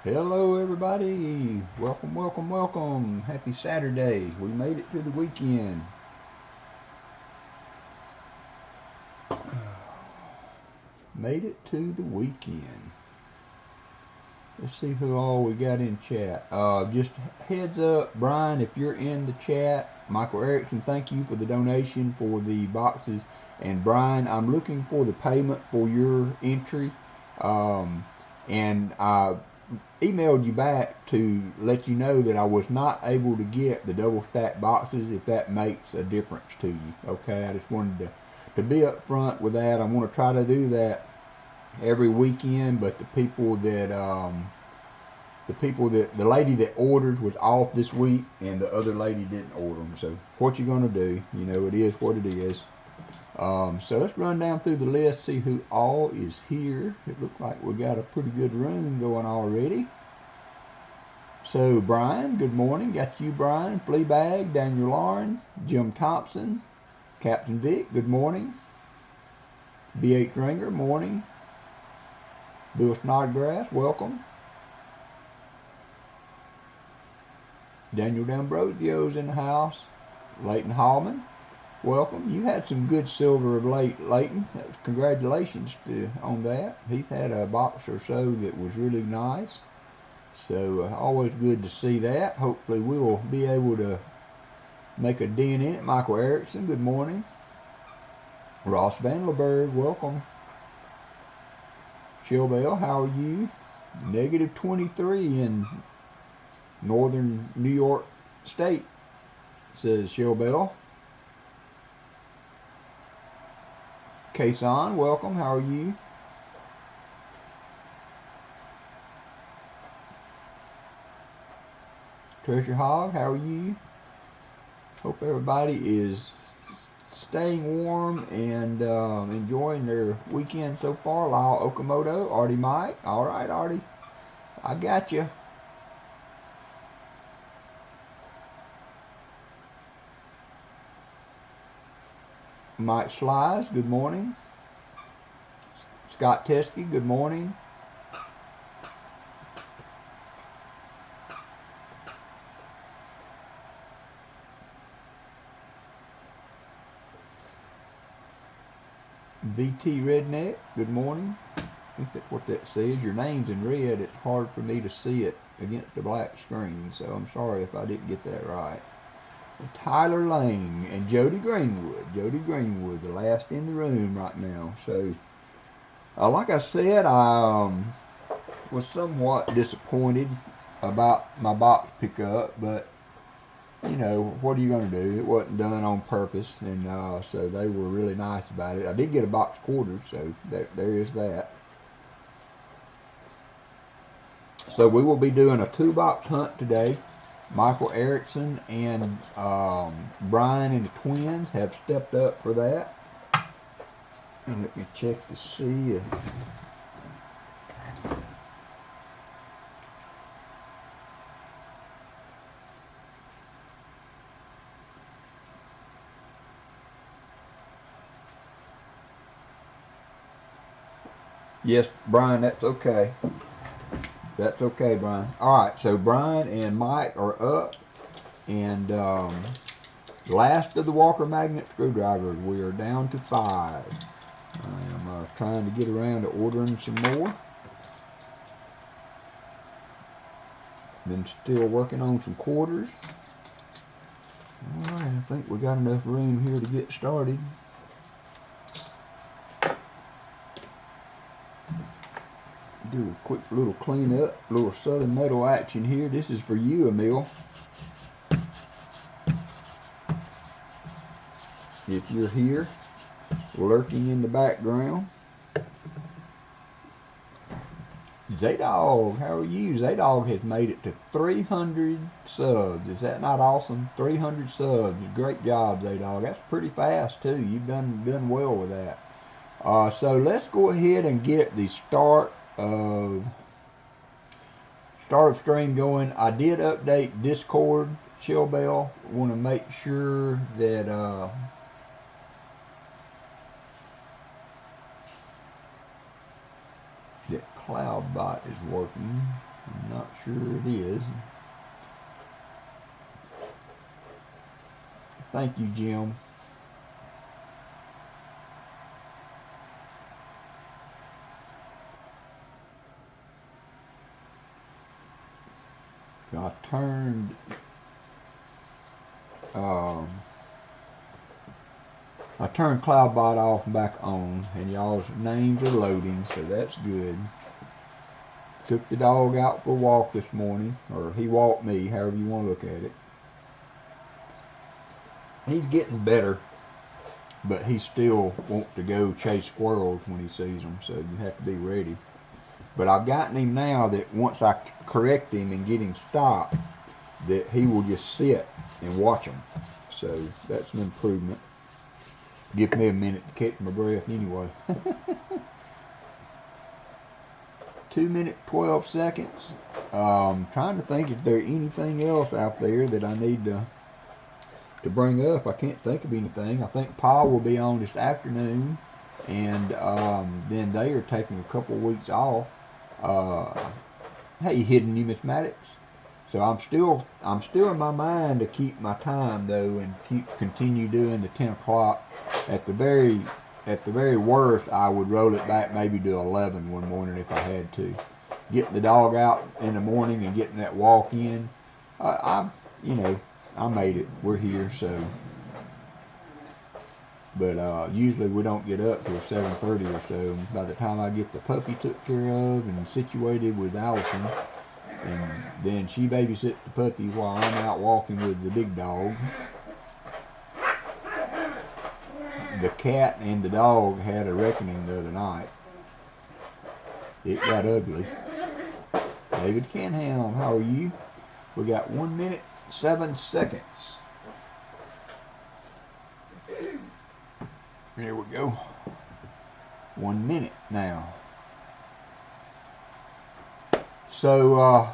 Hello everybody, welcome. Happy Saturday. We made it to the weekend. Made it to the weekend. Let's see who all we got in chat. Just heads up, Brian, if you're in the chat, Michael Erickson, thank you for the donation for the boxes. And Brian, I'm looking for the payment for your entry. And I emailed you back to let you know that I was not able to get the double stack boxes, if that makes a difference to you. Okay, I just wanted to be up front with that. I'm going to try to do that every weekend, but the lady that orders was off this week, and the other lady didn't order them. So what you gonna do? You know, it is what it is. So let's run down through the list, see who all is here. It looks like we got a pretty good room going already. So Brian, good morning. Got you, Brian. Fleabag, Daniel Lauren, Jim Thompson, Captain Vic, good morning. B.H. Ringer, morning. Bill Snodgrass, welcome. Daniel D'Ambrosio's in the house. Leighton Hallman, welcome. You had some good silver of late, Leighton. Congratulations on that. He's had a box or so that was really nice. So always good to see that. Hopefully we will be able to make a dent in it. Michael Erickson, good morning. Ross Vanderberg, welcome. Chill Bell, how are you? Negative 23 in northern New York State, says Chill Bell. Kason, welcome. How are you? Treasure Hog, how are you? Hope everybody is staying warm and enjoying their weekend so far. Lyle Okamoto, Artie Mike. All right, Artie, I got you. Mike Slies, good morning. Scott Teskey, good morning. VT Redneck, good morning. I think that's what that says. Your name's in red. It's hard for me to see it against the black screen, so I'm sorry if I didn't get that right. Tyler Lane and Jody Greenwood. Jody Greenwood, the last in the room right now. So, like I said, I was somewhat disappointed about my box pickup, but you know, what are you going to do? It wasn't done on purpose, and so they were really nice about it. I did get a box quarter, so there is that. So we will be doing a 2-box hunt today. Michael Erickson and Brian and the twins have stepped up for that. And let me check to see. Yes, Brian, that's okay. That's okay, Brian. All right, so Brian and Mike are up, and last of the WalkerMagnet screwdrivers. We are down to 5. I am trying to get around to ordering some more. Been still working on some quarters. All right, I think we got enough room here to get started. Do a quick little cleanup, little Southern Metal action here. This is for you, Emil. If you're here, lurking in the background. Zaydog, how are you? Zaydog has made it to 300 subs. Is that not awesome? 300 subs. Great job, Zaydog. That's pretty fast too. You've done well with that. So let's go ahead and get the start of stream going. I did update Discord. Chill Bell. Want to make sure that that CloudBot is working. I'm not sure it is. Thank you, Jim. I turned CloudBot off and back on, and y'all's names are loading, so that's good. Took the dog out for a walk this morning, or he walked me, however you want to look at it. He's getting better, but he still wants to go chase squirrels when he sees them, so you have to be ready. But I've gotten him now that once I correct him and get him stopped, that he will just sit and watch them. So that's an improvement. Give me a minute to catch my breath anyway. 2 minutes, 12 seconds. Trying to think if there's anything else out there that I need to bring up. I can't think of anything. I think Paul will be on this afternoon, and then they are taking a couple weeks off. Hey, hidden you, Miss Maddox. So I'm still in my mind to keep my time though, and continue doing the 10 o'clock. At the very worst, I would roll it back maybe to 11 one morning if I had to. Getting the dog out in the morning and getting that walk in. I made it. We're here, so. But usually we don't get up till 7:30 or so. By the time I get the puppy took care of and situated with Allison, and then she babysits the puppy while I'm out walking with the big dog. The cat and the dog had a reckoning the other night. It got ugly. David Canham, how are you? We got 1 minute, 7 seconds. Here we go. 1 minute now. So,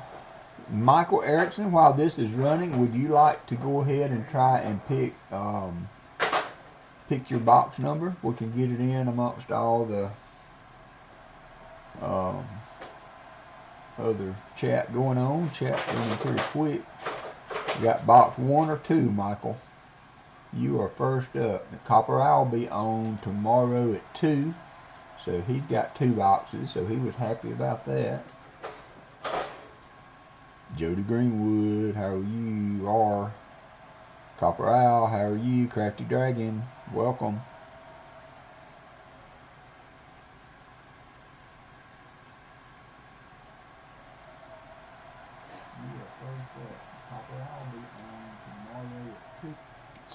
Michael Erickson, while this is running, would you like to go ahead and try and pick your box number? We can get it in amongst all the other chat going on. Chat's running pretty quick. You got box 1 or 2, Michael. You are first up. The Copper Owl will be on tomorrow at 2. So he's got 2 boxes, so he was happy about that. Jody Greenwood, how are you? R. Copper Owl, how are you? Crafty Dragon, welcome.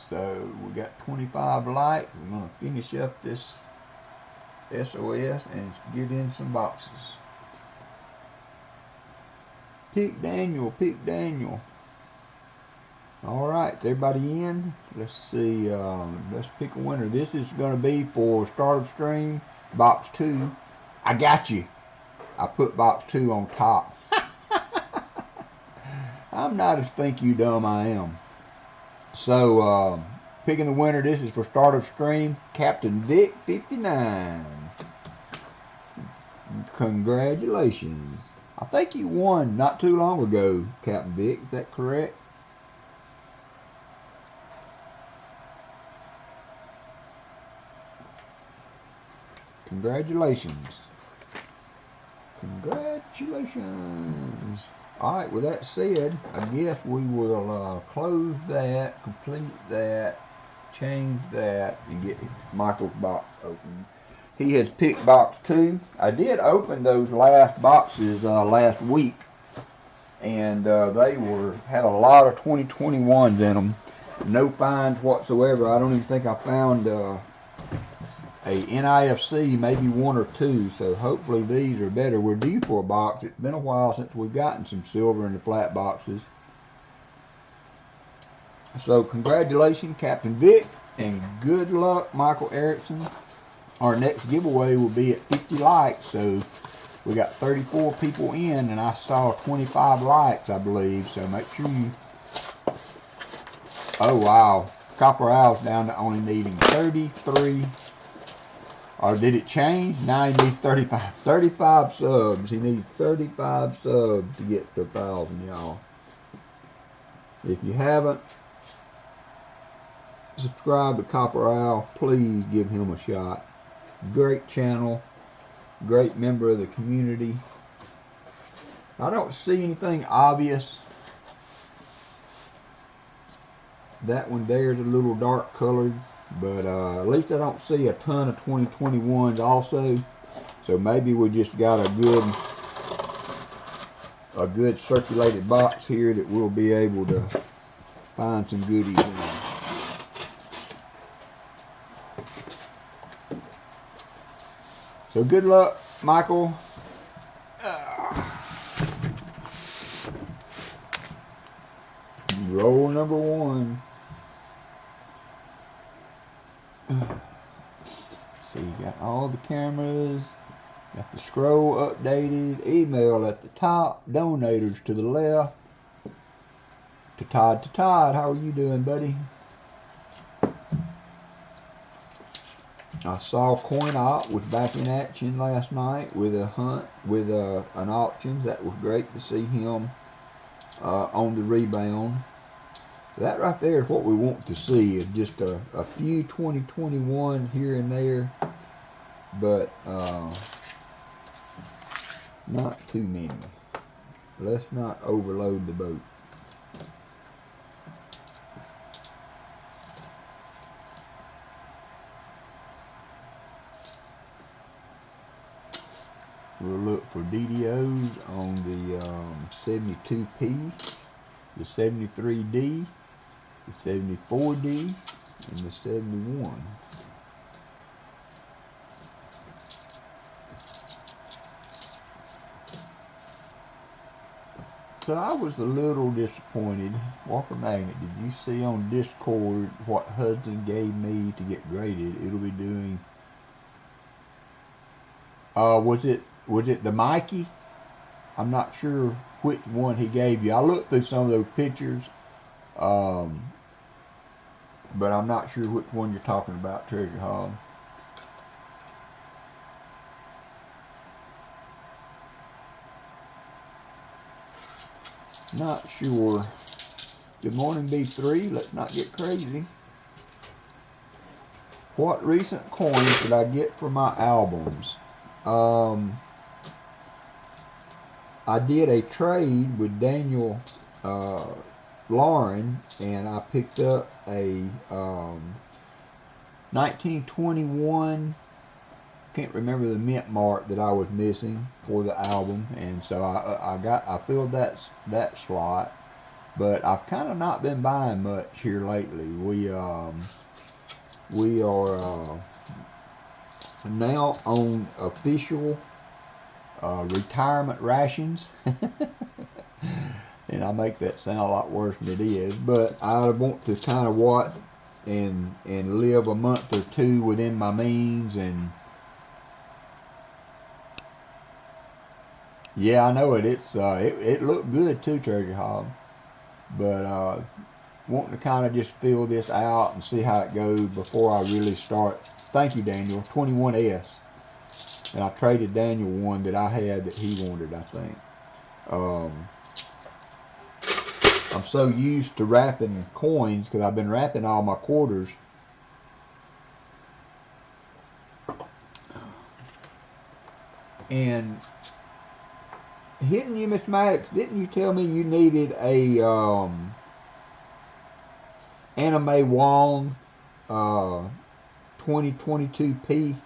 So we got 25 light. We're going to finish up this SOS and get in some boxes. Pick Daniel, pick Daniel. All right, everybody in? Let's see. Let's pick a winner. This is going to be for start of stream, box 2. I got you. I put box 2 on top. I'm not as think you dumb I am. So, picking the winner, this is for start of stream, Captain Vic 59. Congratulations. I think you won not too long ago, Captain Vic. Is that correct? Congratulations. Congratulations. Alright, with that said, I guess we will close that, complete that, change that, and get Michael's box open. He has picked box 2. I did open those last boxes last week, and they had a lot of 2021s in them. No finds whatsoever. I don't even think I found a NIFC, maybe 1 or 2, so hopefully these are better. We're due for a box. It's been a while since we've gotten some silver in the flat boxes. So congratulations, Captain Vic, and good luck, Michael Erickson. Our next giveaway will be at 50 likes, so we got 34 people in, and I saw 25 likes, I believe, so make sure you... Oh, wow. Copper Owl's down to only needing 33 Or did it change? Now he needs 35 subs. He needs 35 subs to get to 1,000, y'all. If you haven't subscribed to Copper Owl, please give him a shot. Great channel. Great member of the community. I don't see anything obvious. That one there is a little dark colored, but at least I don't see a ton of 2021s also. So maybe we just got a good circulated box here that we'll be able to find some goodies in. So good luck, Michael. Roll number 1. See, you got all the cameras, got the scroll updated, email at the top, donators to the left. To Todd, how are you doing, buddy? I saw CoinOp was back in action last night with a hunt, with an auction. That was great to see him on the rebound. That right there is what we want to see, is just a few 2021 here and there, but not too many. Let's not overload the boat. We'll look for DDOs on the 72P, the 73D, the 74D, and the 71. So I was a little disappointed. WalkerMagnet, did you see on Discord what Hudson gave me to get graded? It'll be doing, was it the Mikey? I'm not sure which one he gave you. I looked through some of those pictures, but I'm not sure which one you're talking about, Treasure Hog. Not sure. Good morning, B3. Let's not get crazy. What recent coins did I get for my albums? I did a trade with Daniel Lauren, and I picked up a 1921, can't remember the mint mark that I was missing for the album, and so I filled that slot. But I've kind of not been buying much here lately. We are now on official retirement rations. And I make that sound a lot worse than it is, but I want to kind of watch and live a month or two within my means. And yeah, I know it. It looked good too, Treasure Hog. But wanting to kind of just fill this out and see how it goes before I really start. Thank you, Daniel. 21S. And I traded Daniel one that I had that he wanted, I think. I'm so used to wrapping coins because I've been wrapping all my quarters. And hitting you, Miss Maddox, didn't you tell me you needed a Anime Wong 2022P?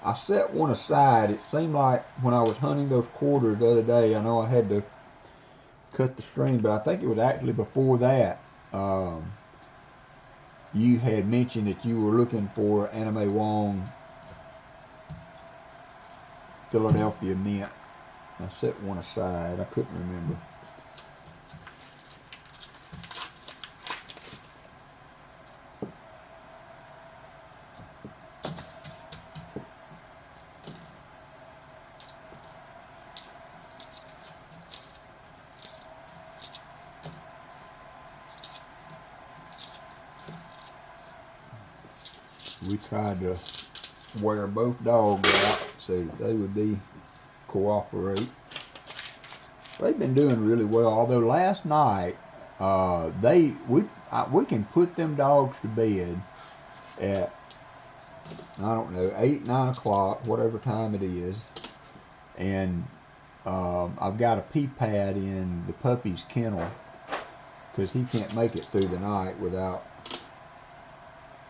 I set one aside. It seemed like when I was hunting those quarters the other day, I know I had to cut the string, but I think it was actually before that you had mentioned that you were looking for Anime Wong Philadelphia mint. I set one aside. I couldn't remember. We tried to wear both dogs out so that they would be cooperate. They've been doing really well. Although last night, we can put them dogs to bed at, I don't know, 8, 9 o'clock, whatever time it is, and I've got a pee pad in the puppy's kennel because he can't make it through the night without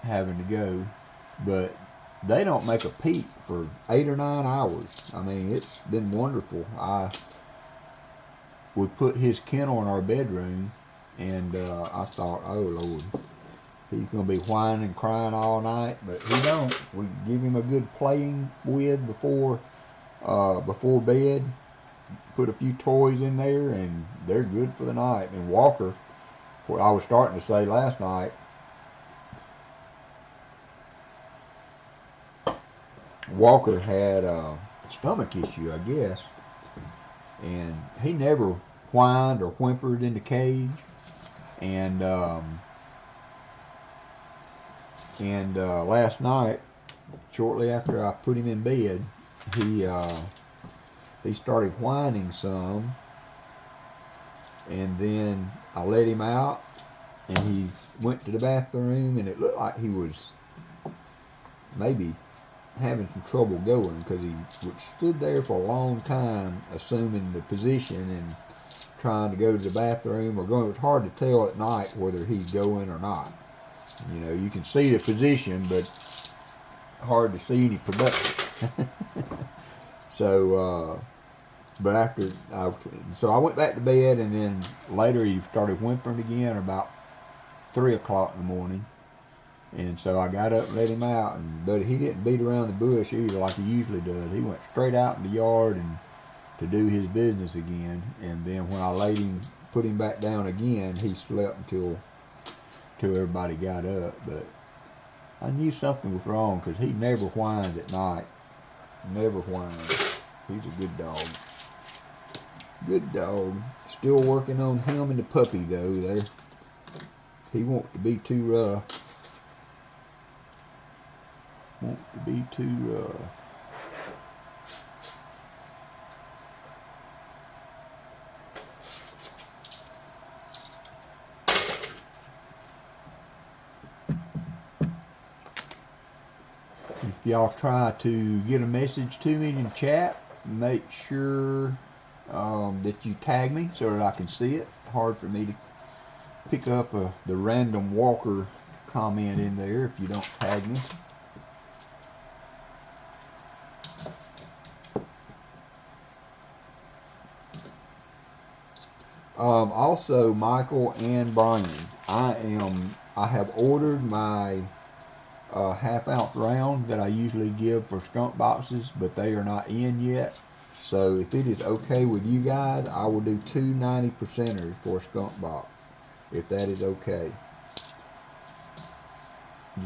having to go. But they don't make a peep for 8 or 9 hours. I mean, it's been wonderful. We put his kennel in our bedroom, and I thought, oh Lord, he's gonna be whining and crying all night, but he don't. We give him a good playing with before bed. Put a few toys in there, and they're good for the night. And Walker, what I was starting to say last night, Walker had a stomach issue, I guess, and he never whined or whimpered in the cage. And last night, shortly after I put him in bed, he started whining some, and then I let him out, and he went to the bathroom, and it looked like he was maybe having some trouble going, because he stood there for a long time assuming the position and trying to go to the bathroom or going. It was hard to tell at night whether he's going or not. You know, you can see the position, but hard to see any production. So but after so I went back to bed, and then later he started whimpering again about 3 o'clock in the morning. And so I got up and let him out, but he didn't beat around the bush either like he usually does. He went straight out in the yard and to do his business again. And then when I laid him, put him back down again, he slept until everybody got up. But I knew something was wrong, because he never whined at night. Never whined. He's a good dog. Good dog. Still working on him and the puppy though. There, he wants to be too rough. Want to be too rough. If y'all try to get a message to me in the chat, make sure that you tag me so that I can see it. Hard for me to pick up the random Walker comment in there if you don't tag me. Also, Michael and Brian, I have ordered my half-ounce round that I usually give for skunk boxes, but they are not in yet. So if it is okay with you guys, I will do 2 90%ers for a skunk box, if that is okay.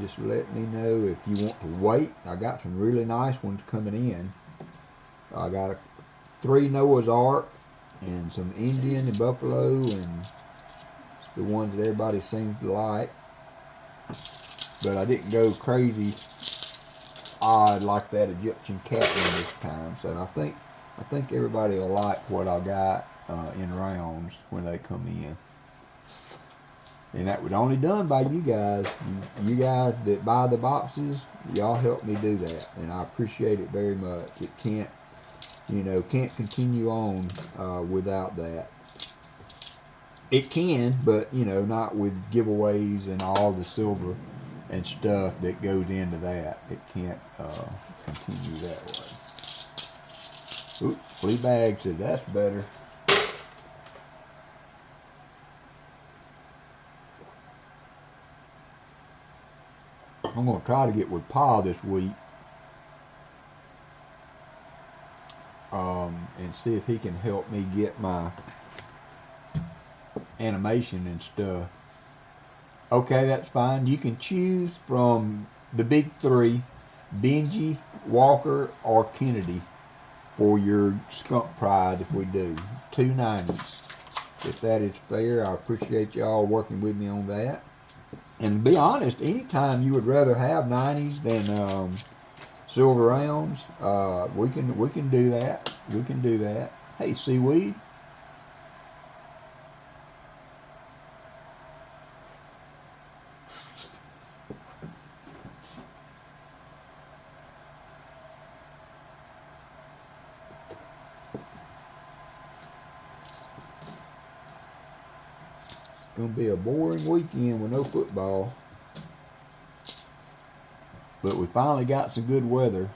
Just let me know if you want to wait. I got some really nice ones coming in. I got 3 Noah's Ark and some Indian and Buffalo, and the ones that everybody seems to like. But I didn't go crazy odd like that Egyptian cat one this time. So I think everybody will like what I got in rounds when they come in. And that was only done by you guys. You guys that buy the boxes, y'all help me do that, and I appreciate it very much. It can't continue on without that. It can, but not with giveaways and all the silver and stuff that goes into that. It can't continue that way. Oops, flea bag said that's better. I'm going to try to get with Pa this week and see if he can help me get my animation and stuff. Okay, that's fine. You can choose from the big 3, Benji, Walker, or Kennedy for your skunk pride if we do. 2 90s. If that is fair, I appreciate y'all working with me on that. And to be honest, anytime you would rather have 90s than silver rounds. We can do that. We can do that. Hey, seaweed. Gonna be a boring weekend with no football, but we finally got some good weather.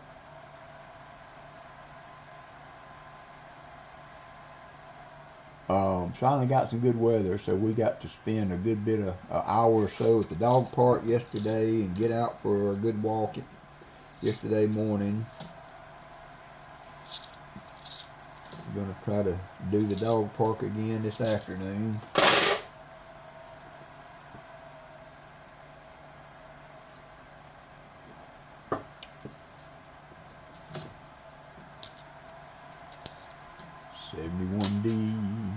Finally got some good weather, so we got to spend a good bit of an hour or so at the dog park yesterday and get out for a good walk yesterday morning. I'm gonna try to do the dog park again this afternoon. $71D.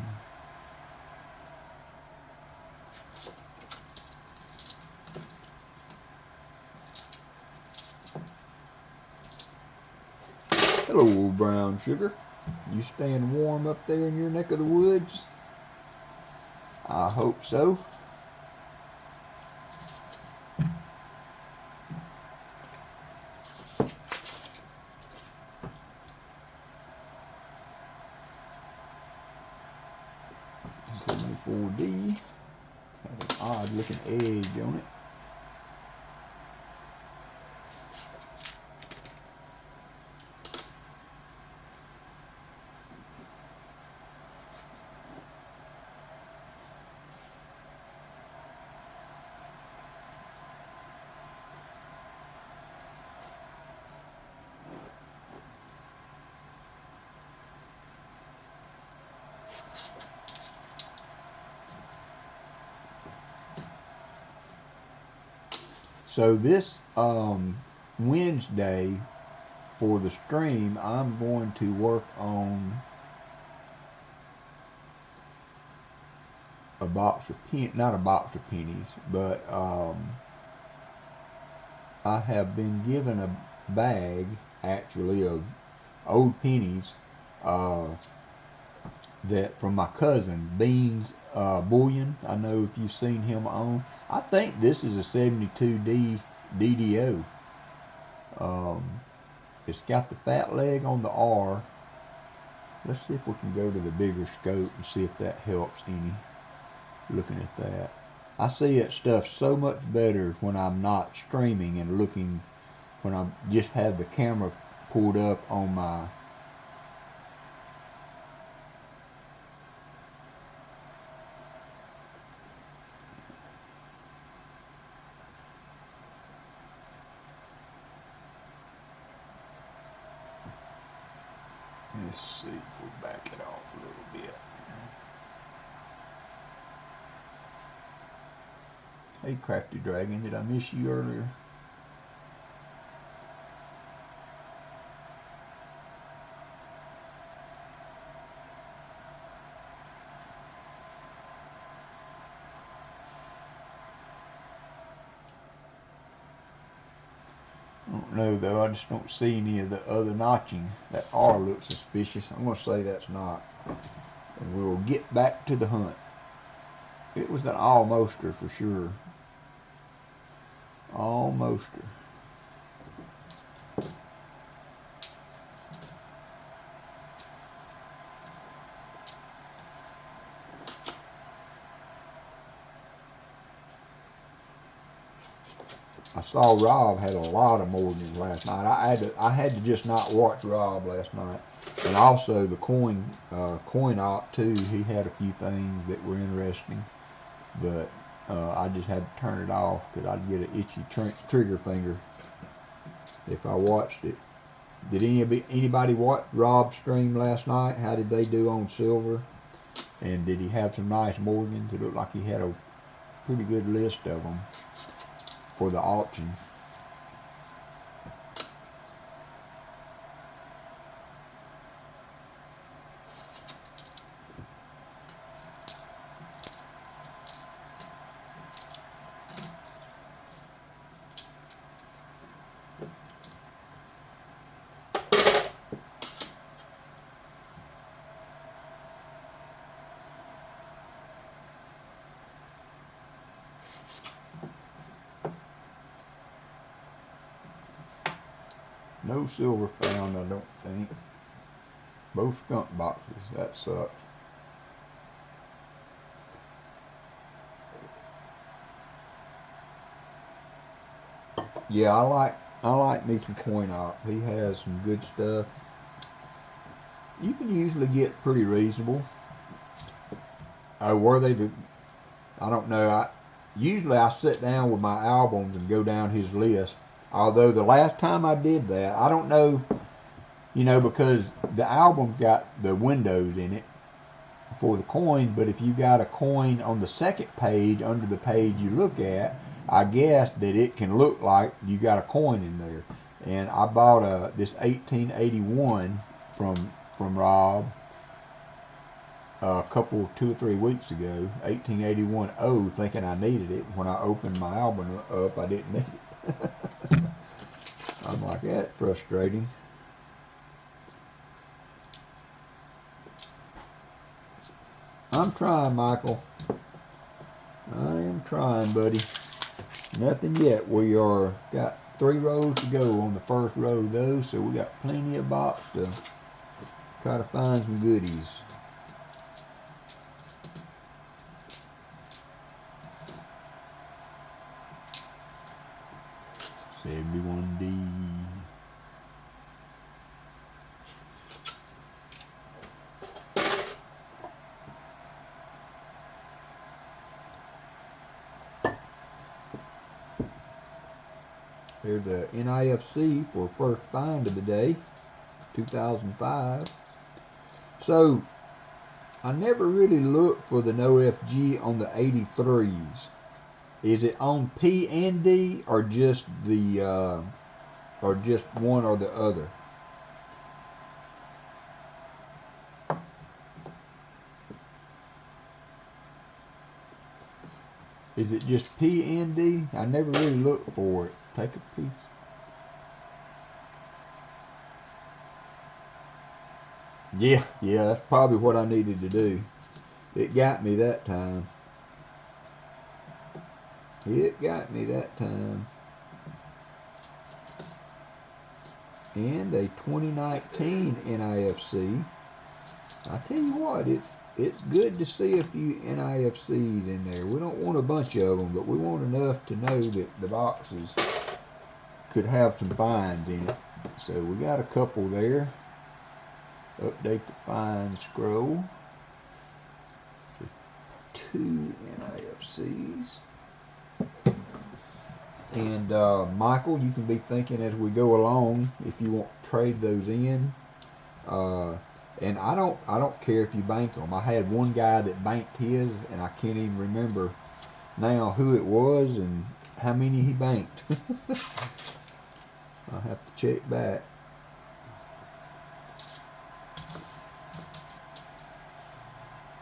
Hello, brown sugar. You staying warm up there in your neck of the woods? I hope so. $74D. Had an odd looking edge on it. So this Wednesday for the stream, I'm going to work on a box of not a box of pennies, but I have been given a bag actually of old pennies that from my cousin Beans Bullion. I know if you've seen him on. I think this is a 72D DDO. It's got the fat leg on the R. Let's see if we can go to the bigger scope and see if that helps any. Looking at that, I see that stuff so much better when I'm not streaming and looking, when I just have the camera pulled up on my let's see if we back it off a little bit. Hey, Crafty Dragon, did I miss you earlier? I don't know though, I just don't see any of the other notching. That R looks suspicious. I'm going to say that's not. And we will get back to the hunt. It was an almoster for sure. Almoster. I saw Rob had a lot of mornings last night. I had to just not watch Rob last night, and also the coin op too. He had a few things that were interesting, but I just had to turn it off because I'd get an itchy trigger finger if I watched it. Did anybody watch Rob's stream last night? How did they do on silver? And did he have some nice Morgans? It looked like he had a pretty good list of them for the auction. No silver found, I don't think. Both skunk boxes. That sucks. Yeah, I like me some Coin Op. He has some good stuff. You can usually get pretty reasonable. Oh, were they the? I don't know. Usually I sit down with my albums and go down his list. Although the last time I did that, I don't know, you know, because the album got the windows in it for the coin, but if you got a coin on the second page under the page you look at, I guess that it can look like you got a coin in there. And I bought this 1881 from Rob a couple, 2 or 3 weeks ago, 1881 O, thinking I needed it. When I opened my album up, I didn't need it. I'm like, that's frustrating. I'm trying, Michael. I am trying, buddy. Nothing yet. We are got 3 rows to go on the first row though, so we got plenty of box to try to find some goodies. 71D. Here's the NIFC for first find of the day, 2005. So I never really looked for the NoFG on the 83s. Is it on P and D or just the or just one or the other? Is it just P and D? I never really looked for it. Take a piece. Yeah, that's probably what I needed to do. It got me that time. It got me that time. And a 2019 NIFC. I tell you what, it's good to see a few NIFCs in there. We don't want a bunch of them, but we want enough to know that the boxes could have some finds in it. So we got a couple there. Update the find scroll. 2 NIFCs. And Michael, you can be thinking as we go along if you want to trade those in. And I don't care if you bank them. I had one guy that banked his, and I can't even remember now who it was and how many he banked. I'll have to check back.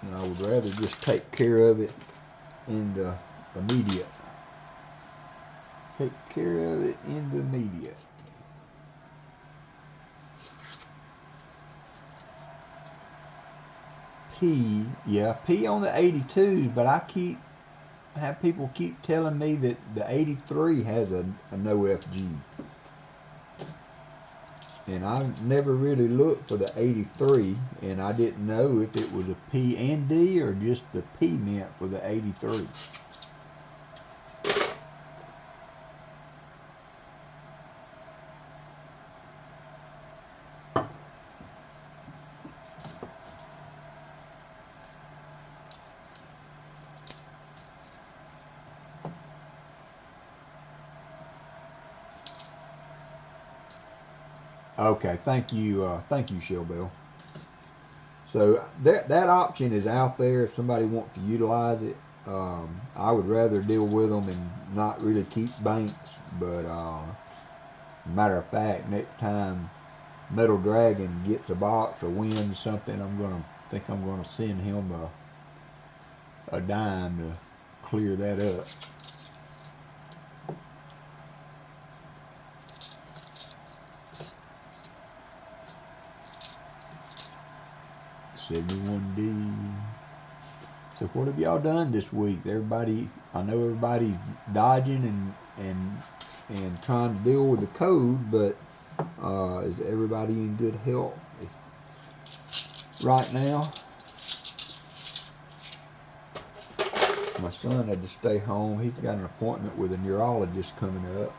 And I would rather just take care of it in the immediate. Take care of it in the immediate. P, yeah, P on the 82s, but I have people keep telling me that the 83 has a no FG. And I've never really looked for the 83, and I didn't know if it was a P and D or just the P meant for the 83. Okay, thank you, Shellbell. So that option is out there if somebody wants to utilize it. I would rather deal with them and not really keep banks, but matter of fact, next time Metal Dragon gets a box or wins something, I'm gonna send him a dime to clear that up. $71D. So what have y'all done this week? Everybody, I know everybody's dodging and trying to deal with the code, but Is everybody in good health right now? My son had to stay home. He's got an appointment with a neurologist coming up.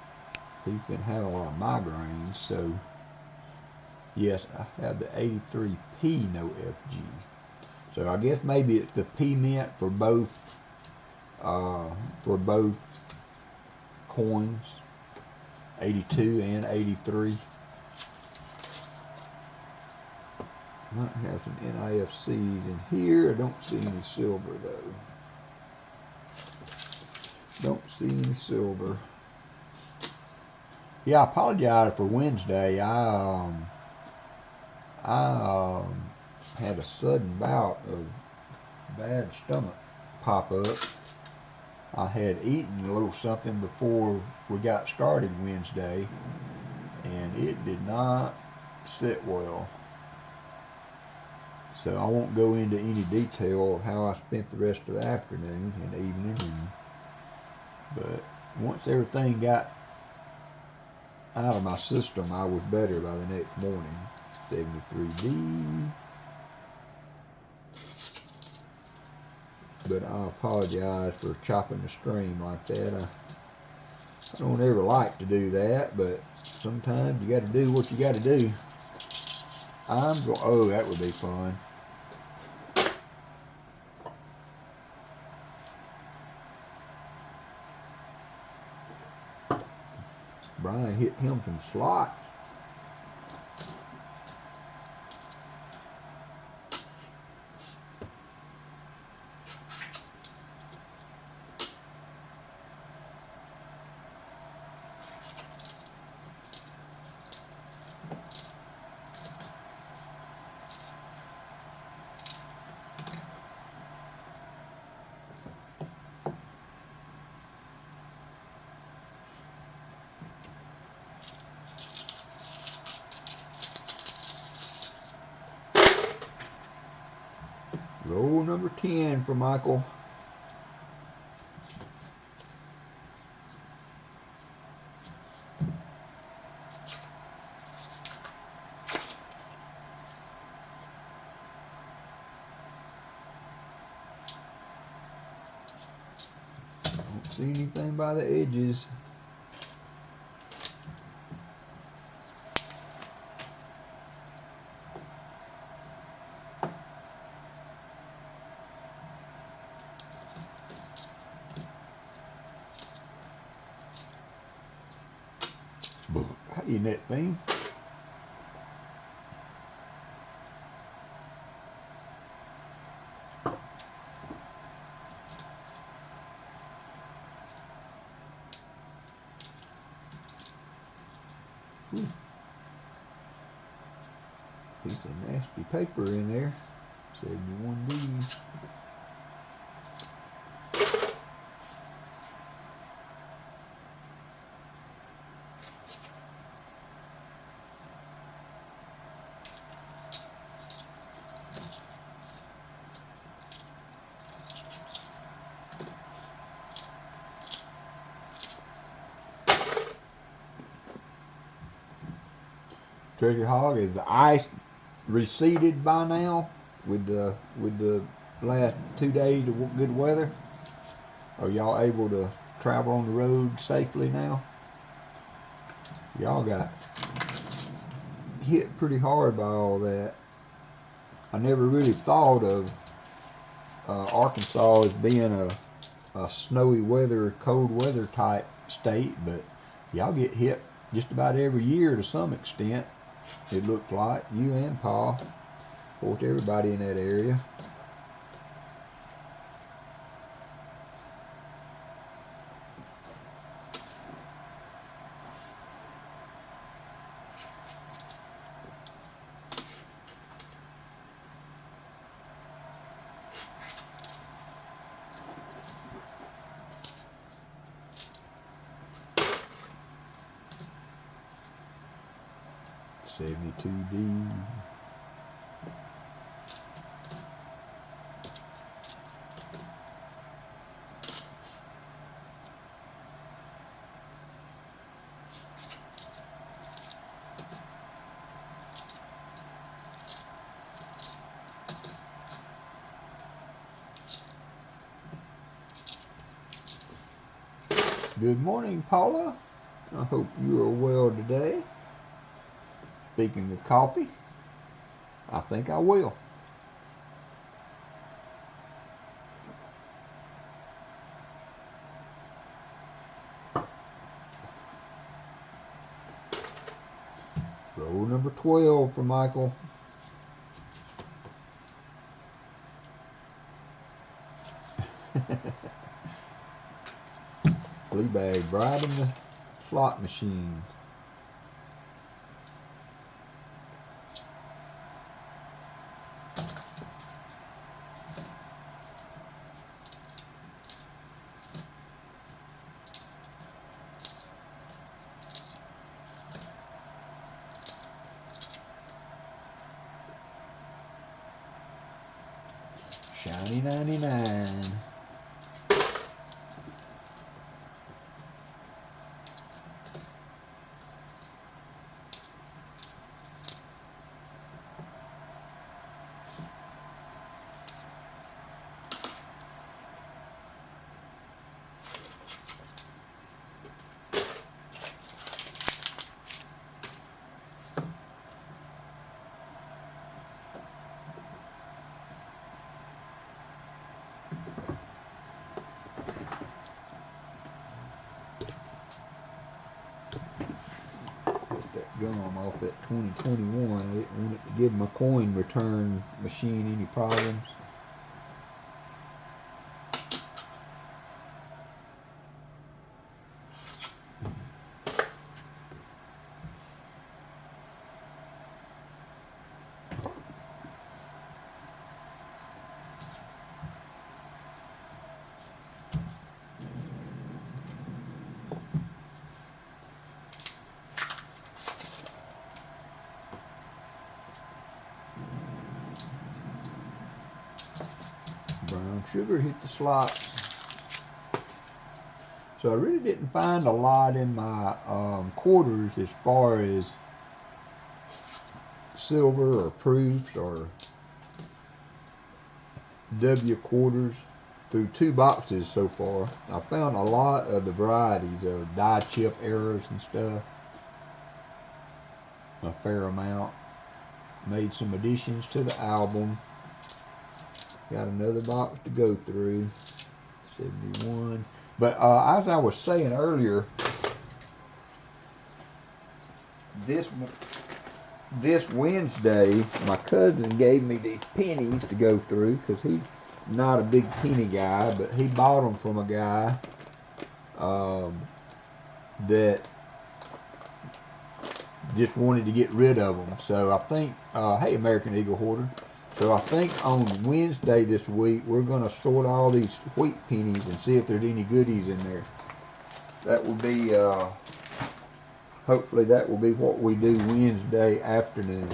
He's been having a lot of migraines, so yes, I have the 83P, no FG. So I guess maybe it's the P mint for both coins, 82 and 83. Might have some NIFCs in here. I don't see any silver though. Don't see any silver. Yeah, I apologize for Wednesday. I had a sudden bout of bad stomach pop up. I had eaten a little something before we got started Wednesday, and it did not sit well. So I won't go into any detail of how I spent the rest of the afternoon and evening, but once everything got out of my system, I was better by the next morning. 73D. But I apologize for chopping the stream like that. I don't ever like to do that, but sometimes you got to do what you got to do. Oh, that would be fun. Brian hit him some slots. Roll number 10 for Michael. Don't see anything by the edges. Hey, net thing. Piece of nasty paper in there. 71D. Treasure Hog, is the ice receded by now with the last 2 days of good weather? Are y'all able to travel on the road safely now? Y'all got hit pretty hard by all that. I never really thought of Arkansas as being a snowy weather, cold weather type state, but y'all get hit just about every year to some extent. It looks like you and Pa, of course, everybody in that area. $72D. Good morning, Paula. I hope you are well today. Speaking of coffee, I think I will. Roll number 12 for Michael. Fleabag bribing the slot machines. Shiny 99. Gum off that 2021. I didn't want it to give my coin return machine any problems. Brown sugar hit the slots. So I really didn't find a lot in my quarters as far as silver or proofs or W quarters through 2 boxes so far. I found a lot of the varieties of die chip errors and stuff. A fair amount. Made some additions to the album. Got another box to go through. 71. But as I was saying earlier, this Wednesday, my cousin gave me these pennies to go through because he's not a big penny guy, but he bought them from a guy that just wanted to get rid of them. So I think, hey, American Eagle Hoarder. So I think on Wednesday this week, we're going to sort all these wheat pennies and see if there's any goodies in there. That will be, hopefully that will be what we do Wednesday afternoon.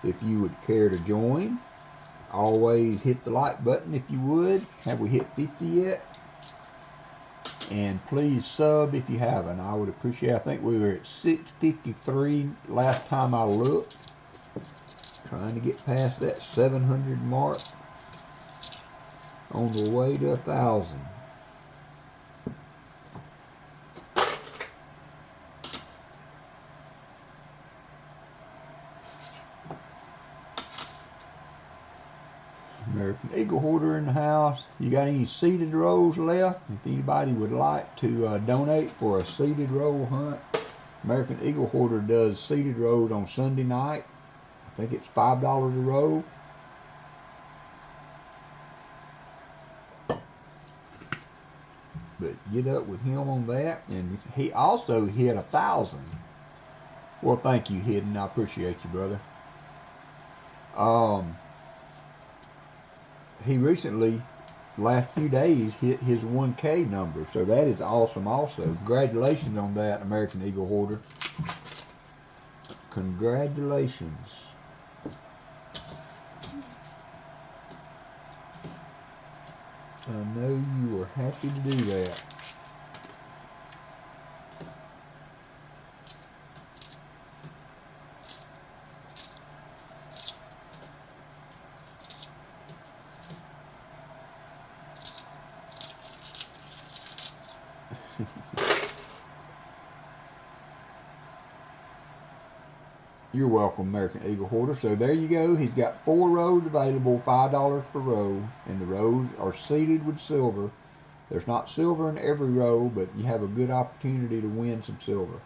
If you would care to join, always hit the like button if you would. Have we hit 50 yet? And please sub if you haven't. I would appreciate it. I think we were at 653 last time I looked. Trying to get past that 700 mark. On the way to 1,000. American Eagle Hoarder in the house. You got any seeded rolls left? If anybody would like to donate for a seeded roll hunt, American Eagle Hoarder does seeded rolls on Sunday night. I think it's $5 a roll. But get up with him on that. And he also hit 1,000. Well, thank you, Hidden. I appreciate you, brother. He recently, last few days, hit his 1K number. So that is awesome also. Congratulations on that, American Eagle Hoarder. Congratulations. I know you were happy to do that. You're welcome, American Eagle Hoarder. So there you go. He's got 4 rows available, $5 per row, and the rows are seeded with silver. There's not silver in every row, but you have a good opportunity to win some silver.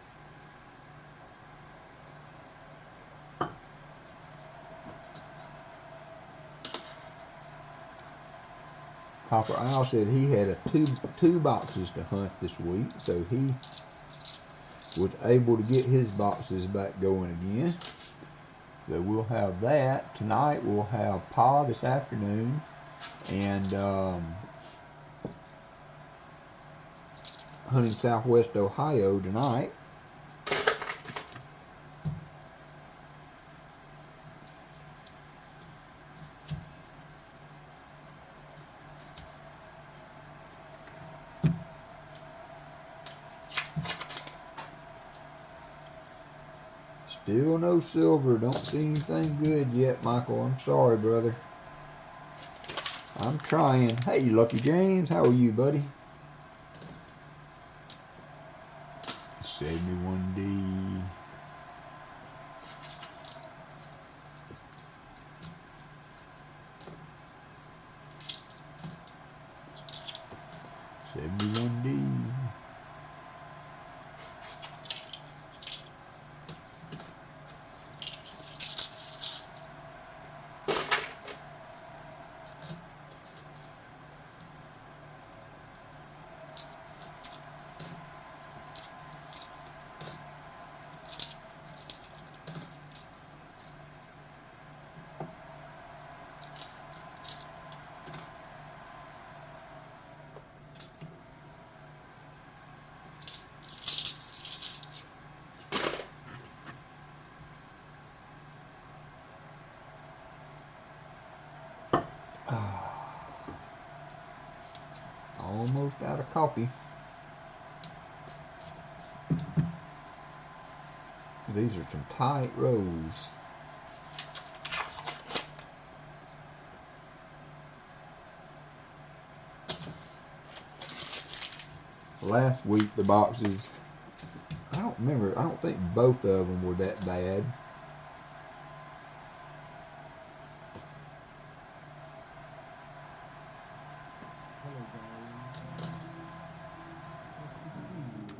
Copper Owl said he had two boxes to hunt this week, so he was able to get his boxes back going again. So we'll have that. Tonight we'll have Pa this afternoon, and hunting Southwest Ohio tonight. Still no silver. Don't see anything good yet, Michael. I'm sorry, brother. I'm trying. Hey, Lucky James. How are you, buddy? 71D. Almost out of coffee. These are some tight rows. Last week the boxes, I don't remember, I don't think both of them were that bad.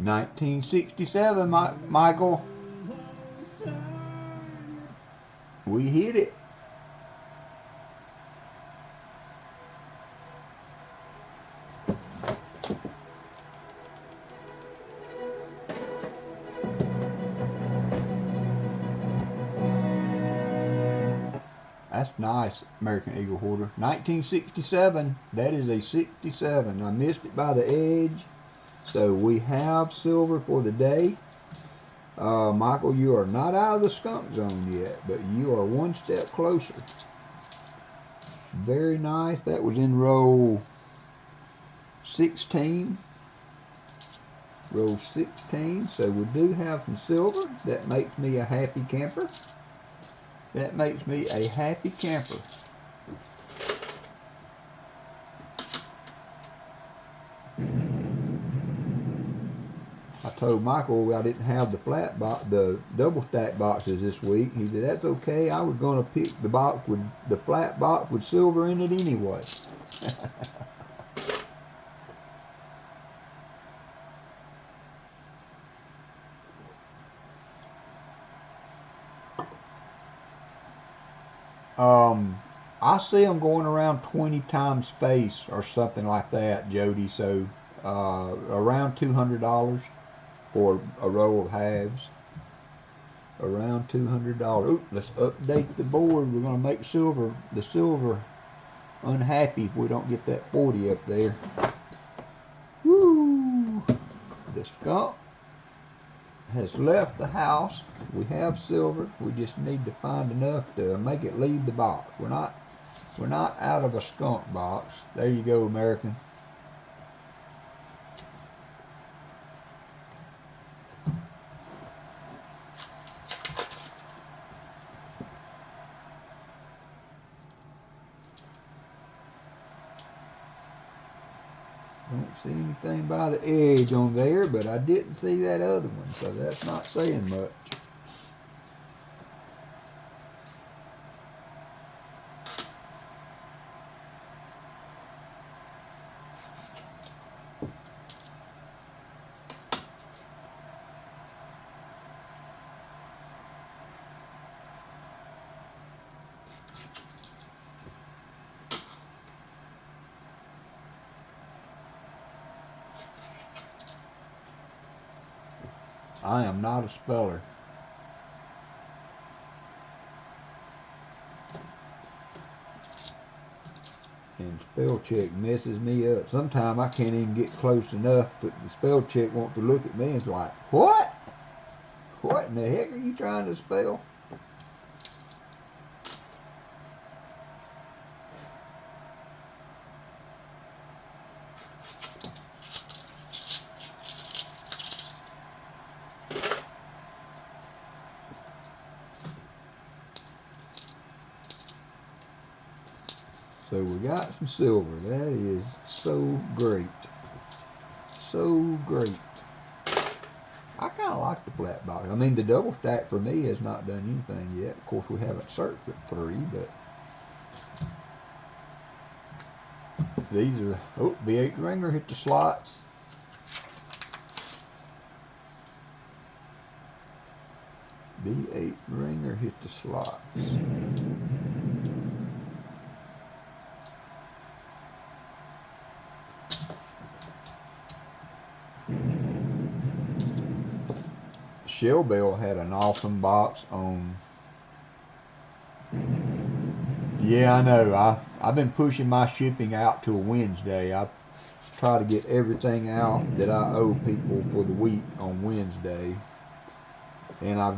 $19.67, Michael. We hit it. That's nice, American Eagle Hoarder. 1967. That is a 67. I missed it by the edge. So we have silver for the day. Michael, you are not out of the skunk zone yet, but you are one step closer. Very nice. That was in row 16. Row 16. So we do have some silver. That makes me a happy camper. That makes me a happy camper. I told Michael I didn't have the flat box, the double stack boxes this week. He said that's okay. I was going to pick the box with the flat box with silver in it anyway. I see them going around 20 times face or something like that, Jody. So around $200 for a row of halves. Around $200. Ooh, let's update the board. We're going to make the silver unhappy if we don't get that 40 up there. Woo! The skunk has left the house. We have silver. We just need to find enough to make it leave the box. We're not out of a skunk box. There you go, American. Don't see anything by the edge on there, but I didn't see that other one, so that's not saying much. I am not a speller. And spell check messes me up. Sometimes I can't even get close enough, but the spell check wants to look at me and it's like, what? What in the heck are you trying to spell? So we got some silver. That is so great. So great. I kind of like the flat box. I mean, the double stack for me has not done anything yet. Of course, we haven't searched at 3, but these are, oh, B8 ringer hit the slots. B8 ringer hit the slots. Shell Bell had an awesome box on. Yeah, I know. I've been pushing my shipping out to a Wednesday. I try to get everything out that I owe people for the week on Wednesday. And I've,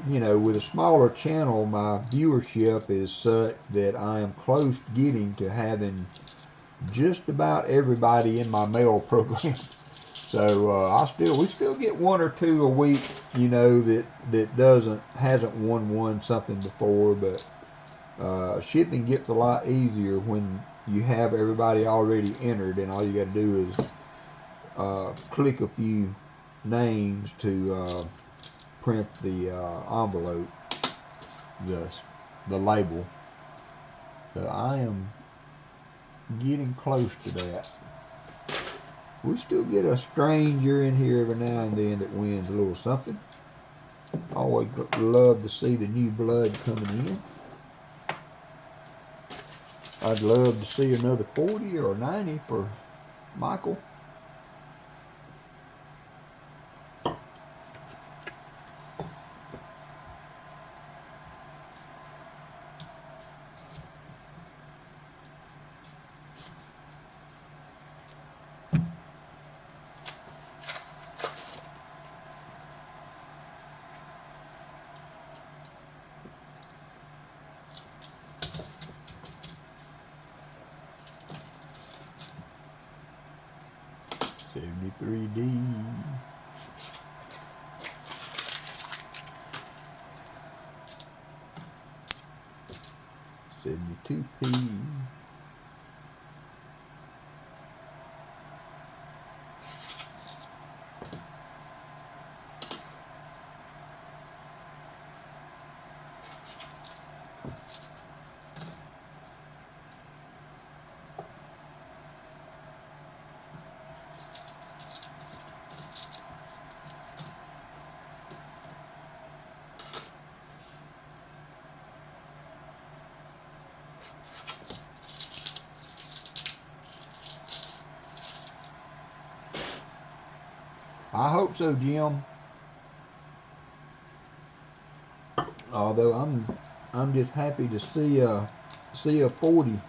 you know, with a smaller channel, my viewership is such that I am close to getting to having just about everybody in my mail program. So we still get 1 or 2 a week, you know, that hasn't won something before, but shipping gets a lot easier when you have everybody already entered, and all you got to do is click a few names to print the envelope, the label. So I am getting close to that. We still get a stranger in here every now and then that wins a little something. Always love to see the new blood coming in. I'd love to see another 40 or 90 for Michael. $73D. 72P. I hope so, Jim. Although I'm just happy to see a 40.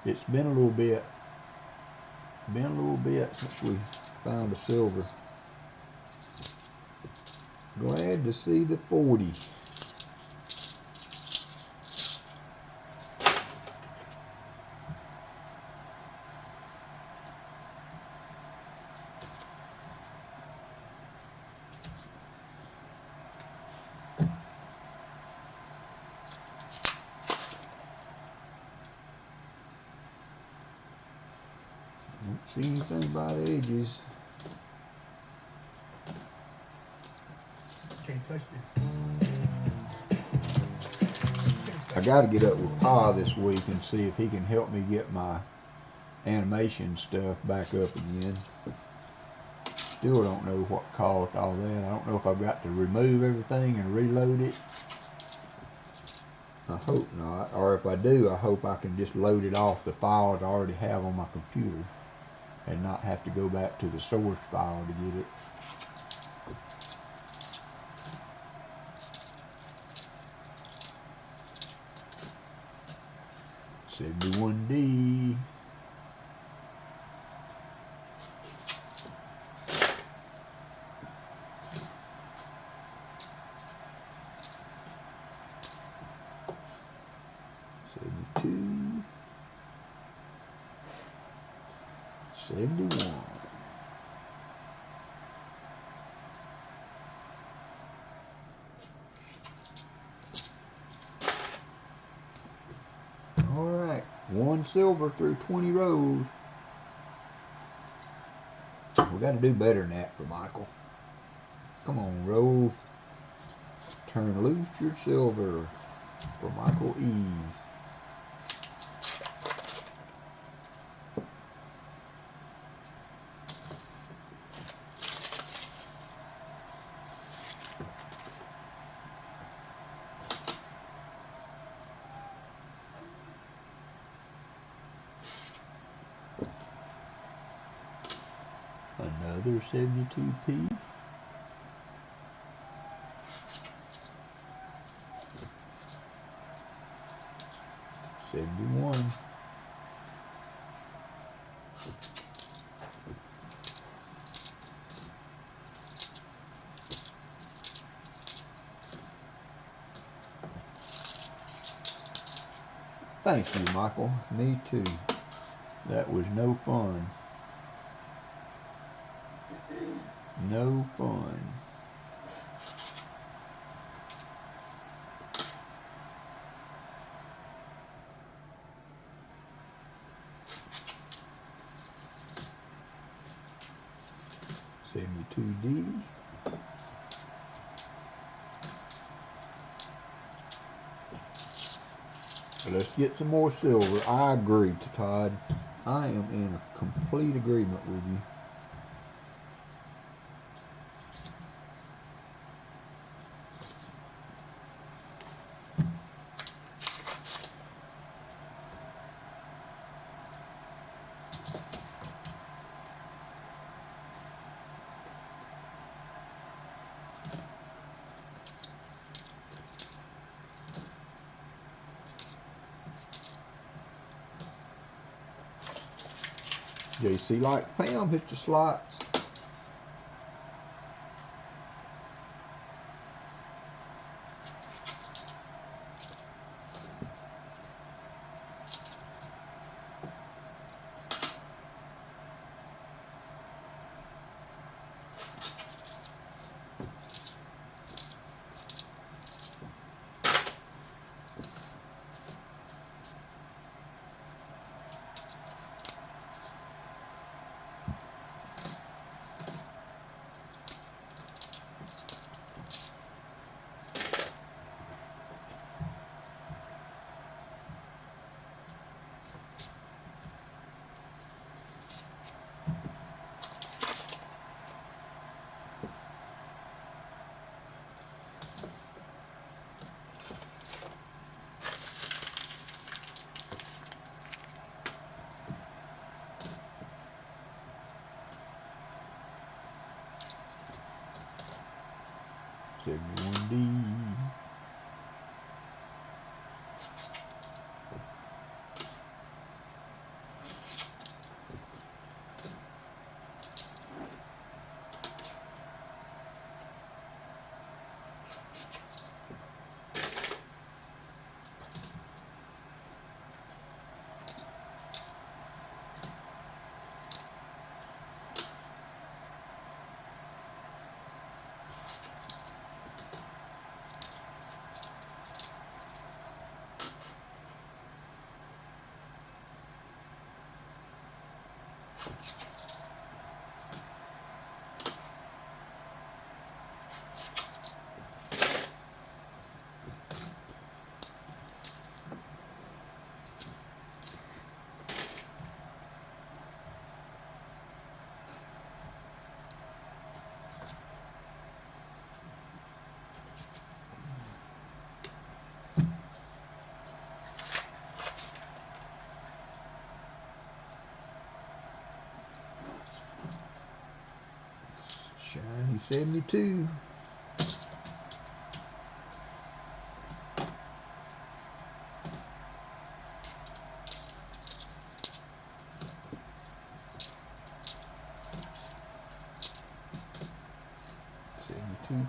It's been a little bit since we found a silver. Glad to see the 40. See anything by the edges. Can't touch this. I got to get up with Pa this week and see if he can help me get my animation stuff back up again. Still don't know what caused all that. I don't know if I've got to remove everything and reload it. I hope not. Or if I do, I hope I can just load it off the files I already have on my computer and not have to go back to the source file to get it. $71D. $72. $71. Alright, 1 silver through 20 rows. We got to do better than that for Michael. Come on, roll. Turn loose your silver for Michael E. Another 72p. $71. Thank you, Michael. Me too. That was no fun. No fun. $72D. Let's get some more silver. I agree, Todd. I am in a complete agreement with you. JC like Pam hit the slots. $71D. Shiny 72.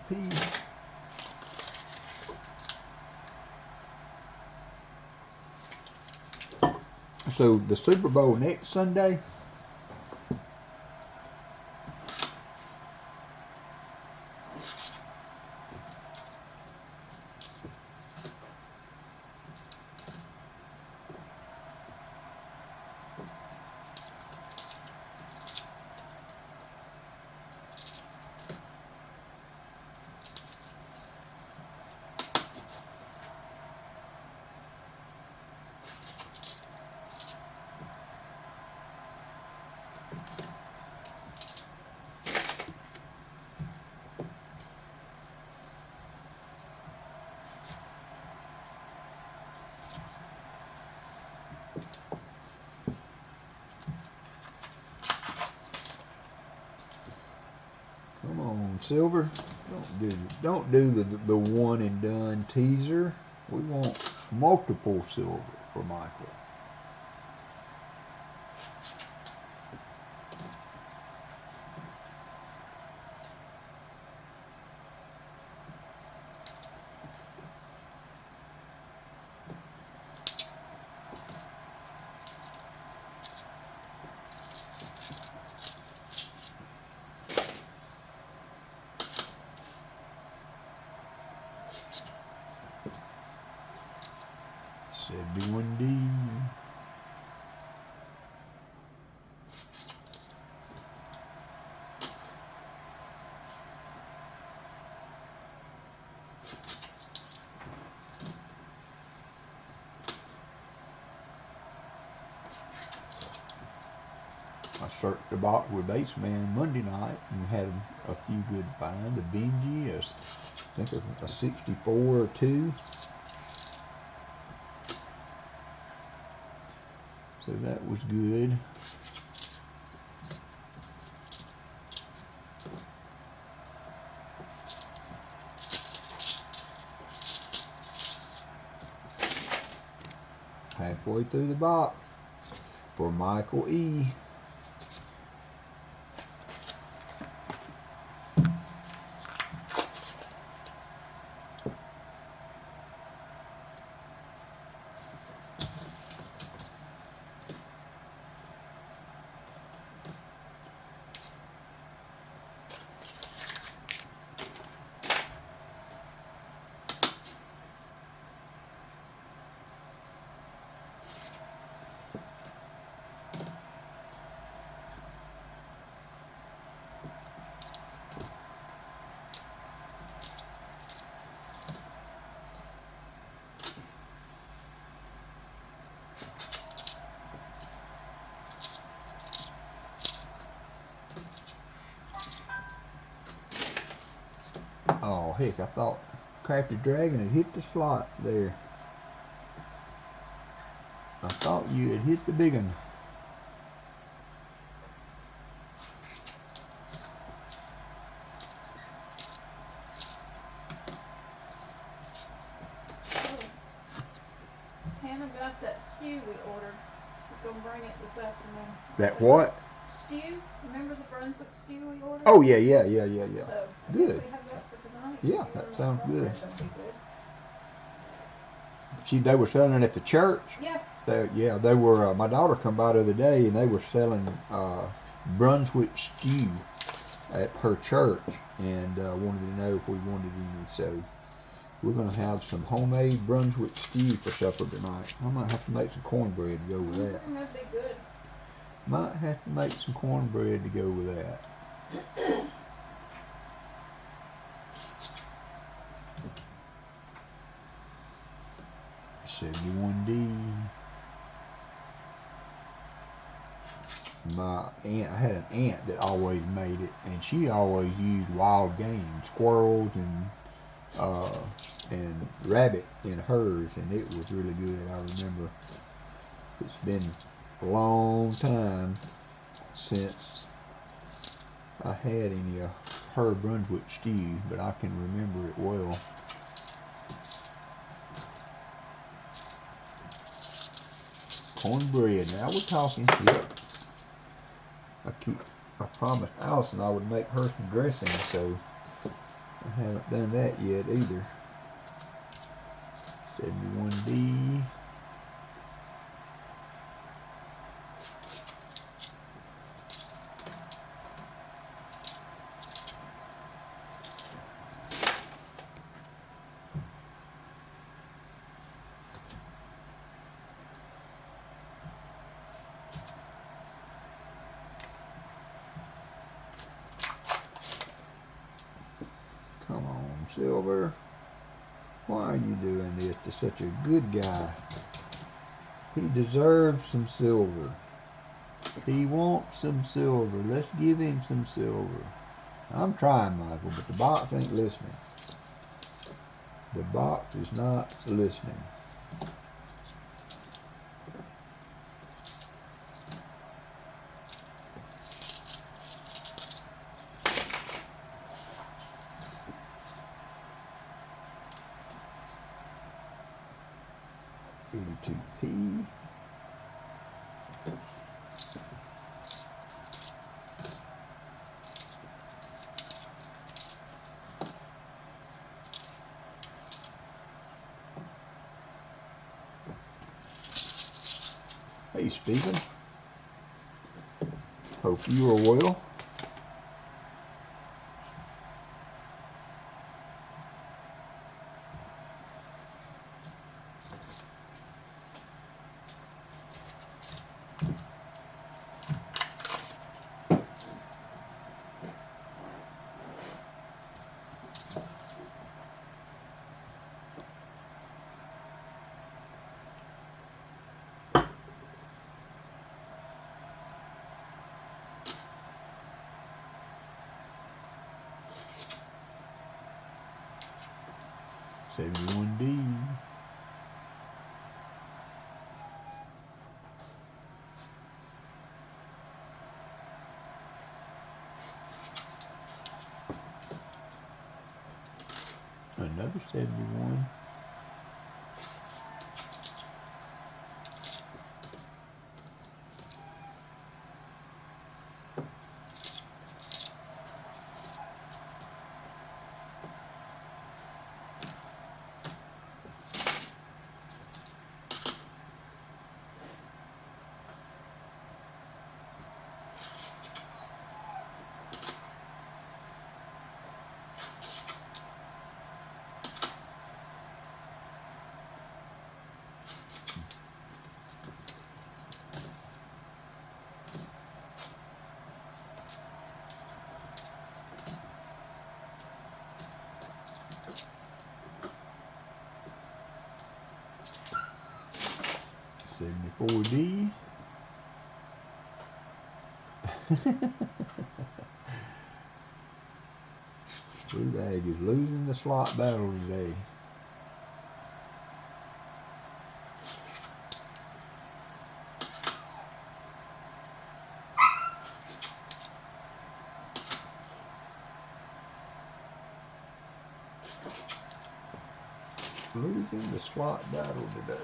P. So the Super Bowl next Sunday. Come on, Silver. Don't do the one and done teaser. We want multiple silver for Michael. Said be 1D. I searched the box with Baseman Monday night and had a few good finds. A Benji, I think a 64 or 2. So that was good. Halfway through the box for Michael E. Oh heck, I thought Crafty Dragon had hit the slot there. I thought you had hit the big one. Hannah got that stew we ordered. She's gonna bring it this afternoon. That what? Stew. Remember the Brunswick stew we ordered? Oh yeah. So good. We have that for tonight. Yeah, that sounds good. That'll be good. They were selling it at the church. Yeah. They were. My daughter come by the other day, and they were selling Brunswick stew at her church, and wanted to know if we wanted any. So we're gonna have some homemade Brunswick stew for supper tonight. I might have to make some cornbread to go with that. That'd be good. Might have to make some cornbread to go with that. 71D. My aunt, I had an aunt that always made it, and she always used wild game, squirrels and rabbit in hers, and it was really good. I remember. It's been a long time since I had any of her Brunswick stew, but I can remember it well. Cornbread. Now we're talking. Yep. I promised Allison I would make her some dressing, so I haven't done that yet either. 71D. Come on, Silver. Why are you doing this to such a good guy? He deserves some silver. He wants some silver. Let's give him some silver. I'm trying, Michael, but the box ain't listening. The box is not listening. $82p. Hey, Stephen. Hope you are well. $71D. Another 71. $74D. Blue Bag is losing the slot battle today. Losing the slot battle today.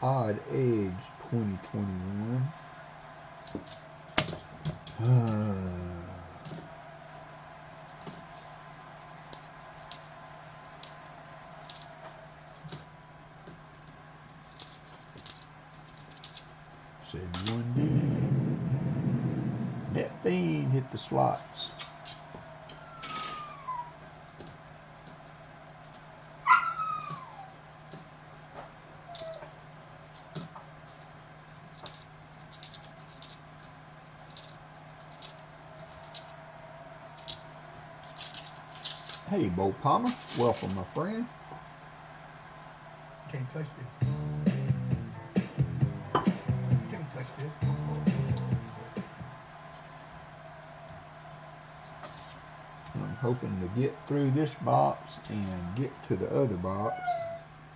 Odd Edge 2021. 71D. Net Fiend hit the slots. Hey, Bo Palmer, welcome, my friend. Can't touch this. Can't touch this. I'm hoping to get through this box and get to the other box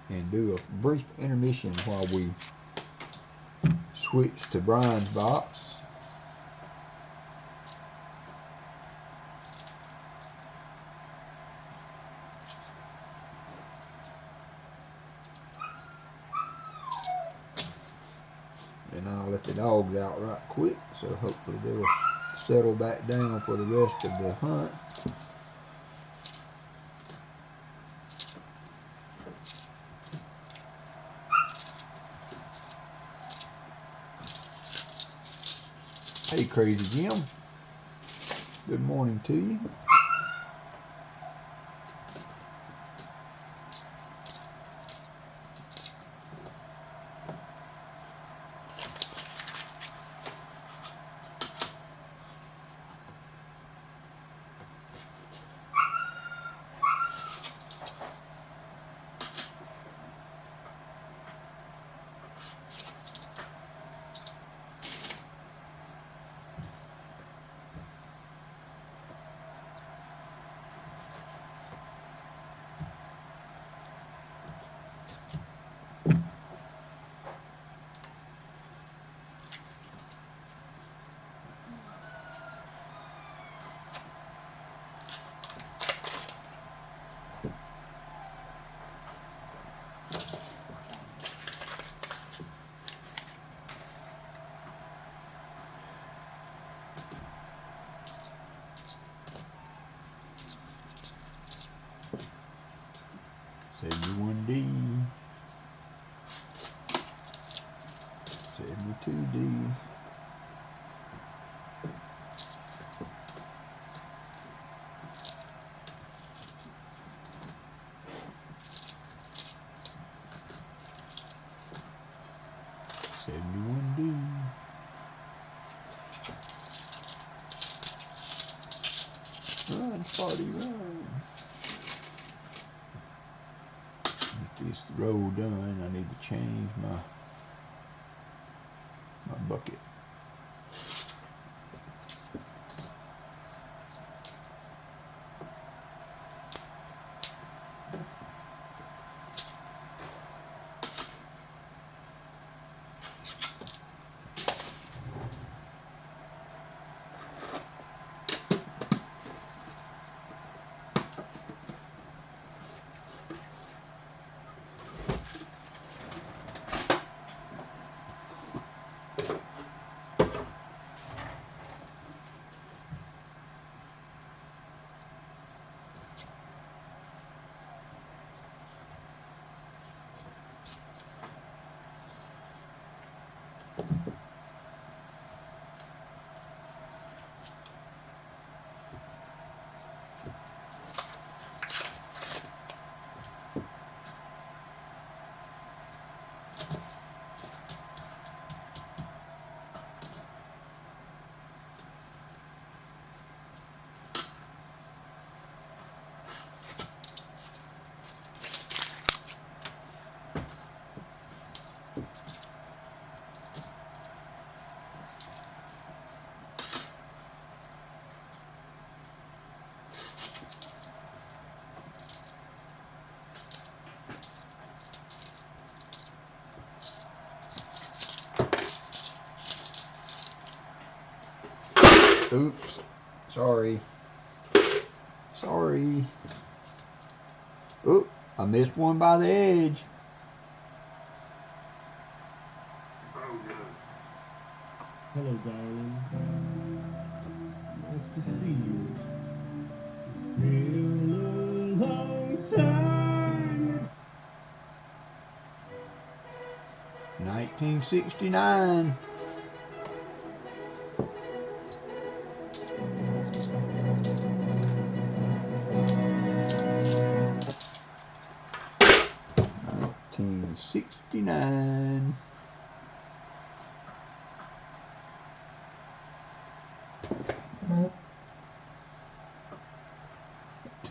and do a brief intermission while we switch to Brian's box. And I'll let the dogs out right quick, so hopefully they'll settle back down for the rest of the hunt. Hey, Crazy Jim. Good morning to you. D, 72D. Run, party, run. Get this row done. I need to change my bucket. Oops. Sorry. Sorry. Oop, I missed one by the edge. Hello, darling. Nice to see you. It's been a long time. 1969.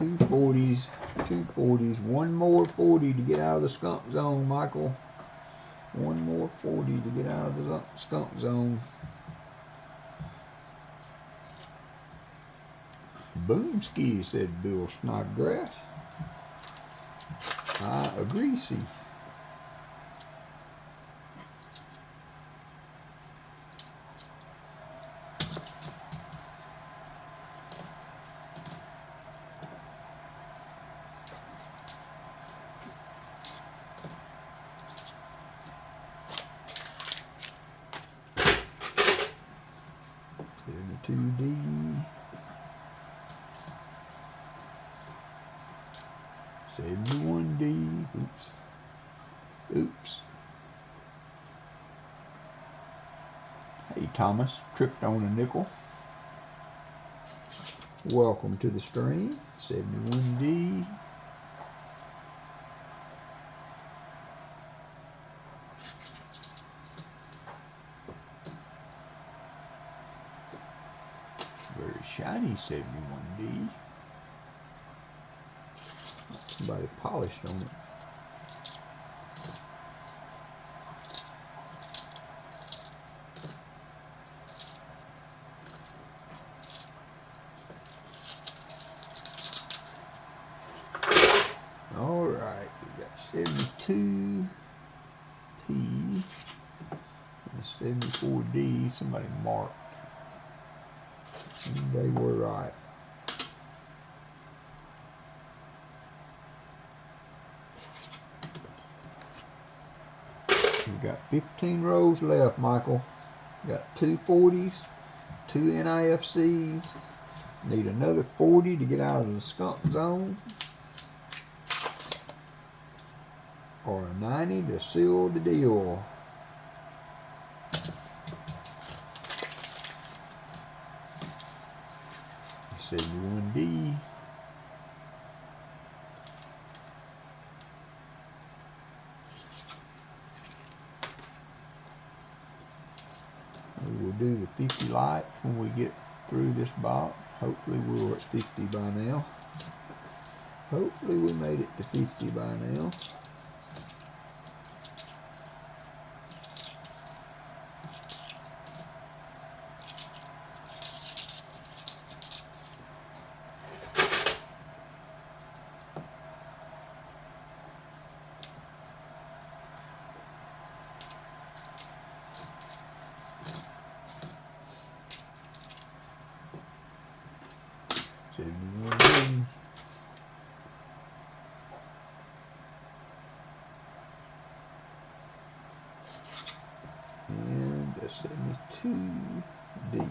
Two 40s, two 40s. One more 40 to get out of the skunk zone, Michael. One more 40 to get out of the skunk zone. Boomski, said Bill Snodgrass. I agree, see. Two D. 71D. Oops. Hey, Thomas, tripped on a nickel. Welcome to the stream. 71D. Very shiny 71D. Somebody polished on it. All right, we got 72P and 74D. Somebody marked. And they were right. We've got 15 rows left, Michael. Got two 40s, two NIFCs. Need another 40 to get out of the skunk zone. Or a 90 to seal the deal. You 71D. We will do the 50 light when we get through this box. Hopefully we're at 50 by now. Hopefully we made it to 50 by now. And a 72D.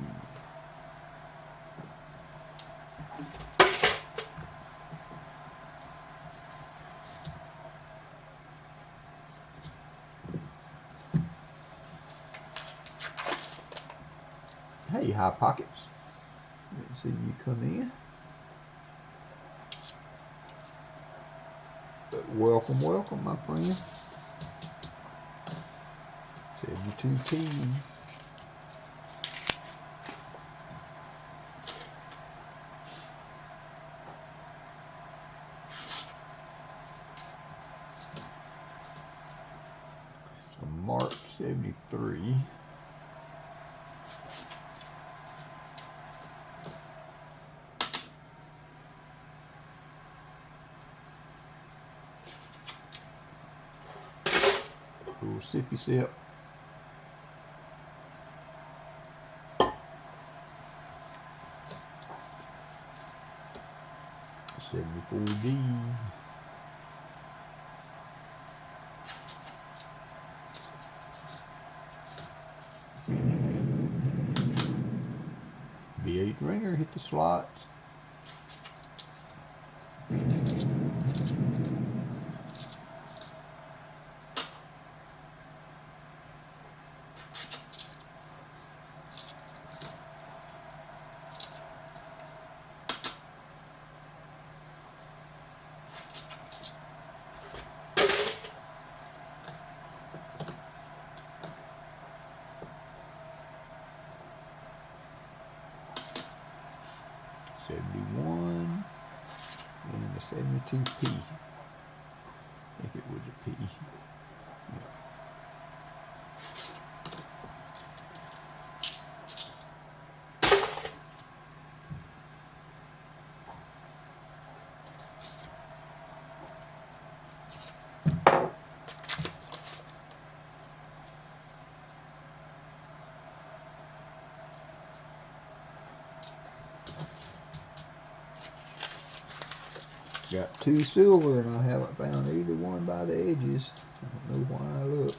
Hey, High Pockets. Let's see you come in. But welcome, welcome, my friend. 72P. So Mark 73. Little sippy sip. $74D. V8 ringer hit the slots. 72P. If it was a P. Yeah. Got 2 silver and I haven't found either one by the edges. I don't know why I look.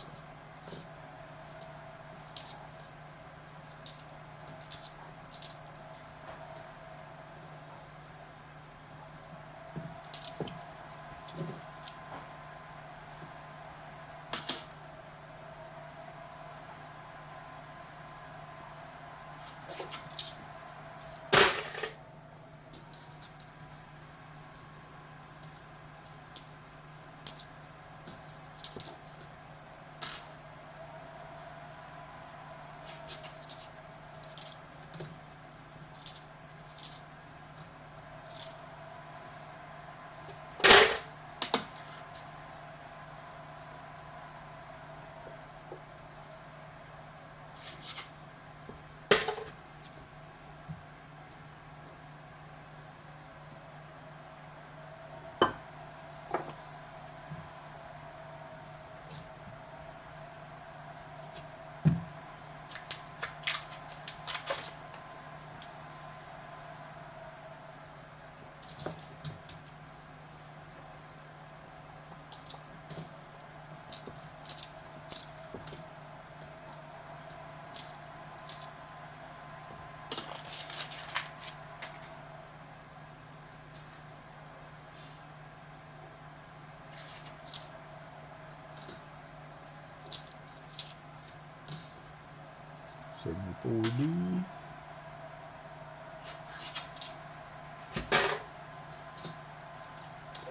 $74D.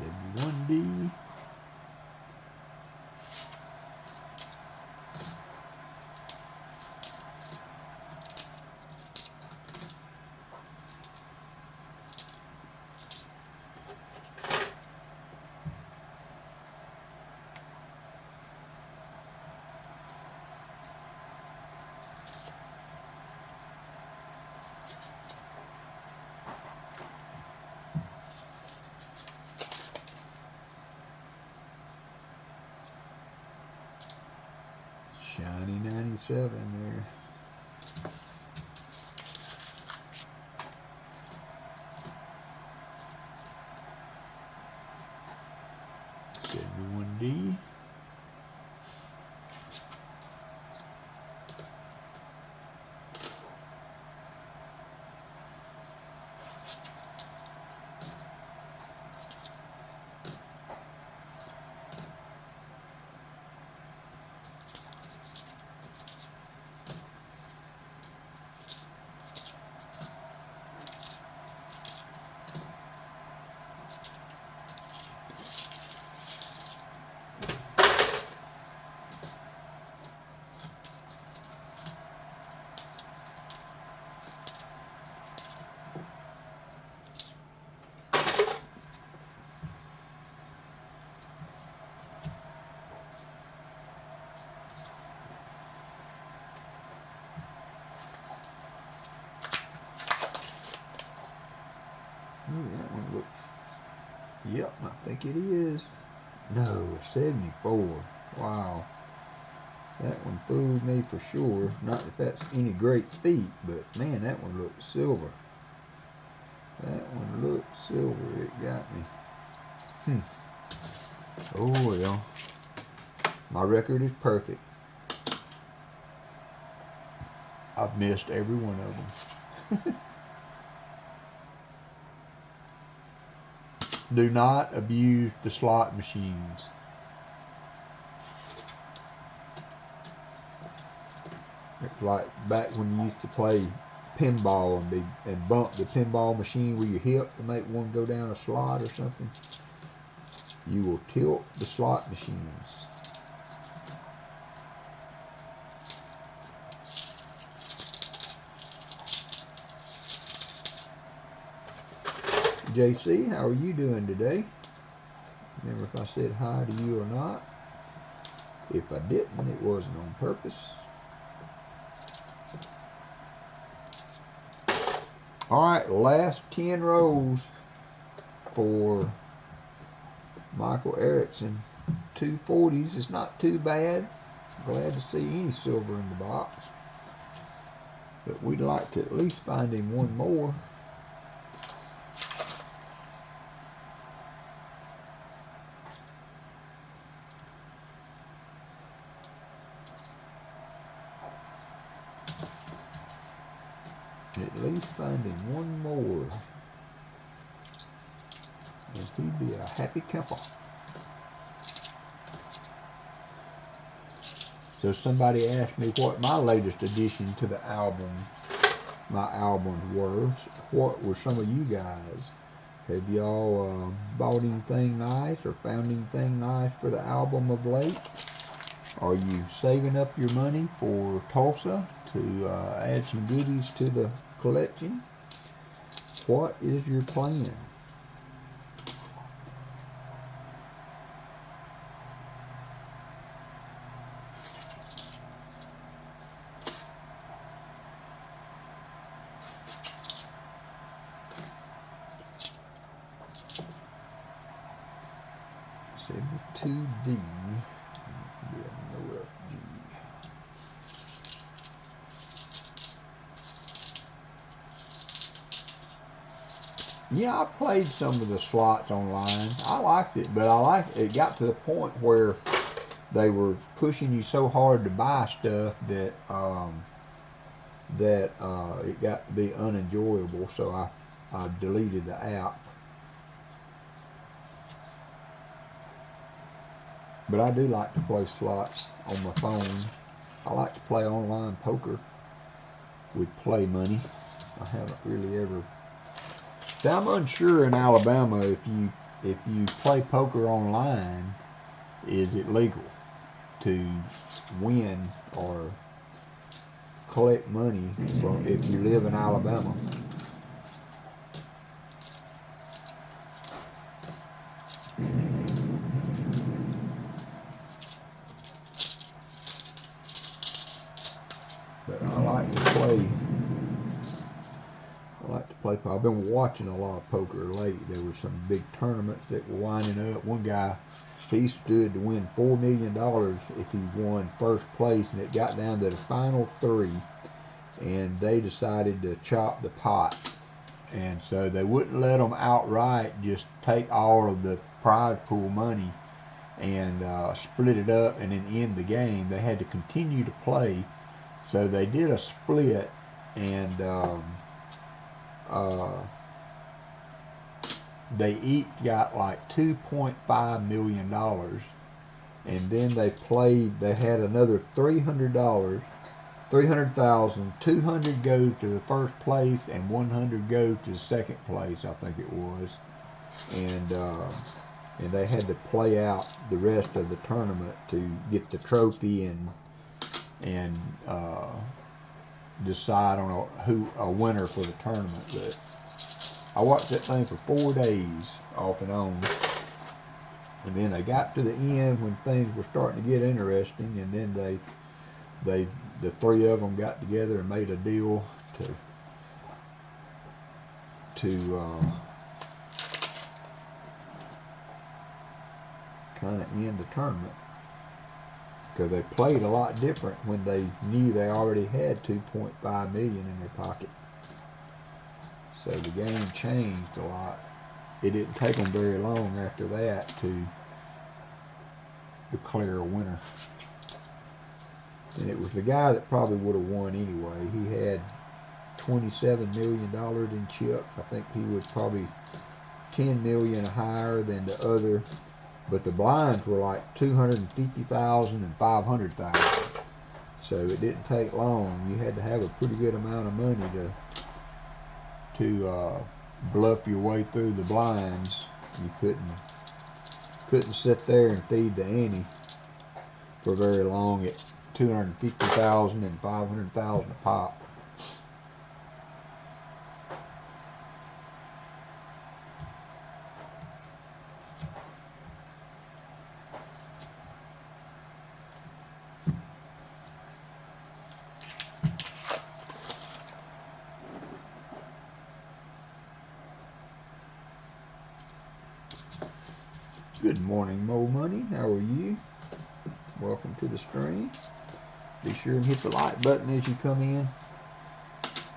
$71D. Shiny 97 there. $71D. Ooh, that one looks, yep, I think it is. No, 74. Wow. That one fooled me for sure. Not that that's any great feat, but man, that one looked silver. That one looked silver. It got me. Oh well. My record is perfect. I've missed every one of them. Do not abuse the slot machines. It's like back when you used to play pinball and bump the pinball machine with your hip to make one go down a slot or something. You will tilt the slot machines. JC, how are you doing today? Remember if I said hi to you or not? If I didn't, it wasn't on purpose. Alright, last 10 rows for Michael Erickson. 240s is not too bad. Glad to see any silver in the box. But we'd like to at least find him one more. At least find him one more. And he'd be a happy camper. So somebody asked me what my latest addition to the album, my albums were. What were some of you guys? Have y'all bought anything nice or found anything nice for the album of late? Are you saving up your money for Tulsa to add some goodies to the collection? What is your plan? $72D. Yeah, I played some of the slots online. I liked it, but it got to the point where they were pushing you so hard to buy stuff that it got to be unenjoyable. So I deleted the app. But I do like to play slots on my phone. I like to play online poker with play money. I haven't really ever. Now, I'm unsure in Alabama if you play poker online, is it legal to win or collect money from if you live in Alabama? But I like to play. I've been watching a lot of poker lately. There were some big tournaments that were winding up. One guy, he stood to win $4 million if he won first place, and it got down to the final 3, and they decided to chop the pot. And so they wouldn't let them outright just take all of the prize pool money and split it up and then end the game. They had to continue to play. So they did a split, and they each got like $2.5 million, and then they had another $300,000, 200 go to the first place and 100 go to second place, I think it was, and they had to play out the rest of the tournament to get the trophy and decide on a winner for the tournament. But I watched that thing for 4 days off and on, and then they got to the end when things were starting to get interesting, and then the 3 of them got together and made a deal to kind of end the tournament, because they played a lot different when they knew they already had $2.5 million in their pocket. So the game changed a lot. It didn't take them very long after that to declare a winner. And it was the guy that probably would have won anyway. He had $27 million in chips. I think he was probably $10 million higher than the other. But the blinds were like $250,000 and $500,000. So it didn't take long. You had to have a pretty good amount of money to bluff your way through the blinds. You couldn't sit there and feed the ante for very long at $250,000 and $500,000 a pop. Good morning, Mo Money. How are you? Welcome to the stream. Be sure and hit the like button as you come in.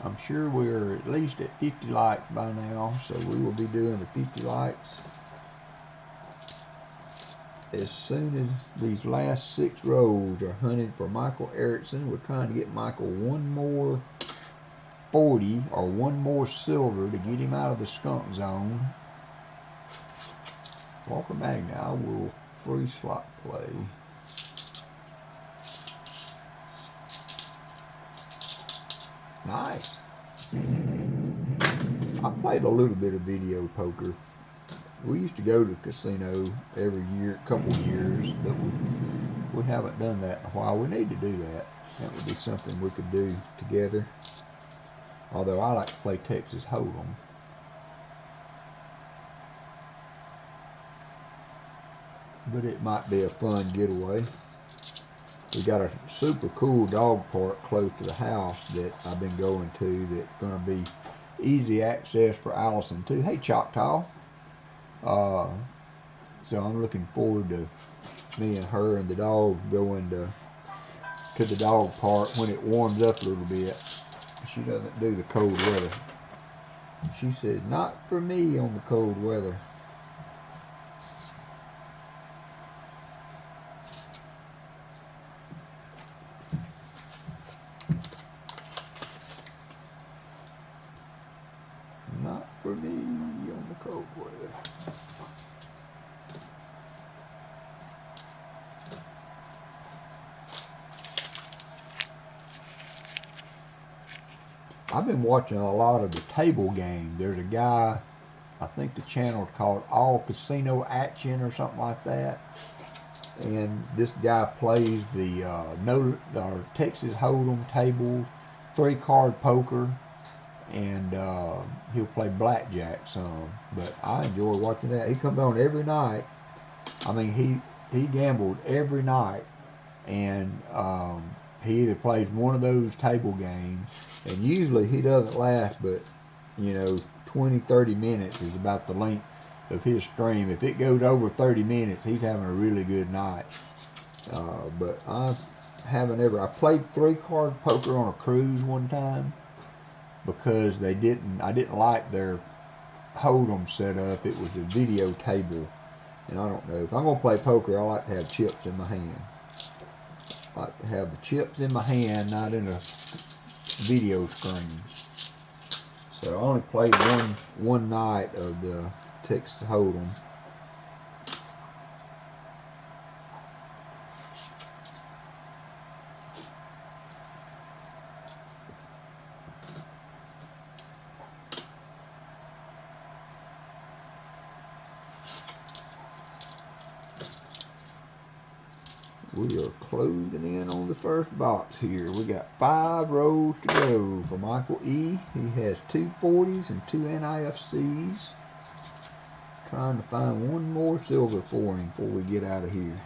I'm sure we're at least at 50 likes by now, so we will be doing the 50 likes as soon as these last 6 rows are hunted for Michael Erickson. We're trying to get Michael one more 40 or one more silver to get him out of the skunk zone. WalkerMagnet, I will free slot play. Nice. I played a little bit of video poker. We used to go to the casino every year, couple years, but we haven't done that in a while. We need to do that. That would be something we could do together. Although I like to play Texas Hold'em. But it might be a fun getaway. We got a super cool dog park close to the house that I've been going to that's going to be easy access for Allison too. Hey Choctaw. So I'm looking forward to me and her and the dog going to the dog park when it warms up a little bit. She doesn't do the cold weather. She said, not for me on the cold weather. Not for me on the cold weather. I've been watching a lot of the table game. There's a guy, I think the channel is called All Casino Action or something like that. And this guy plays the Texas Hold'em table, 3-card poker, and he'll play blackjack some. But I enjoy watching that. He comes on every night. I mean, he gambled every night, and he either plays one of those table games, and usually he doesn't last but, 20-30 minutes is about the length of his stream. If it goes over 30 minutes, he's having a really good night. But I played 3-card poker on a cruise one time because I didn't like their Hold'em setup. It was a video table, and I don't know, if I'm gonna play poker, I like to have chips in my hand. I like to have the chips in my hand, not in a video screen. So I only played one night of the Texas Hold'em. We are closing in on the first box here. We got 5 rows to go for Michael E. He has 2 40s and 2 NIFCs. Trying to find one more silver for him before we get out of here.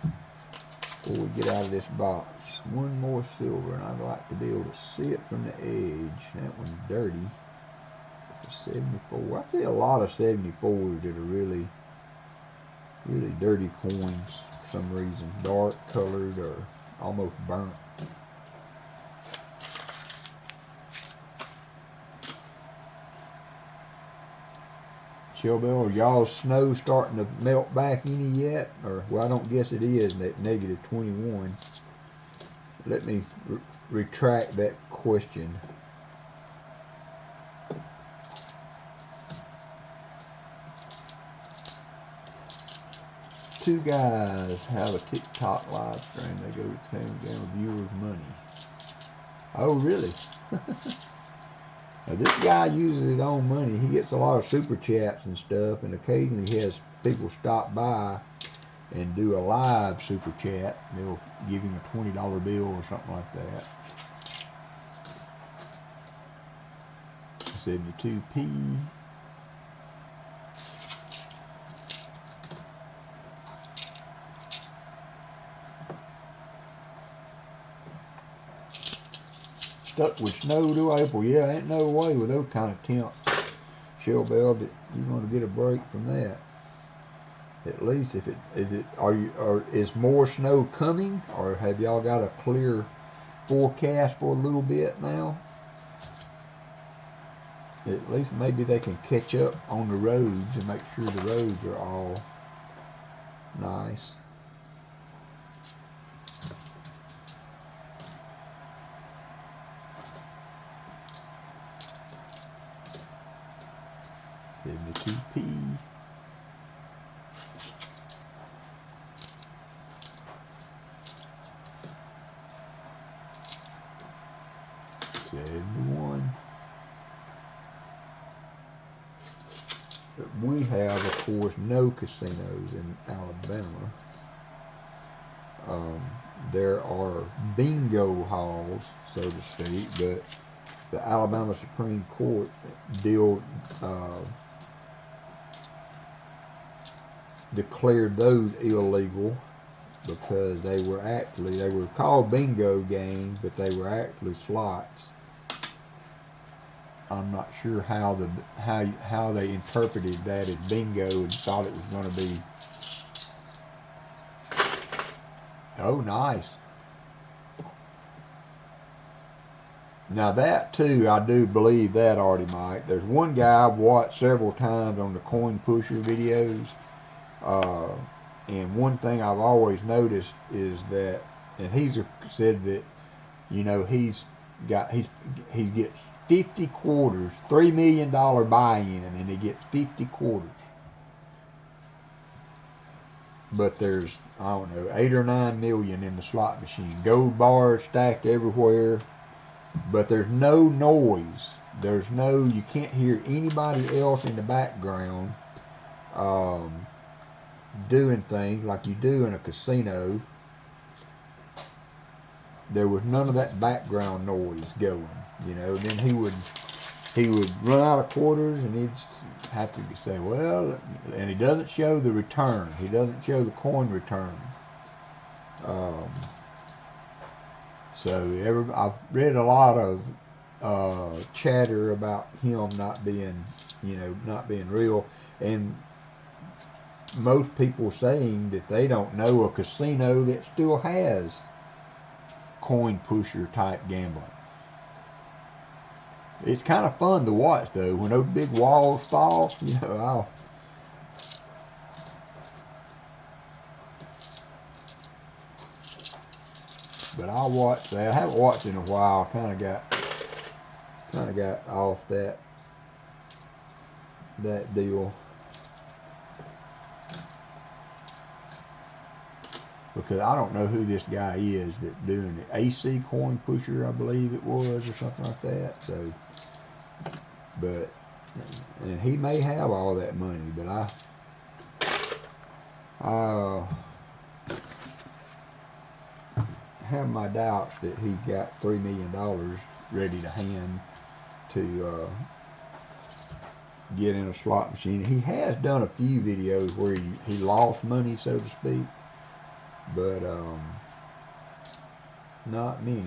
Before we get out of this box. One more silver, and I'd like to be able to see it from the edge. That one's dirty. It's a 74. I see a lot of 74s that are really, really dirty coins. Some reason, dark colored or almost burnt. Shellbell, are y'all's snow starting to melt back any yet? Or, well, I don't guess it is at -21. Let me retract that question. Two guys have a TikTok live stream. They go to town down viewers' money. Oh, really? Now, this guy uses his own money. He gets a lot of super chats and stuff, and occasionally he has people stop by and do a live super chat. They'll give him a $20 bill or something like that. 72p. Stuck with snow to April. Yeah, ain't no way with those kind of temps, Shellbell, that you're going to get a break from that. At least if is more snow coming, or have y'all got a clear forecast for a little bit now? At least maybe they can catch up on the roads and make sure the roads are all nice. Give me 2P. We have, of course, no casinos in Alabama. There are bingo halls, so to speak, but the Alabama Supreme Court declared those illegal because they were called bingo games, but they were actually slots. I'm not sure how they interpreted that as bingo and thought it was going to be. Oh, nice. Now that too, I do believe that, Artie Mike. There's one guy I've watched several times on the coin pusher videos, and one thing I've always noticed is that, and he's said that, you know, he gets 50 quarters, $3 million buy-in, and he gets 50 quarters. But there's, I don't know, 8 or 9 million in the slot machine. Gold bars stacked everywhere, but there's no noise. You can't hear anybody else in the background doing things like you do in a casino. There was none of that background noise going, you know. Then he would run out of quarters, and he'd have to say, well, and he doesn't show the return. He doesn't show the coin return. So I've read a lot of chatter about him not being real, and most people saying that they don't know a casino that still has coin pusher type gambling. It's kind of fun to watch though when those big walls fall. You know, I'll watch that. I haven't watched it in a while. Kind of got off that deal because I don't know who this guy is that's doing it. AC Coin Pusher, I believe it was, or something like that. So, and he may have all that money, but I have my doubts that he got $3 million ready to hand to get in a slot machine. He has done a few videos where he lost money, so to speak, but not many.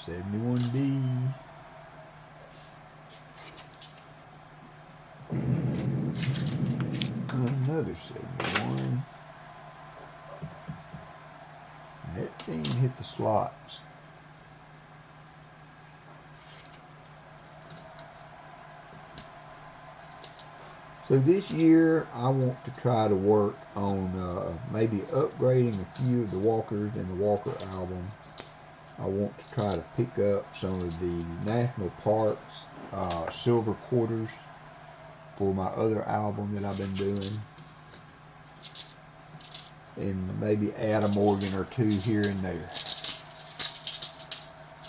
$71D. Another 71. That thing hit the slots. So this year I want to try to work on maybe upgrading a few of the Walkers in the Walker album. I want to try to pick up some of the National Parks silver quarters for my other album that I've been doing, and maybe add a Morgan or two here and there.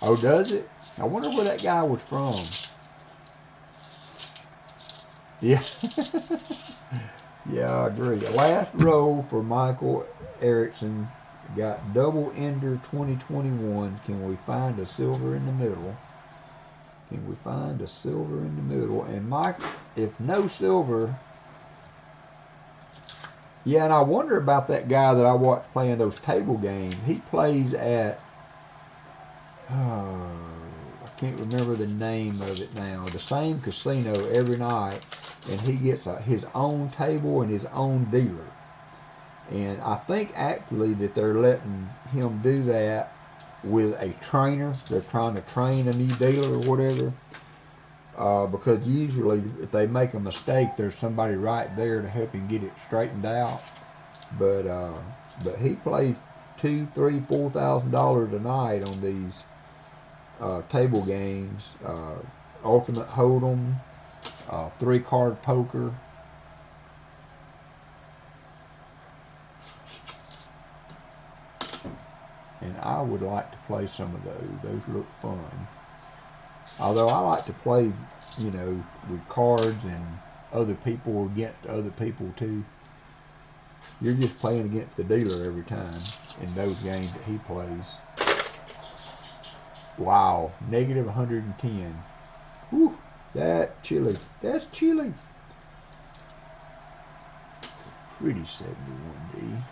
Oh, does it? I wonder where that guy was from. Yeah. Yeah, I agree. Last roll for Michael Erickson. Got double ender 2021. Can we find a silver in the middle? Can we find a silver in the middle? And Mike, if no silver, Yeah, and I wonder about that guy that I watched playing those table games. He plays at, I can't remember the name of it now, the same casino every night, and he gets his own table and his own dealer. And I think actually that they're letting him do that with a trainer. They're trying to train a new dealer or whatever. Because usually if they make a mistake, there's somebody right there to help him get it straightened out. But he plays $2,000, $3,000, $4,000 a night on these table games, Ultimate Hold'em, 3-card poker. And I would like to play some of those. Those look fun. Although I like to play, you know, with cards and other people against other people too. You're just playing against the dealer every time in those games that he plays. Wow, negative 110. Whew, that's chilly. That's chilly. Pretty 71D.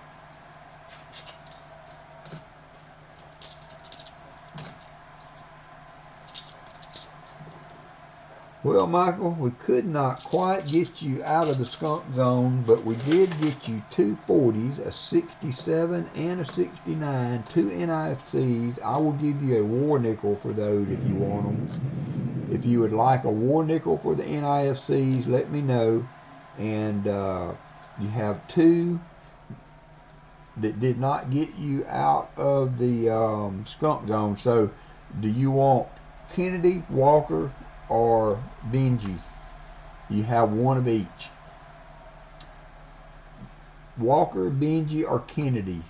Well, Michael, we could not quite get you out of the skunk zone, but we did get you 2 40s, a 67 and a 69, 2 NIFCs. I will give you a war nickel for those if you want them. If you would like a war nickel for the NIFCs, let me know. And you have 2 that did not get you out of the skunk zone. So, do you want Kennedy, Walker, or Benji? You have one of each. Walker, Benji, or Kennedy.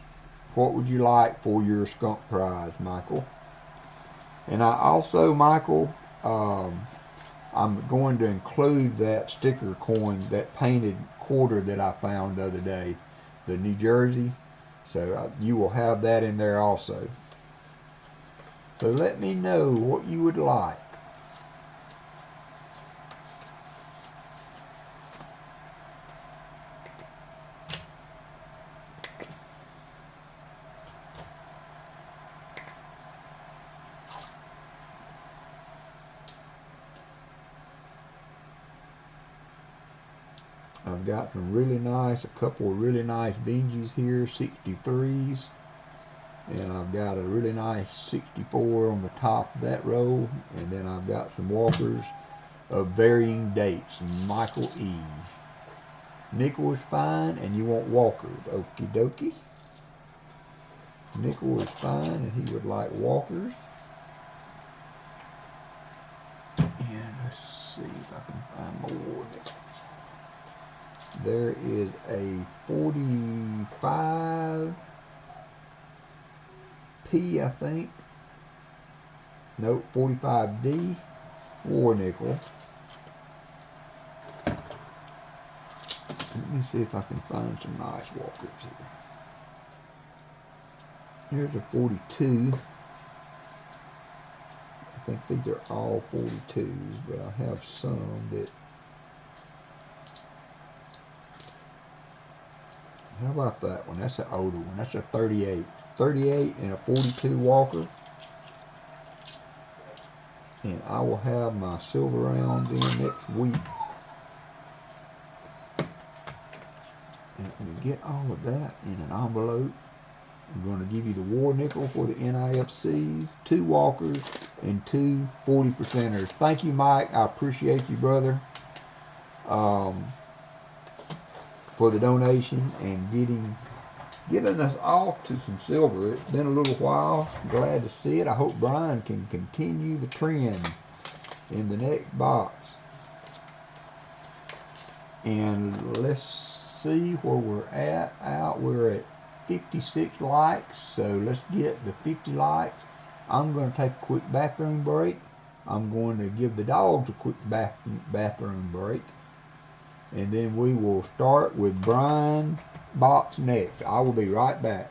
What would you like for your skunk prize, Michael? And I also, Michael, I'm going to include that sticker coin, that painted quarter that I found the other day, the New Jersey. So you will have that in there also. So let me know what you would like. I've got some really nice, a couple of really nice Benjis here, 63s. And I've got a really nice 64 on the top of that row. And then I've got some Walkers of varying dates. Michael E. Nickel is fine, and you want Walkers. Okie dokie. Nickel is fine, and he would like Walkers. And let's see if I can find more nickels. There is a 45 P, I think. Nope, 45D war nickel. Let me see if I can find some nice Walkers here. Here's a 42. I think these are all 42s, but I have some that. How about that one? That's an older one. That's a 38. 38 and a 42 Walker. And I will have my silver rounds in next week. And I'm going to get all of that in an envelope. I'm going to give you the war nickel for the NIFCs, 2 Walkers, and 2 40%ers. Thank you, Mike. I appreciate you, brother, for the donation and getting us off to some silver. It's been a little while. Glad to see it. I hope Brian can continue the trend in the next box. And let's see where we're at. We're at 56 likes, so let's get the 50 likes. I'm going to take a quick bathroom break. I'm going to give the dogs a quick bathroom break. And then we will start with Brian box next. I will be right back.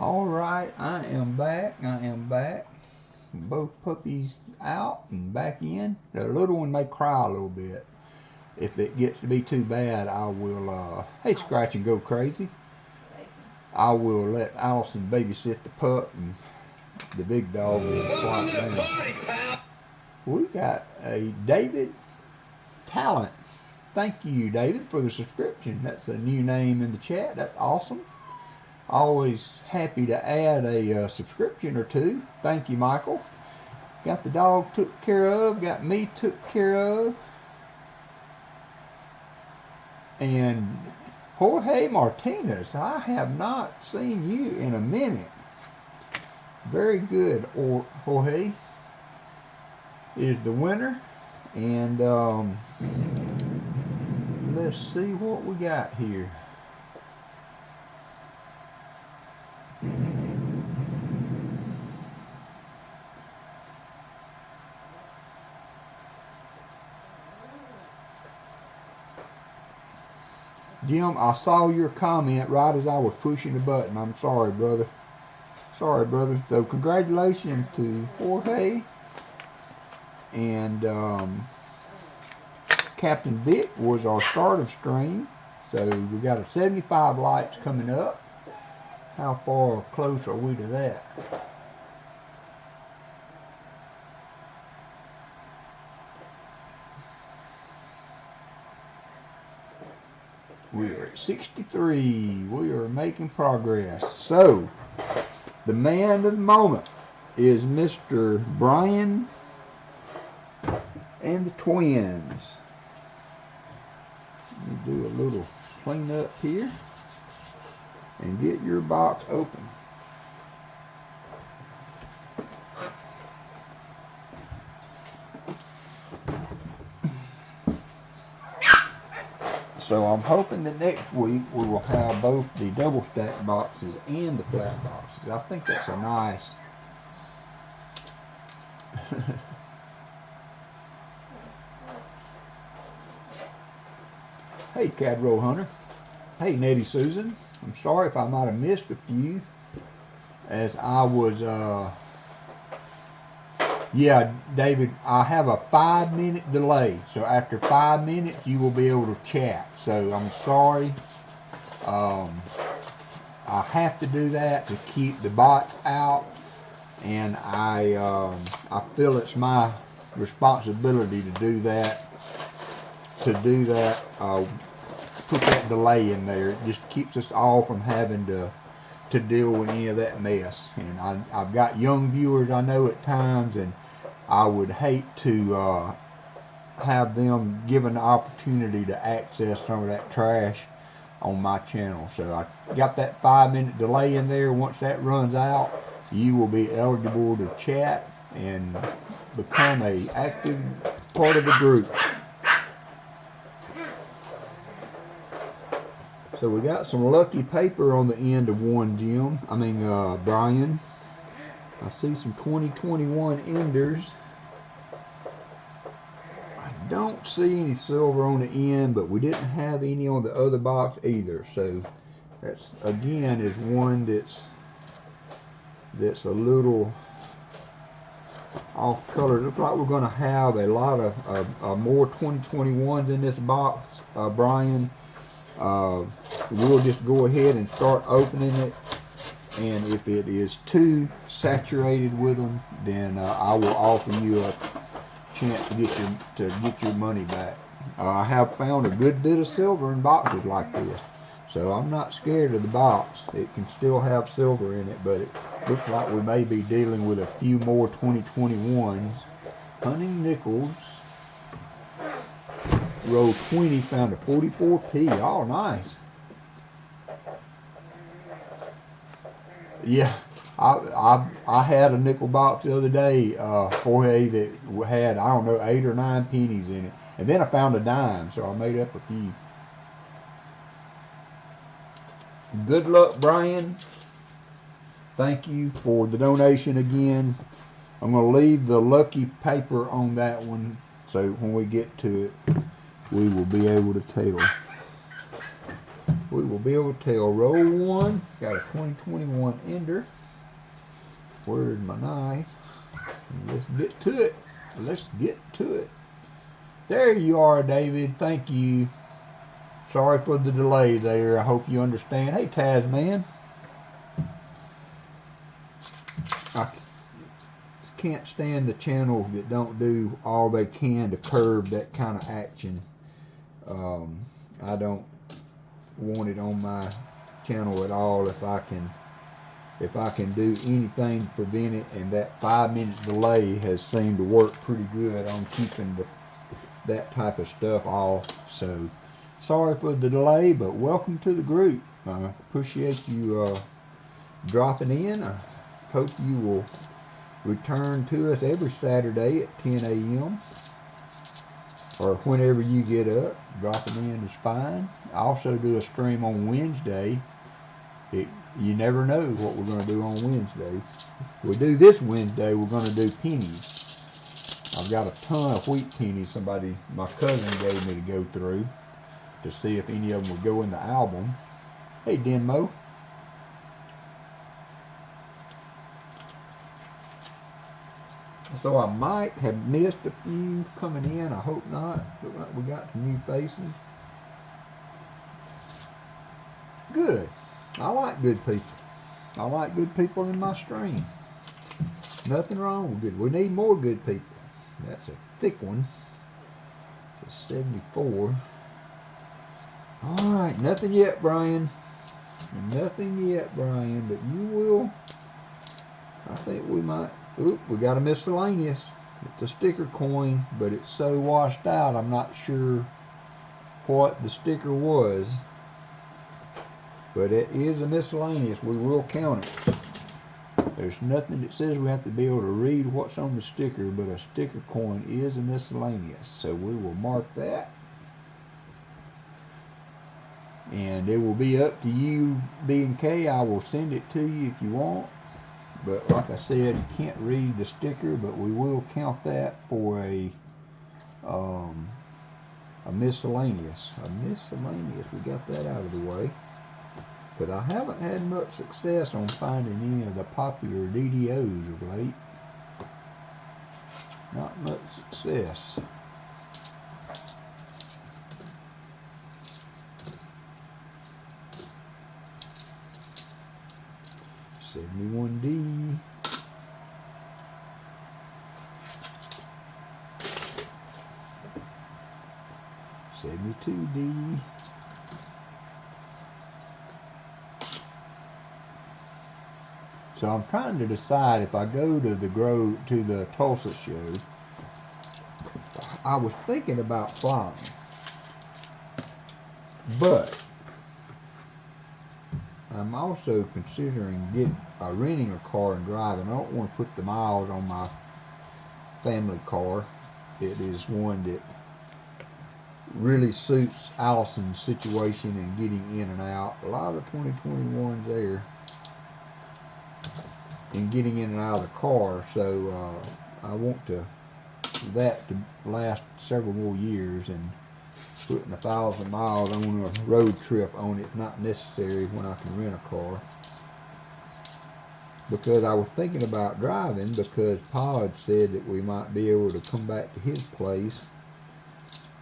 All right, I am back. Both puppies out and back in. The little one may cry a little bit. If it gets to be too bad, I will, hey, Scratch and Go Crazy. I will let Allison babysit the pup, and the big dog will slide down. We got a David Talent. Thank you, David, for the subscription. That's a new name in the chat. That's awesome. Always happy to add a subscription or two. Thank you, Michael. Got the dog took care of. Got me took care of. And Jorge Martinez, I have not seen you in a minute. Very good, Jorge is the winner. And let's see what we got here. Jim, I saw your comment right as I was pushing the button. I'm sorry, brother. Sorry, brother. So congratulations to Jorge and Captain Vic was our start of stream. So we got a 75 likes coming up. How far close are we to that? We are at 63. We are making progress. So, the man of the moment is Mr. Brian and the twins. Let me do a little cleanup here and get your box open. So I'm hoping that next week we will have both the double stack boxes and the flat boxes. I think that's a nice Hey Cadro Hunter. Hey Nettie Susan. I'm sorry if I might have missed a few as I was yeah, David, I have a 5-minute delay. So after 5 minutes, you will be able to chat. So I'm sorry. I have to do that to keep the bots out. And I feel it's my responsibility to do that. Put that delay in there. It just keeps us all from having to deal with any of that mess. And I've got young viewers I know at times, and I would hate to have them given the opportunity to access some of that trash on my channel. So I got that 5-minute delay in there. Once that runs out, you will be eligible to chat and become an active part of the group. So we got some lucky paper on the end of one, Brian. I see some 2021 enders. I don't see any silver on the end, but we didn't have any on the other box either. So that's again is one that's a little off color. Looks like we're going to have a lot of more 2021s in this box, Brian. We'll just go ahead and start opening it, and if it is too saturated with them, then I will offer you a chance to get your money back. I have found a good bit of silver in boxes like this, so I'm not scared of the box. It can still have silver in it, but it looks like we may be dealing with a few more 2021s. Hunting Nichols. Row 20 found a 44T. Oh, nice. Yeah, I had a nickel box the other day, Jorge, that had, I don't know, 8 or 9 pennies in it. And then I found a dime, so I made up a few. Good luck, Brian. Thank you for the donation again. I'm going to leave the lucky paper on that one, so when we get to it, we will be able to tell. We will be able to tell roll 1. Got a 2021 ender. Where's my knife? Let's get to it. Let's get to it. There you are, David. Thank you. Sorry for the delay there. I hope you understand. Hey, Tasman. I can't stand the channels that don't do all they can to curb that kind of action. I don't want it on my channel at all if I can do anything to prevent it, and that 5-minute delay has seemed to work pretty good on keeping that type of stuff off. So sorry for the delay, but welcome to the group. I appreciate you dropping in. I hope you will return to us every Saturday at 10 a.m. or whenever you get up. Dropping in is fine. I also do a stream on Wednesday. You never know what we're going to do on Wednesday. We do this Wednesday, we're going to do pennies. I've got a ton of wheat pennies my cousin gave me to go through to see if any of them would go in the album. Hey, Denmo. So I might have missed a few coming in. I hope not. Look like we got some new faces. Good. I like good people. I like good people in my stream. Nothing wrong with good. We need more good people. That's a thick one. It's a 74. Alright, nothing yet, Brian. Nothing yet, Brian, but you will. I think we might. Oop, we got a miscellaneous. It's a sticker coin, but it's so washed out, I'm not sure what the sticker was. But it is a miscellaneous. We will count it. There's nothing that says we have to be able to read what's on the sticker, but a sticker coin is a miscellaneous. So we will mark that. And it will be up to you, B and K. I will send it to you if you want. But like I said, you can't read the sticker, but we will count that for a miscellaneous. A miscellaneous. We got that out of the way. But I haven't had much success on finding any of the popular DDOs of late. Not much success. $71D. $72D. So I'm trying to decide if I go to the Tulsa show. I was thinking about flying, but I'm also considering renting a car and driving. I don't want to put the miles on my family car. It is one that really suits Allison's situation and getting in and out. A lot of 2021s there. And getting in and out of the car, so I want that to last several more years, and putting 1,000 miles on a road trip on it's not necessary when I can rent a car. Because I was thinking about driving, because Pod said that we might be able to come back to his place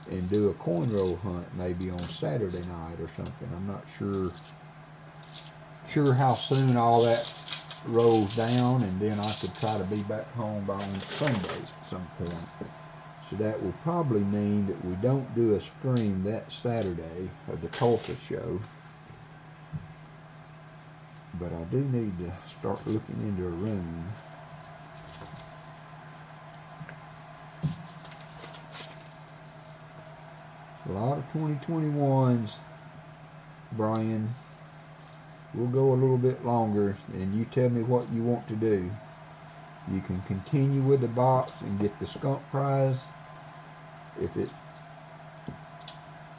and do a coin roll hunt maybe on Saturday night or something. I'm not sure how soon all that rolls down, and then I could try to be back home by on Sundays at some point. So that will probably mean that we don't do a stream that Saturday of the Tulsa show. But I do need to start looking into a room. A lot of 2021s, Brian. We'll go a little bit longer, and you tell me what you want to do. You can continue with the box and get the skunk prize,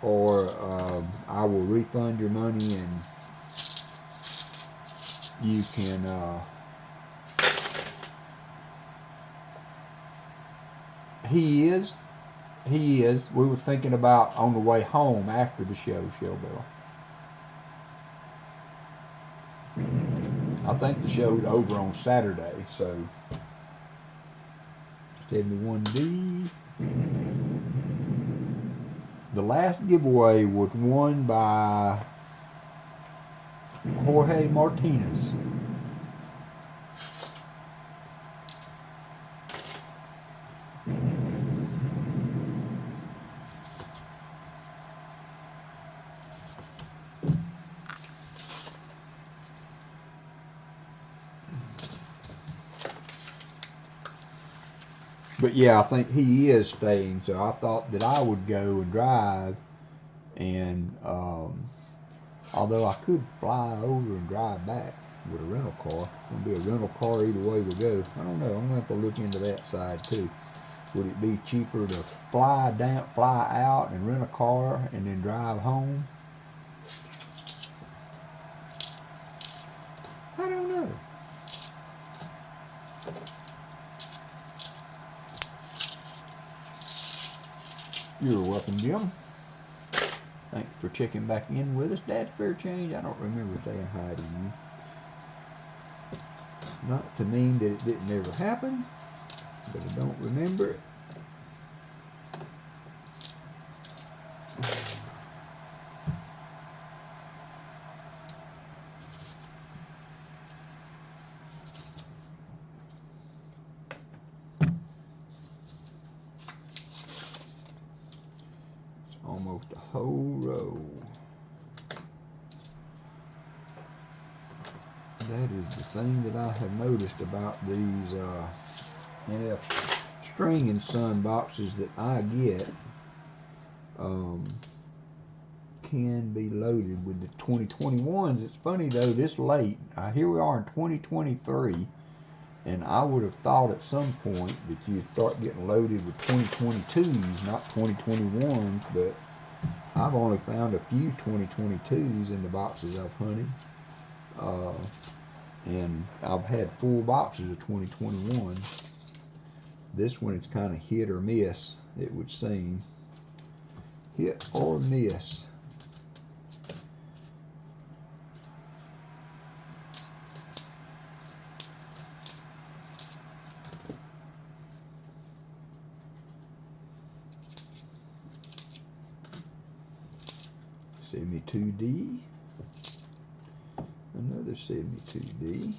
or I will refund your money, and you can. He is. We were thinking about on the way home after the show, Shellbell. I think the show's over on Saturday, so 71D. The last giveaway was won by Jorge Martinez. But yeah, I think he is staying, so I thought that I would go and drive, and although I could fly over and drive back with a rental car. It's going to be a rental car either way we go. I don't know. I'm going to have to look into that side too. Would it be cheaper to fly out and rent a car and then drive home? I don't know. You're welcome, Jim. Thanks for checking back in with us. Dad's Fair Change. I don't remember saying hi to you. Not to mean that it didn't ever happen, but I don't remember it. It's almost a whole row. That is the thing that I have noticed about these NF String and Son boxes that I get. Can be loaded with the 2021s. It's funny though, this late, here we are in 2023, and I would have thought at some point that you'd start getting loaded with 2022s, not 2021s, but I've only found a few 2022s in the boxes I've hunted. And I've had full boxes of 2021. This one is kind of hit or miss, it would seem. Hit or miss. $72D. Another $72D.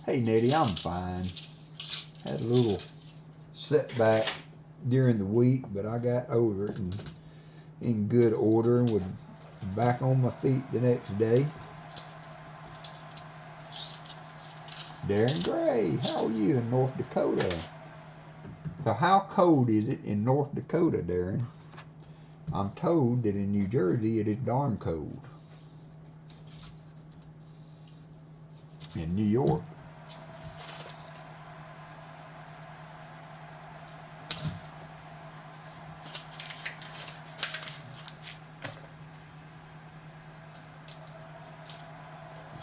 Hey Nettie, I'm fine. Had a little setback during the week, but I got over it and in good order and was back on my feet the next day. Darren Gray, how are you in North Dakota? So how cold is it in North Dakota, Darren? I'm told that in New Jersey it is darn cold. In New York.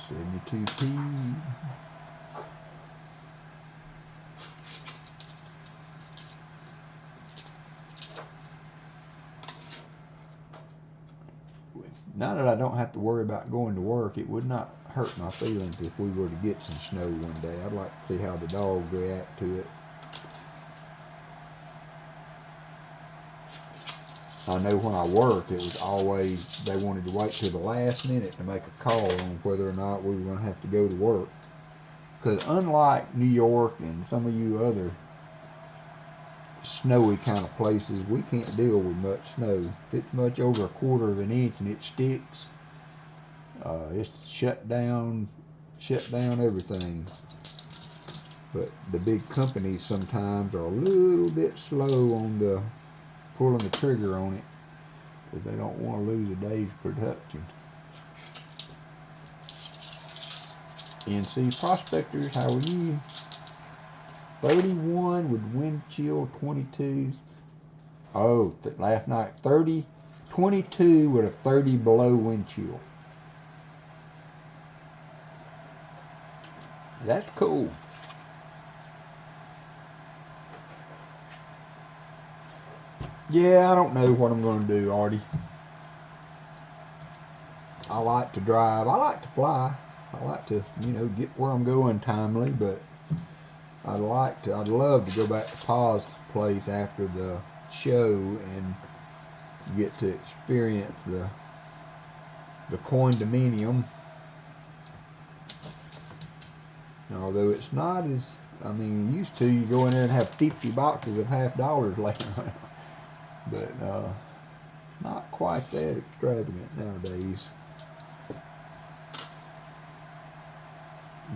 $72P. Now that I don't have to worry about going to work, it would not hurt my feelings if we were to get some snow one day. I'd like to see how the dogs react to it. I know when I worked, it was always, they wanted to wait till the last minute to make a call on whether or not we were going to have to go to work. Because unlike New York and some of you other snowy kind of places, we can't deal with much snow. If it's much over 1/4 of an inch and it sticks, it's shut down everything. But the big companies sometimes are a little bit slow on the pulling the trigger on it, because they don't want to lose a day's production. NC Prospectors, how are you? 31 with wind chill 22. Oh, last night 22 with a 30 below wind chill. That's cool. Yeah, I don't know what I'm going to do, Artie. I like to drive. I like to fly. I like to, you know, get where I'm going timely, but I'd love to go back to Pa's place after the show and get to experience the condominium. Although it's not as, I mean, used to, you go in there and have 50 boxes of $50 laying around. But not quite that extravagant nowadays.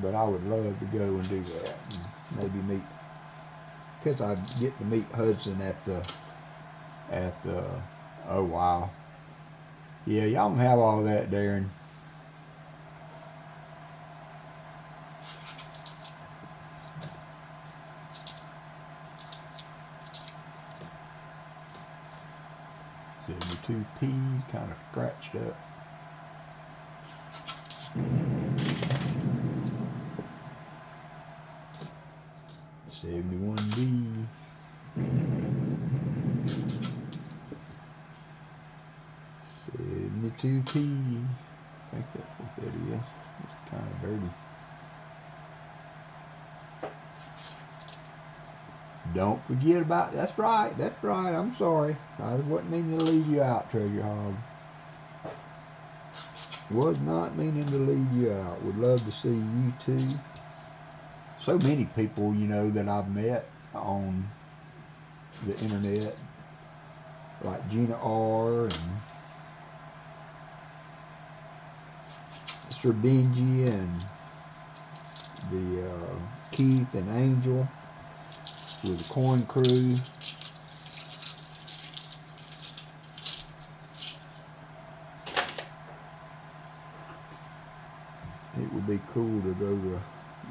But I would love to go and do that, and maybe meet, because I get to meet Hudson at the oh wow, yeah, y'all can have all that, Darren. $72 P's kind of scratched up. $71D. $72P. I think that's what that is. It's kind of dirty. Don't forget about, that's right, I'm sorry. I wasn't meaning to leave you out, Treasure Hog. Was not meaning to leave you out. Would love to see you too. So many people, you know, that I've met on the internet, like Gina R. and Sir Benji and the Keith and Angel with the Coin Crew. It would be cool to go to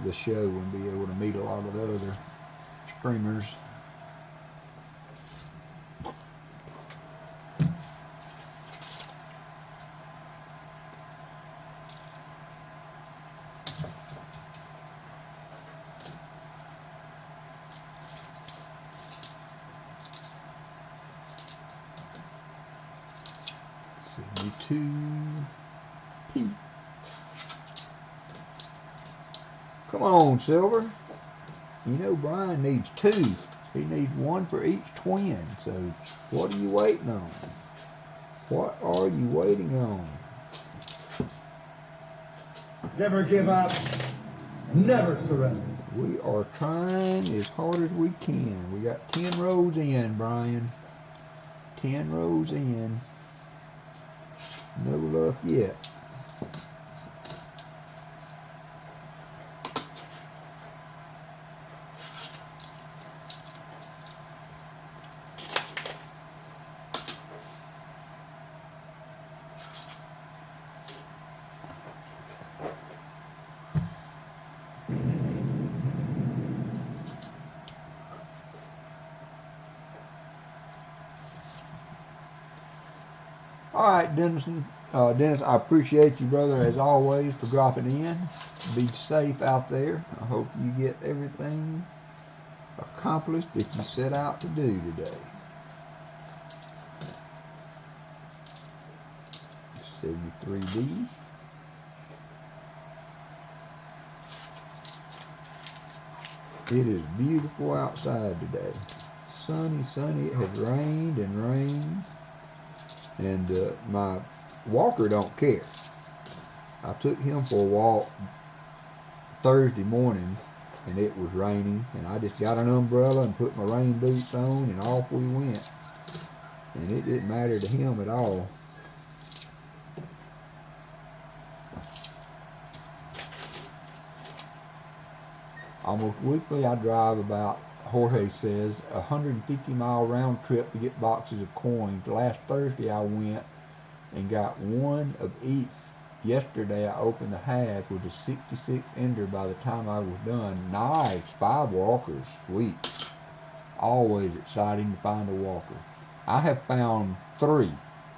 the show and be able to meet a lot of the other streamers. $72P. Come on, Silver. You know Brian needs 2. He needs 1 for each twin. So what are you waiting on? What are you waiting on? Never give up. Never surrender. We are trying as hard as we can. We got 10 rows in, Brian. 10 rows in. No luck yet. All right, Dennis, I appreciate you, brother, as always, for dropping in. Be safe out there. I hope you get everything accomplished that you set out to do today. 73D. It is beautiful outside today. Sunny, sunny. It has rained and rained. And my Walker don't care. I took him for a walk Thursday morning and it was raining, and I just got an umbrella and put my rain boots on and off we went. And it didn't matter to him at all. Almost weekly I drive about, Jorge says, 150-mile round trip to get boxes of coins. Last Thursday I went and got 1 of each. Yesterday I opened the half with a 66 ender by the time I was done. Nice, 5 walkers, sweet. Always exciting to find a walker. I have found 3.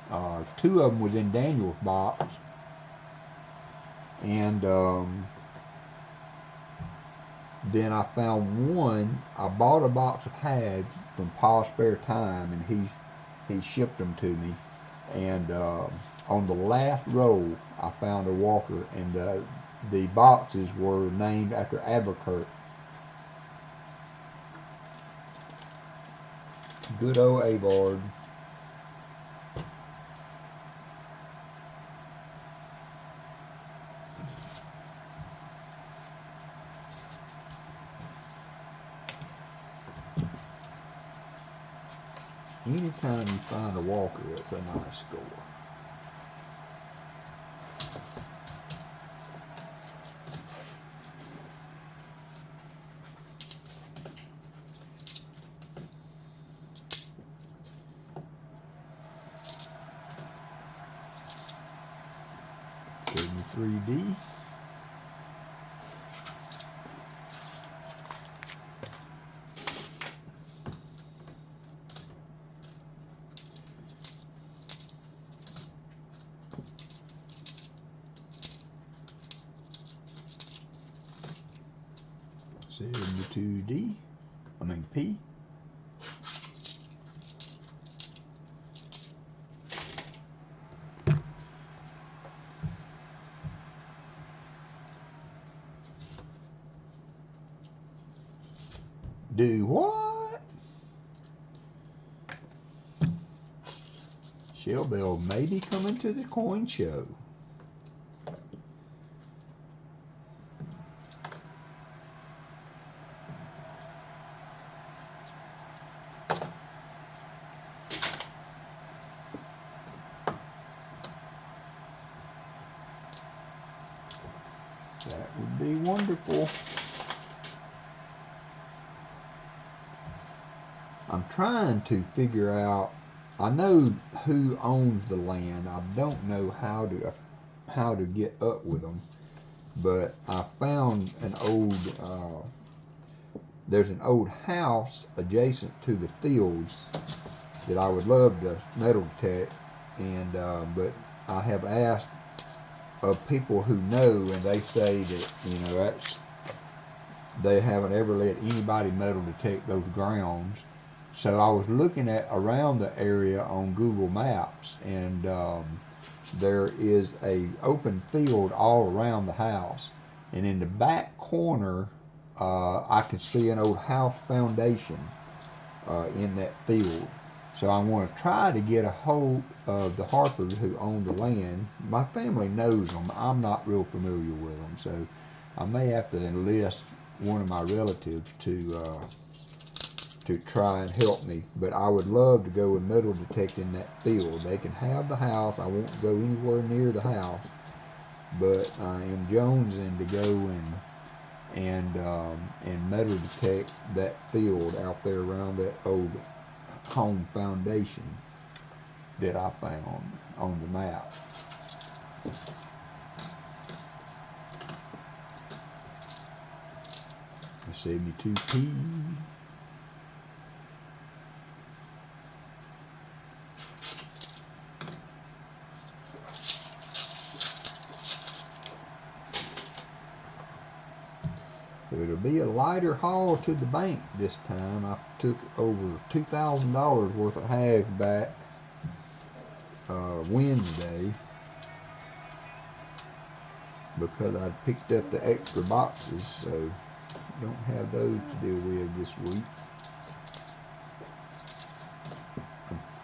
2 of them was in Daniel's box. And then I found 1. I bought a box of halves from Pa's Spare Time, and he shipped them to me. And on the last row, I found a walker, and the boxes were named after Albuquerque. Good old Abard. Anytime you find a walker, it's a nice score. Give me 3D. D. I mean P. Do what? Shell Bell may be coming to the coin show. That would be wonderful. I'm trying to figure out, I know who owns the land. I don't know how to get up with them, but I found an old, there's an old house adjacent to the fields that I would love to metal detect, and but I have asked of people who know, and they say that, you know, they haven't ever let anybody metal detect those grounds. So I was looking at around the area on Google Maps, and there is a open field all around the house, and in the back corner I can see an old house foundation in that field. So I want to try to get a hold of the Harpers who own the land. My family knows them. I'm not real familiar with them, so I may have to enlist one of my relatives to try and help me. But I would love to go and metal detect in that field. They can have the house. I won't go anywhere near the house, but I am jonesing to go and metal detect that field out there around that old home foundation that I found on the map. The 72P. It'll be a lighter haul to the bank this time. I took over $2,000 worth of hags back Wednesday because I picked up the extra boxes, so don't have those to deal with this week.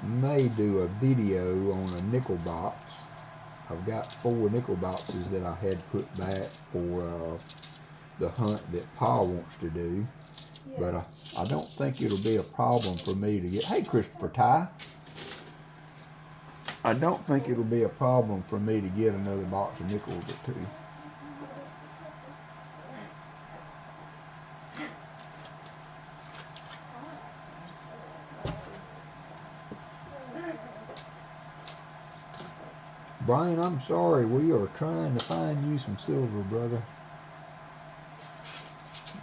I may do a video on a nickel box. I've got 4 nickel boxes that I had put back for the hunt that Pa wants to do. Yeah. But I don't think it'll be a problem for me to get, hey Christopher Ty, I don't think it'll be a problem for me to get another box of nickels or 2. Brian, I'm sorry, we are trying to find you some silver, brother.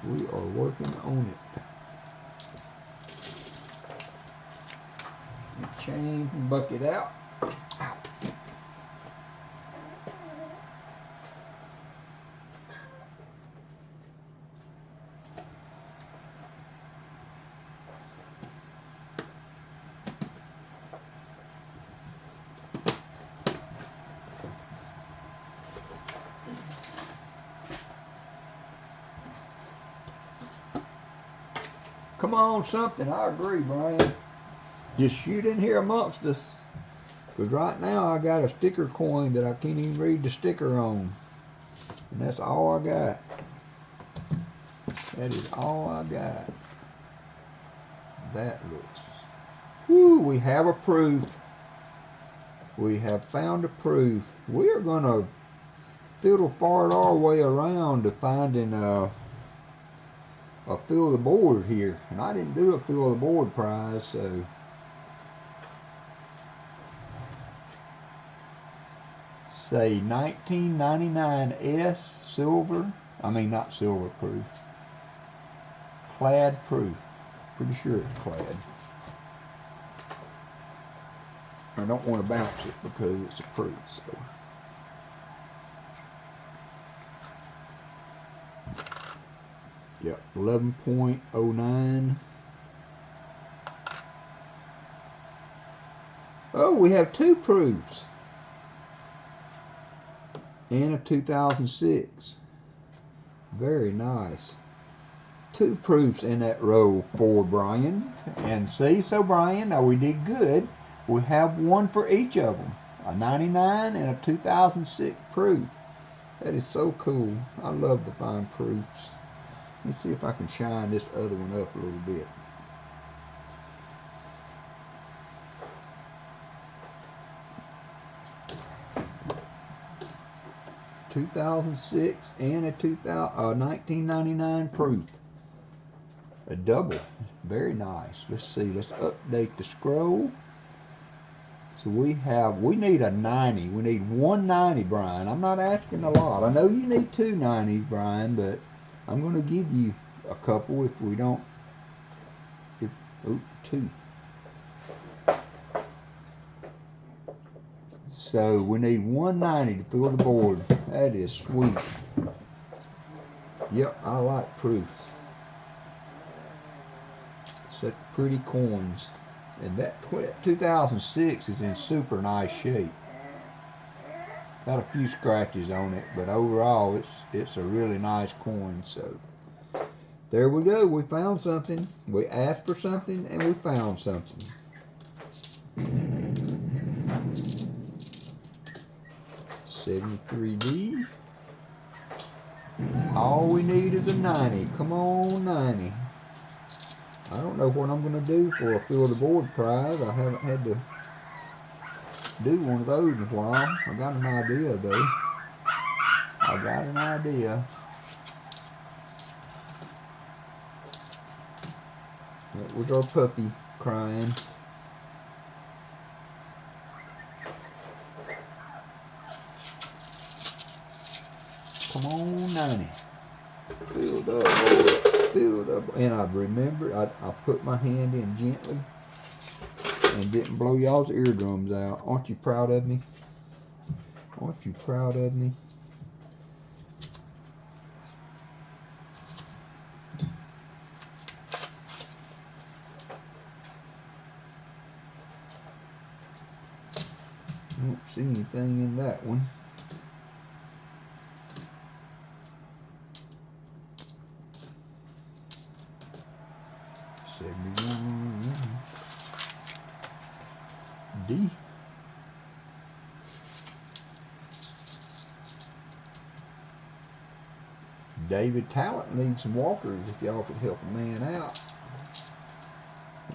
We are working on it. Change and bucket out. Ow. Come on, something. I agree, Brian. Just shoot in here amongst us. Because right now I got a sticker coin that I can't even read the sticker on. And that's all I got. That is all I got. That looks... Woo, we have a proof. We have found a proof. We are going to fiddle fart our way around to finding a fill of the board here. And I didn't do a fill of the board prize, so... Say 1999S silver. I mean, not silver proof. Clad proof. Pretty sure it's clad. I don't want to bounce it because it's a proof. So. Yep, 11.09. Oh, we have two proofs. And a 2006. Very nice. Two proofs in that row for Brian. And see, so Brian, now we did good. We have one for each of them. A 99 and a 2006 proof. That is so cool. I love to find proofs. Let me see if I can shine this other one up a little bit. $2006 and a 1999 proof. A double. Very nice. Let's see. Let's update the scroll. So we need a 90. We need 190, Brian. I'm not asking a lot. I know you need 290, Brian, but I'm going to give you a couple if we don't. Two. So we need 190 to fill the board. That is sweet. Yep, I like proofs. Such pretty coins. And that 2006 is in super nice shape. Got a few scratches on it, but overall it's a really nice coin. So there we go. We found something. We asked for something and we found something. $73D. All we need is a 90. Come on, 90. I don't know what I'm going to do for a fill the board prize. I haven't had to do one of those in a while. I got an idea though. I got an idea. That was our puppy crying. Come on, 90. Filled up, filled up. And I remember, I put my hand in gently and didn't blow y'all's eardrums out. Aren't you proud of me? Aren't you proud of me? I don't see anything in that one. D. David Talent needs some walkers if y'all could help a man out.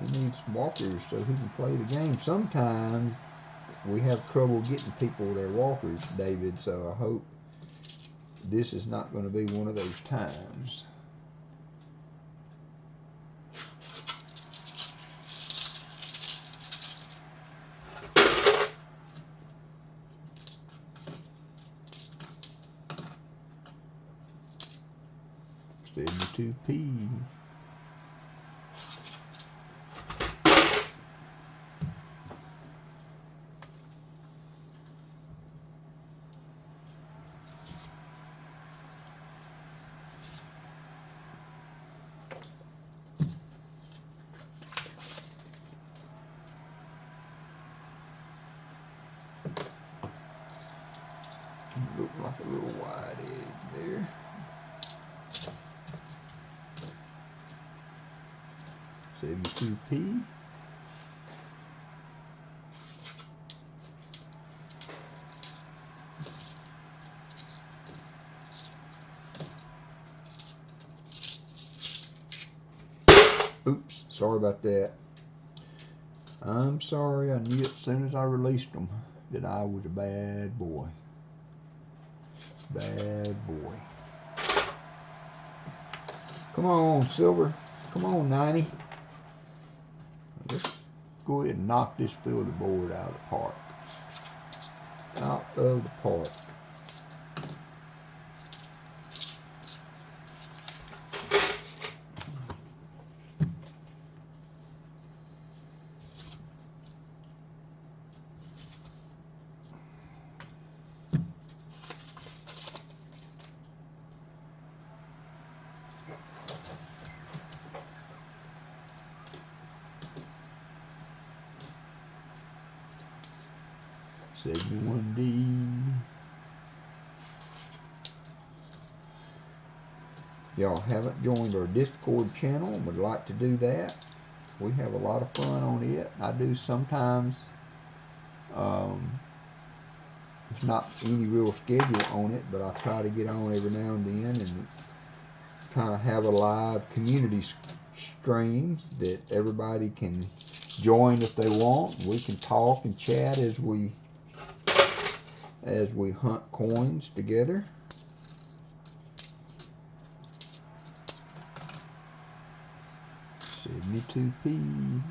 He needs some walkers so he can play the game. Sometimes we have trouble getting people their walkers, David, so I hope this is not going to be one of those times. $72P. Look like a little wide edge there. 72p. Oops, sorry about that. I'm sorry, I knew as soon as I released them that I was a bad boy. Bad boy. Come on, silver. Come on, 90. Let's go ahead and knock this fill of the board out of the park. Out of the park. $71D. Y'all haven't joined our Discord channel and would like to do that, we have a lot of fun on it. I do sometimes. There's not any real schedule on it, but I try to get on every now and then and kind of have a live community stream that everybody can join if they want. We can talk and chat as we hunt coins together. $72p.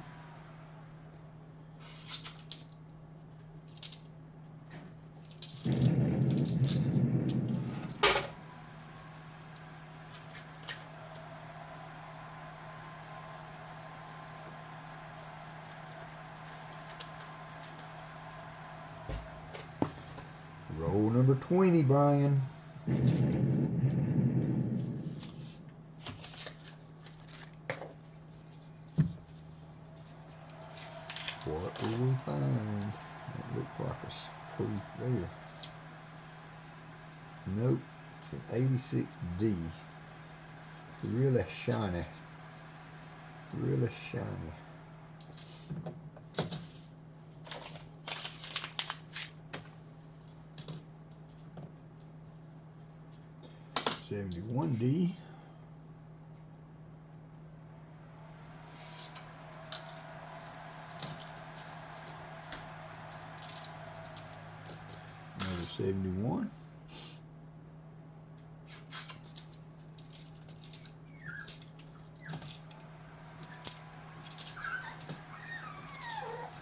Roll number 20, Brian. What will we find? It looks like a proof there. Nope, it's an 86D. Really shiny. Really shiny. $71D. Another 71.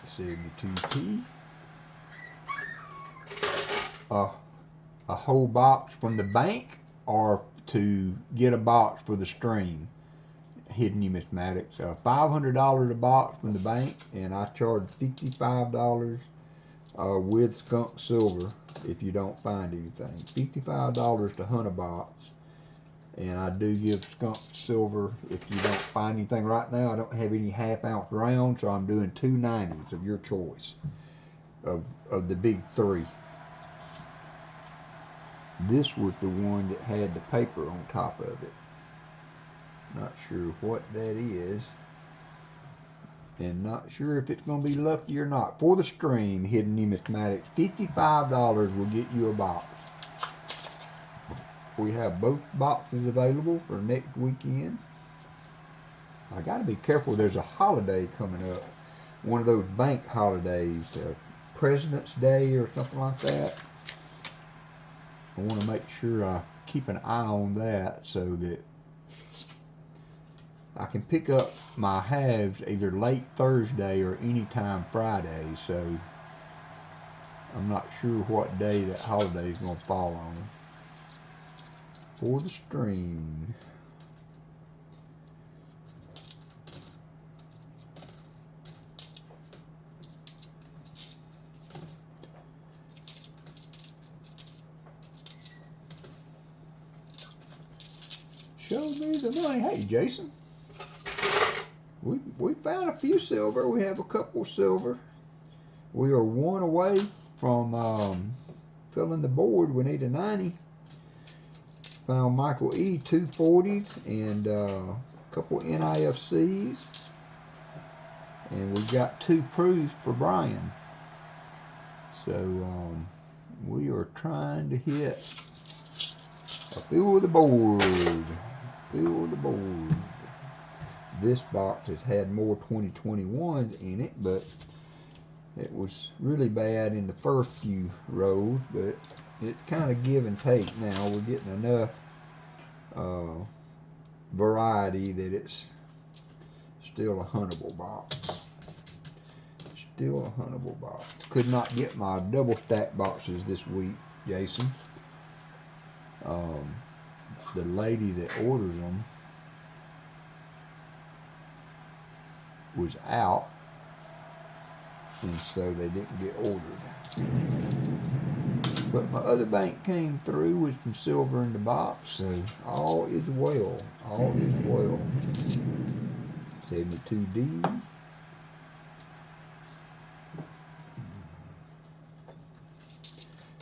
$72p. A whole box from the bank, or to get a box for the stream. Hidden numismatics. $500 a box from the bank, and I charge $55 with skunk silver if you don't find anything. $55 to hunt a box, and I do give skunk silver if you don't find anything. Right now I don't have any half-ounce rounds, so I'm doing 290s of your choice of the big three. This was the one that had the paper on top of it. Not sure what that is, and not sure if it's going to be lucky or not. For the stream, hidden numismatics, $55 will get you a box. We have both boxes available for next weekend. I got to be careful. There's a holiday coming up, one of those bank holidays, President's Day or something like that. I want to make sure I keep an eye on that so that I can pick up my halves either late Thursday or anytime Friday. So I'm not sure what day that holiday is going to fall on. For the stream. Show me the money. Hey, Jason. We found a few silver. We have a couple silver. We are one away from filling the board. We need a 90. Found Michael E. 240s and a couple NIFCs. and we've got 2 proofs for Brian. So we are trying to hit a fill the board. Fill the board. This box has had more 2021s in it, but it was really bad in the first few rows, but it's kind of give and take now. We're getting enough variety that it's still a huntable box. Still a huntable box. Could not get my double stack boxes this week, Jason. The lady that orders them was out, and so they didn't get ordered. But my other bank came through with some silver in the box, so all is well. All is well. 72D.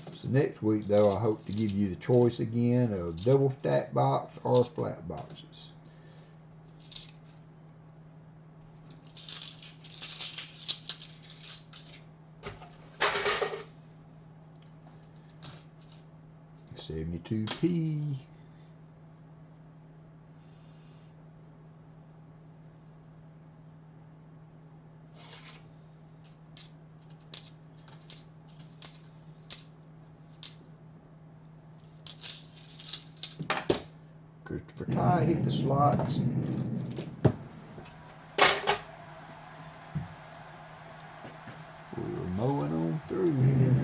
So next week, though, I hope to give you the choice again of double stack box or flat boxes. $72P. Christopher Ty hit the slots. We're mowing on through here.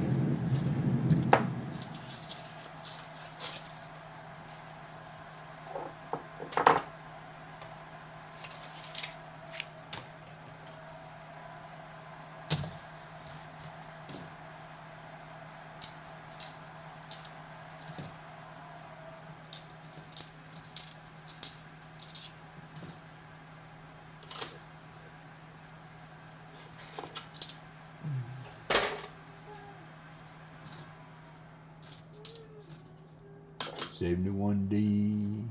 $71D.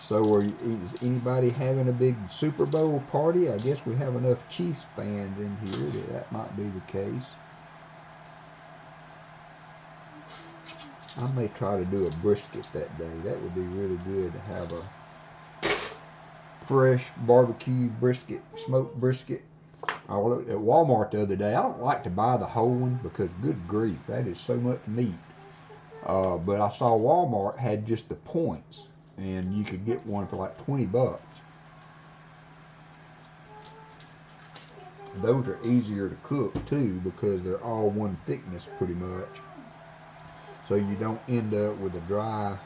So is anybody having a big Super Bowl party? I guess we have enough Chiefs fans in here that might be the case. I may try to do a brisket that day. That would be really good to have a fresh barbecue brisket, smoked brisket. I looked at Walmart the other day. I don't like to buy the whole one because, good grief, that is so much meat. But I saw Walmart had just the points, and you could get one for like 20 bucks. Those are easier to cook too because they're all one thickness pretty much. So you don't end up with a dry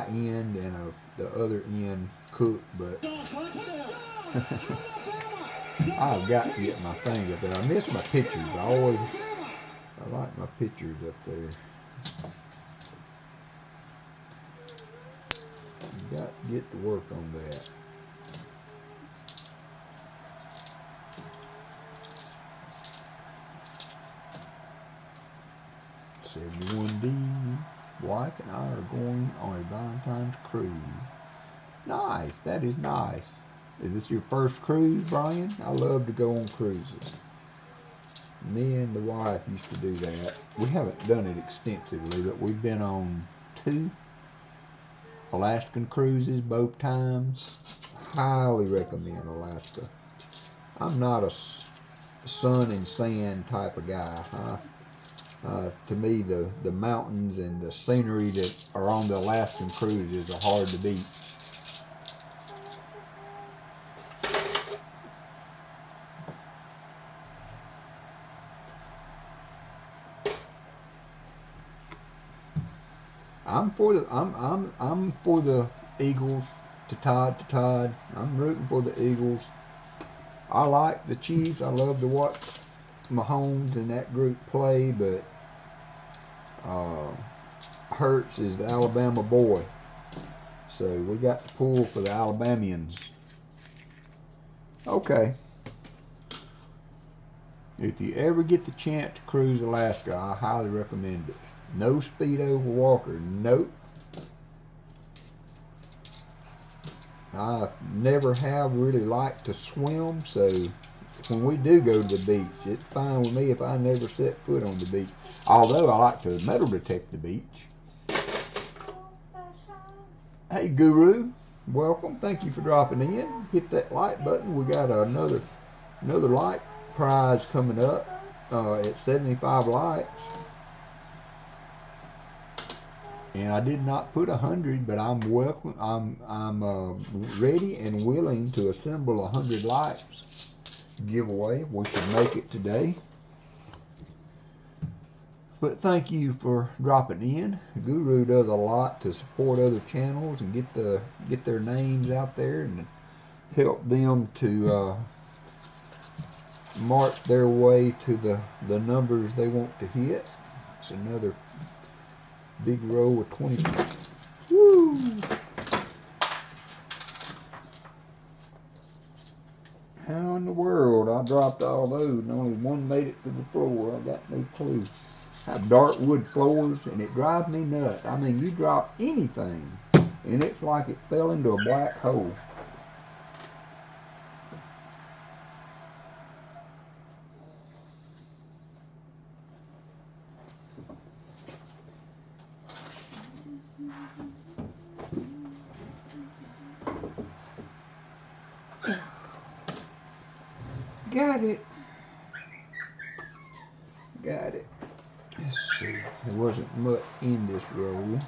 end and the other end cooked. But I've got to get my thing up there. I miss my pictures. I like my pictures up there. You got to get to work on that. $71D. Wife and I are going on a Valentine's cruise. Nice. That is nice. Is this your first cruise, Brian? I love to go on cruises. Me and the wife used to do that. We haven't done it extensively, but we've been on 2 Alaskan cruises both times. Highly recommend Alaska. I'm not a sun and sand type of guy. To me, the mountains and the scenery that are on the Alaskan cruises are hard to beat. I'm for the Eagles to Todd. I'm rooting for the Eagles. I like the Chiefs. I love to watch Mahomes and that group play, but Hurts is the Alabama boy. So we got to pull for the Alabamians. Okay. If you ever get the chance to cruise Alaska, I highly recommend it. No Speedo for Walker. Nope. I never have really liked to swim, so when we do go to the beach, it's fine with me if I never set foot on the beach. Although I like to metal detect the beach. Hey Guru, welcome. Thank you for dropping in. Hit that like button. We got another like prize coming up at 75 likes. And I did not put 100, but I'm welcome. I'm ready and willing to assemble 100 likes giveaway. We should make it today. But thank you for dropping in. Guru does a lot to support other channels and get their names out there and help them to march their way to the numbers they want to hit. It's another big roll of 20. Woo! How in the world I dropped all those and only one made it to the floor? I got no clue. I have dark wood floors and it drives me nuts. I mean, you drop anything and it's like it fell into a black hole. Got it. Got it. Let's see. There wasn't much in this roll.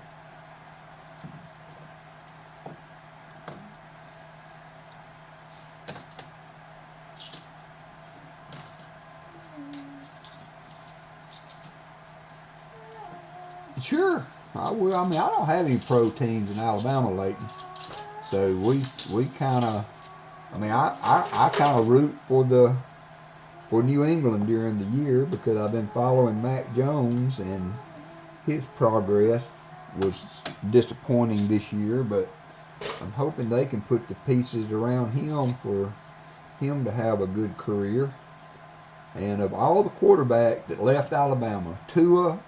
Sure, I will. I mean, I don't have any pro teams in Alabama lately, so we kind of. I mean, I kind of root for New England during the year because I've been following Mac Jones and his progress was disappointing this year, but I'm hoping they can put the pieces around him for him to have a good career. And of all the quarterbacks that left Alabama, Tua,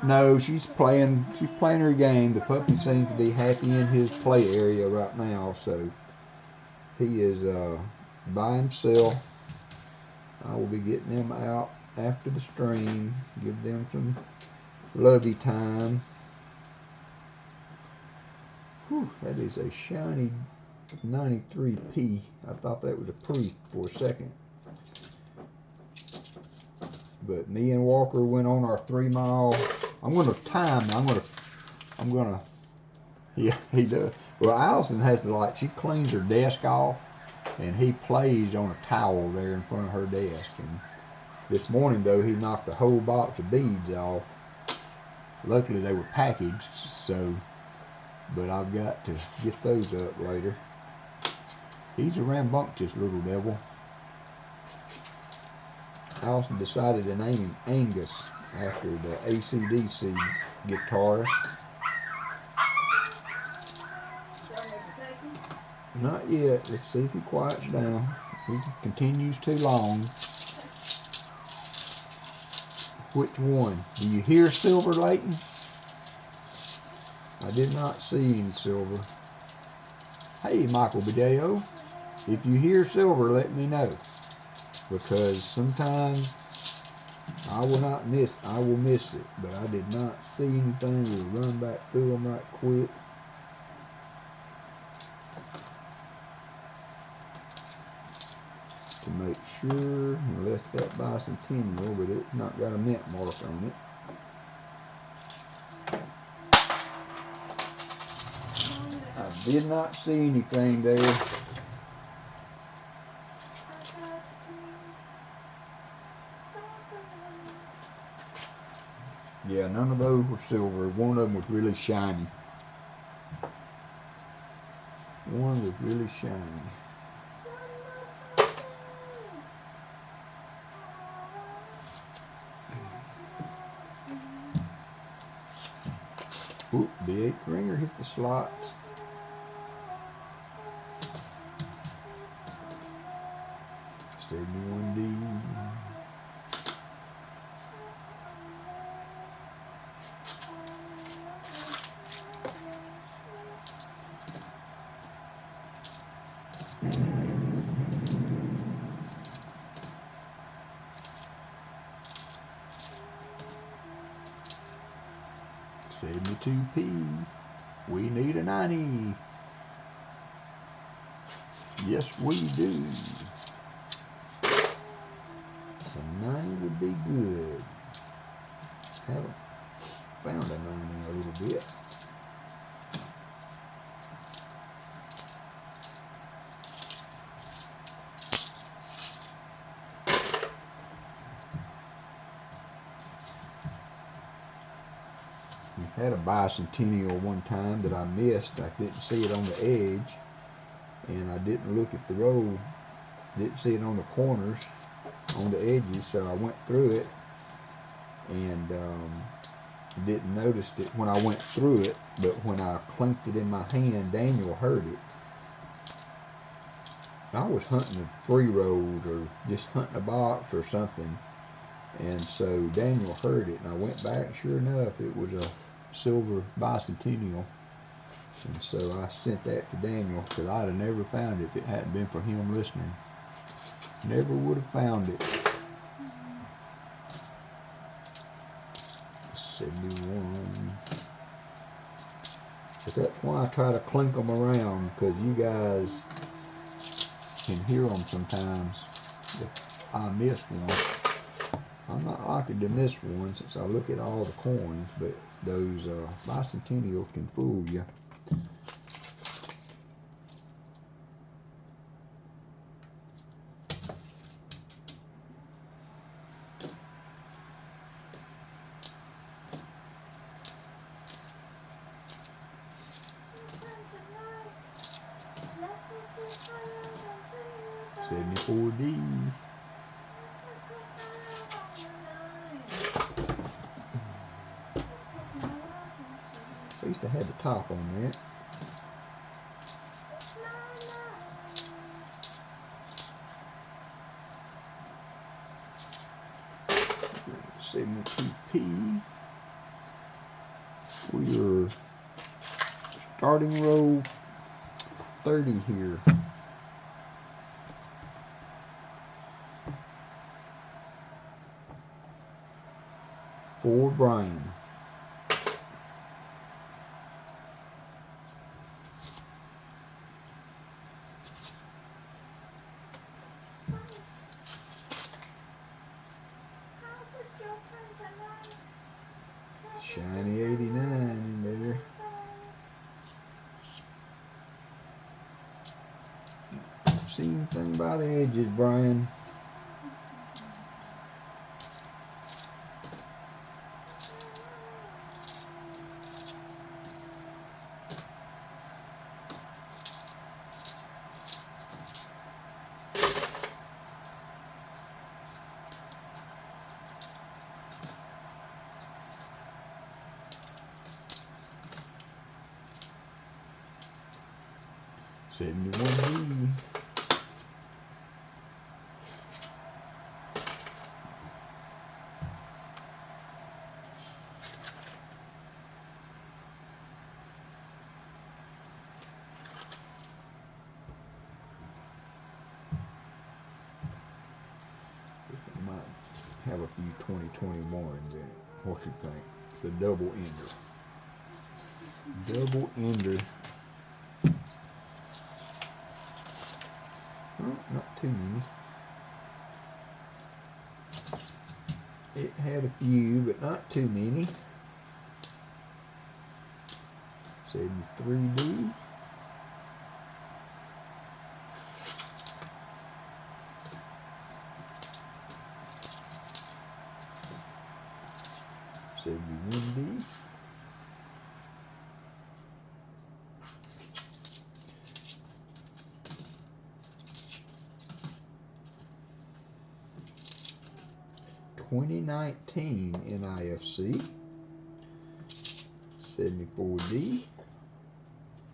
no, she's playing her game. The puppy seems to be happy in his play area right now, so he is by himself. I will be getting them out after the stream, give them some lovey time. Whew, that is a shiny 93P. I thought that was a Priest for a second. But me and Walker went on our 3-mile. I'm gonna time. I'm gonna. Yeah, he does. Well, Allison has to, like, she cleans her desk off, and he plays on a towel there in front of her desk. And this morning, though, he knocked a whole box of beads off. Luckily, they were packaged, so. But I've got to get those up later. He's a rambunctious little devil. Allison decided to name him Angus after the AC/DC guitarist. Not yet. Let's see if he quiets down. If he continues too long. Which one? Do you hear silver, Layton? I did not see any silver. Hey, Michael Bideo. If you hear silver, let me know. Because sometimes I will miss it. But I did not see anything. We'll run back through them right quick. To make sure, unless that bicentennial, but it's not got a mint mark on it. I did not see anything there. Yeah, none of those were silver. One of them was really shiny. One was really shiny. Oop, the 8th ringer hit the slots. Steady 1D. $72p. We need a 90. Yes, we do. A 90 would be good. Haven't found a 90 in a little bit. We had a bicentennial one time that I missed. I didn't see it on the edge, and I didn't look at the row. Didn't see it on the corners, on the edges, so I went through it and didn't notice it when I went through it, but when I clanked it in my hand, Daniel heard it. I was hunting a 3-road or just hunting a box or something, and so Daniel heard it, and I went back. Sure enough, it was a silver bicentennial, and so I sent that to Daniel, because I'd have never found it if it hadn't been for him listening. Never would have found it. 71. But that's why I try to clink them around, because you guys can hear them sometimes if I miss one. I'm not likely to miss one since I look at all the coins, but those bicentennials can fool you. $74D. At least I had the top on that. $72p. We are starting row 30 here. For Brian. Shiny 89 in there. See anything by the edges, Brian? $71D. I might have a few 2021s in it. What you think? The double ender. Double ender. Well, not too many. It had a few, but not too many. 73D. $71D. $2019 NIFC. 74D.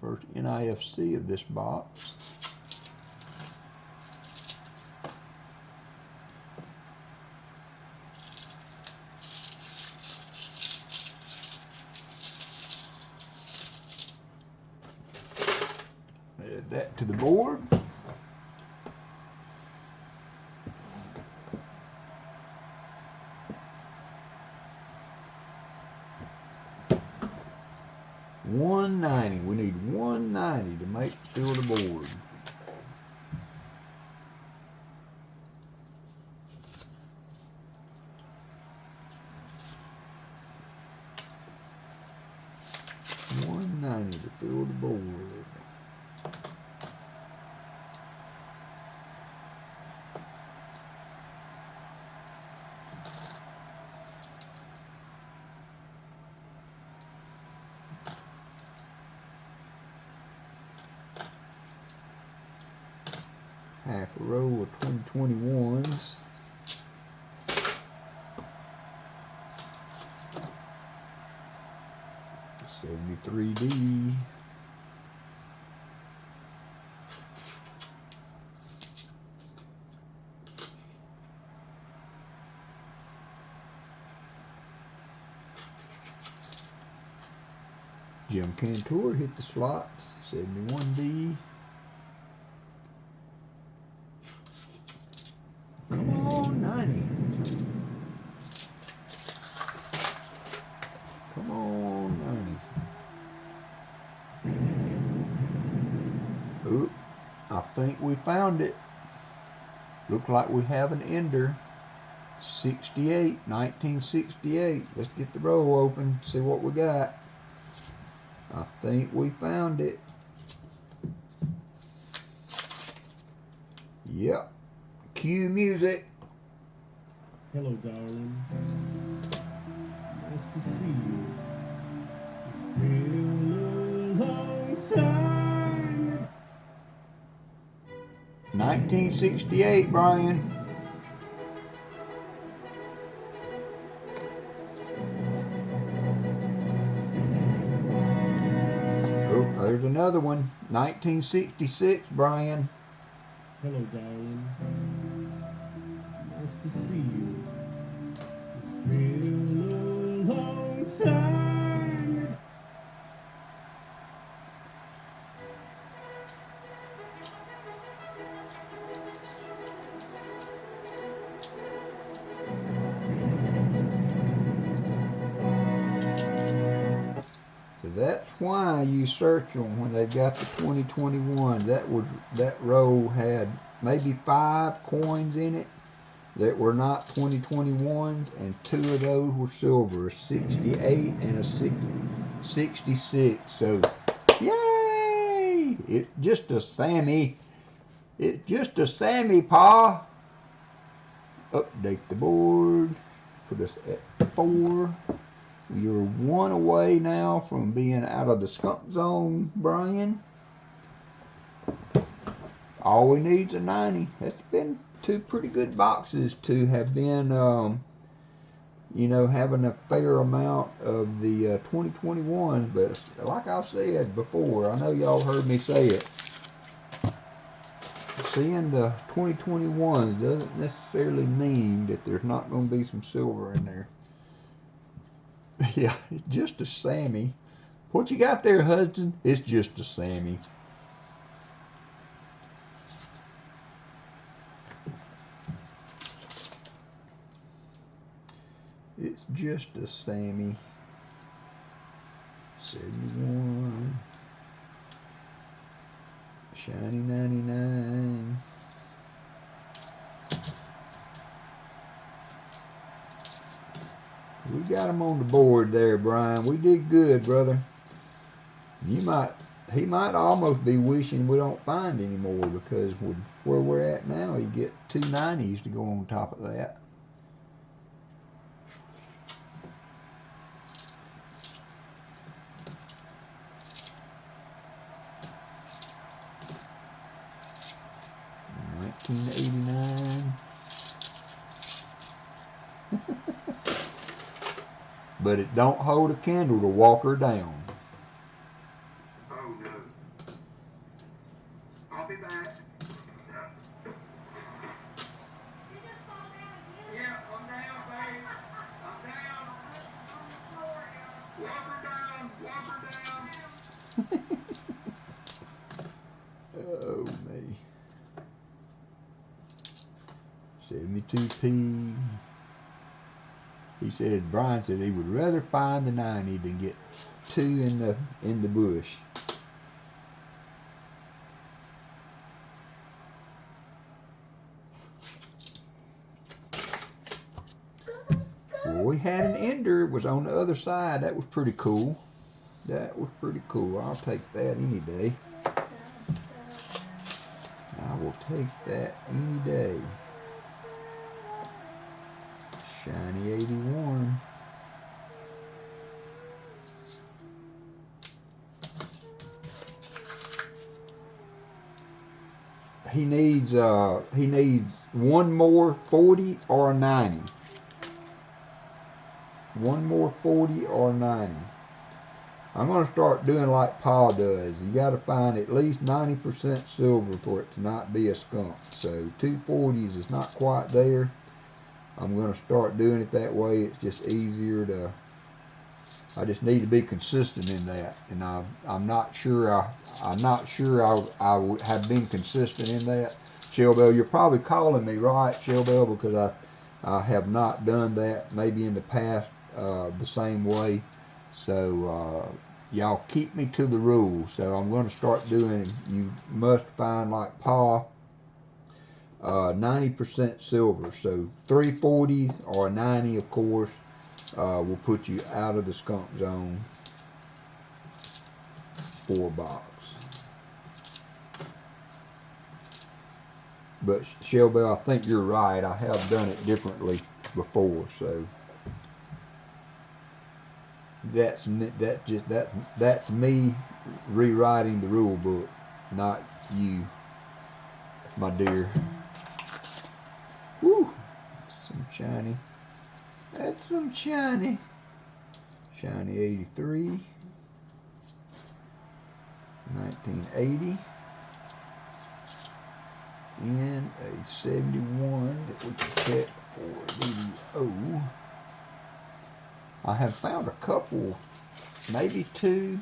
First NIFC of this box. Add that to the board. 190. We need 190 to make fill the board. $190 to fill the board. Half a row of 2021s. $73D. Jim Cantor hit the slots. 71D. Come on, 90. Come on, 90. Oop, I think we found it. Look like we have an ender. 68, 1968. Let's get the row open, see what we got. I think we found it. Yep. Cue music. Hello, darling. Nice to see you. It's been a long time. 1968, Brian. Oh, there's another one. 1966, Brian. Hello, darling. Nice to see you. It's been a long time. So that's why you search them when they've got the 2021. That row had maybe 5 coins in it that were not 2021s, and 2 of those were silver, a 68 and a 66. So, yay! It's just a Sammy. It's just a Sammy, Pa. Update the board. Put us at 4. You're 1 away now from being out of the skunk zone, Brian. All we need is a 90. That's been 2 pretty good boxes to have been, you know, having a fair amount of the 2021. But like I said before, I know y'all heard me say it. Seeing the 2021s doesn't necessarily mean that there's not going to be some silver in there. Yeah, it's just a Sammy. What you got there, Hudson? It's just a Sammy. It's just a Sammy. 71. Shiny 99. We got him on the board there, Brian. We did good, brother. He might almost be wishing we don't find any more, because with where we're at now, you get 2 90s to go on top of that. $19.89. But it don't hold a candle to Walker down. Oh no. I'll be back. You just fall down again? Yeah, I'm down, babe. I'm down. On the floor, y'all. Walker down. Walker down. Oh, me. 72p. He said, Brian said he would rather find the 90 than get 2 in the bush. Well, we had an ender. It was on the other side. That was pretty cool. That was pretty cool. I'll take that any day. I will take that any day. Shiny 81. He needs one more 40 or a 90. One more 40 or 90. I'm going to start doing like Pa does. You got to find at least 90% silver for it to not be a skunk. So 2 40s is not quite there. I'm going to start doing it that way. It's just easier to. I just need to be consistent in that, and I'm not sure I would have been consistent in that. Shellbell, you're probably calling me, right, Shellbell, because I have not done that maybe in the past the same way. So y'all keep me to the rules. So I'm going to start doing. You must find like Pa 90% silver. So 3 40s or 90, of course. Will put you out of the skunk zone. 4 box. But Shellbell, I think you're right. I have done it differently before, so that's me rewriting the rule book, not you, my dear. Woo! Some shiny. That's some shiny. Shiny 83. 1980. And a 71 that we can check for DDO. I have found a couple, maybe 2.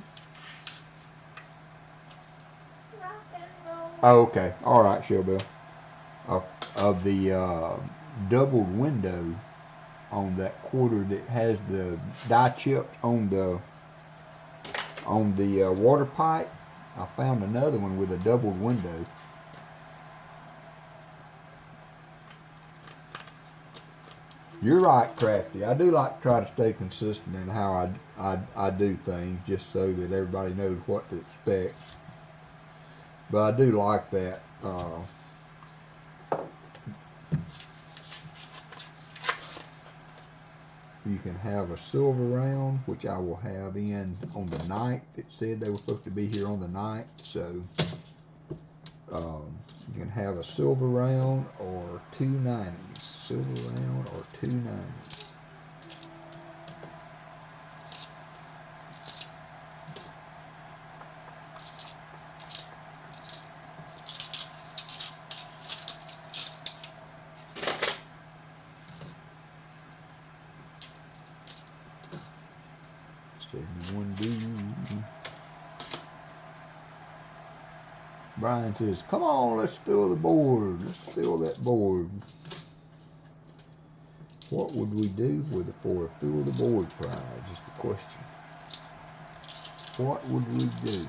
Oh, okay. All right, Shellbell. Of the doubled window on that quarter that has the die chipped on the water pipe. I found another one with a doubled window. You're right, Crafty. I do like to try to stay consistent in how I do things, just so that everybody knows what to expect. But I do like that. You can have a silver round, which I will have in on the 9th. It said they were supposed to be here on the 9th, so you can have a silver round or 2 90s. Silver round or 2 90s. Brian says, come on, let's fill the board. Let's fill that board. What would we do for a fill the board prize is the question. What would we do?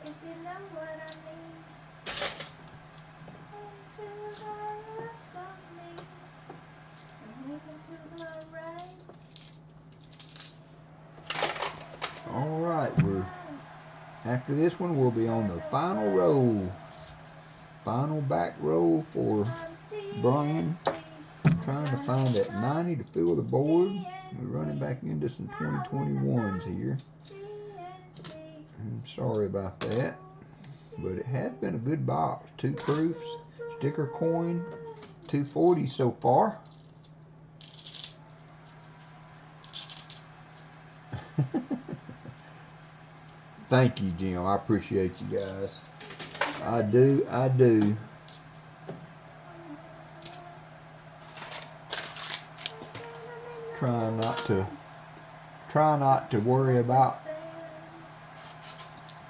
If you know what I mean, to the left of me, and moving to the right. All right, after this one, we'll be on the final row. Final back row for Brian. Trying to find that 90 to fill the board. We're running back into some 2021s here. I'm sorry about that, but it has been a good box. 2 proofs, sticker coin, 2 40s so far. Thank you, Jim. I appreciate you guys. I do. I do. Try not to worry about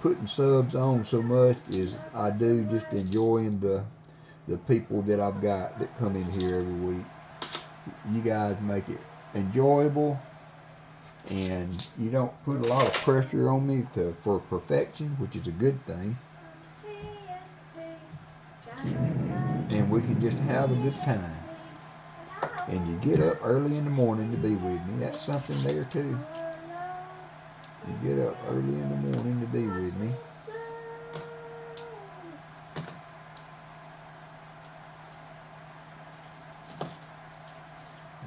putting subs on so much as I do just enjoying the people that I've got that come in here every week. You guys make it enjoyable, and you don't put a lot of pressure on me for perfection, which is a good thing. And we can just have a good time. And you get up early in the morning to be with me. That's something there too. You get up early in the morning to be with me.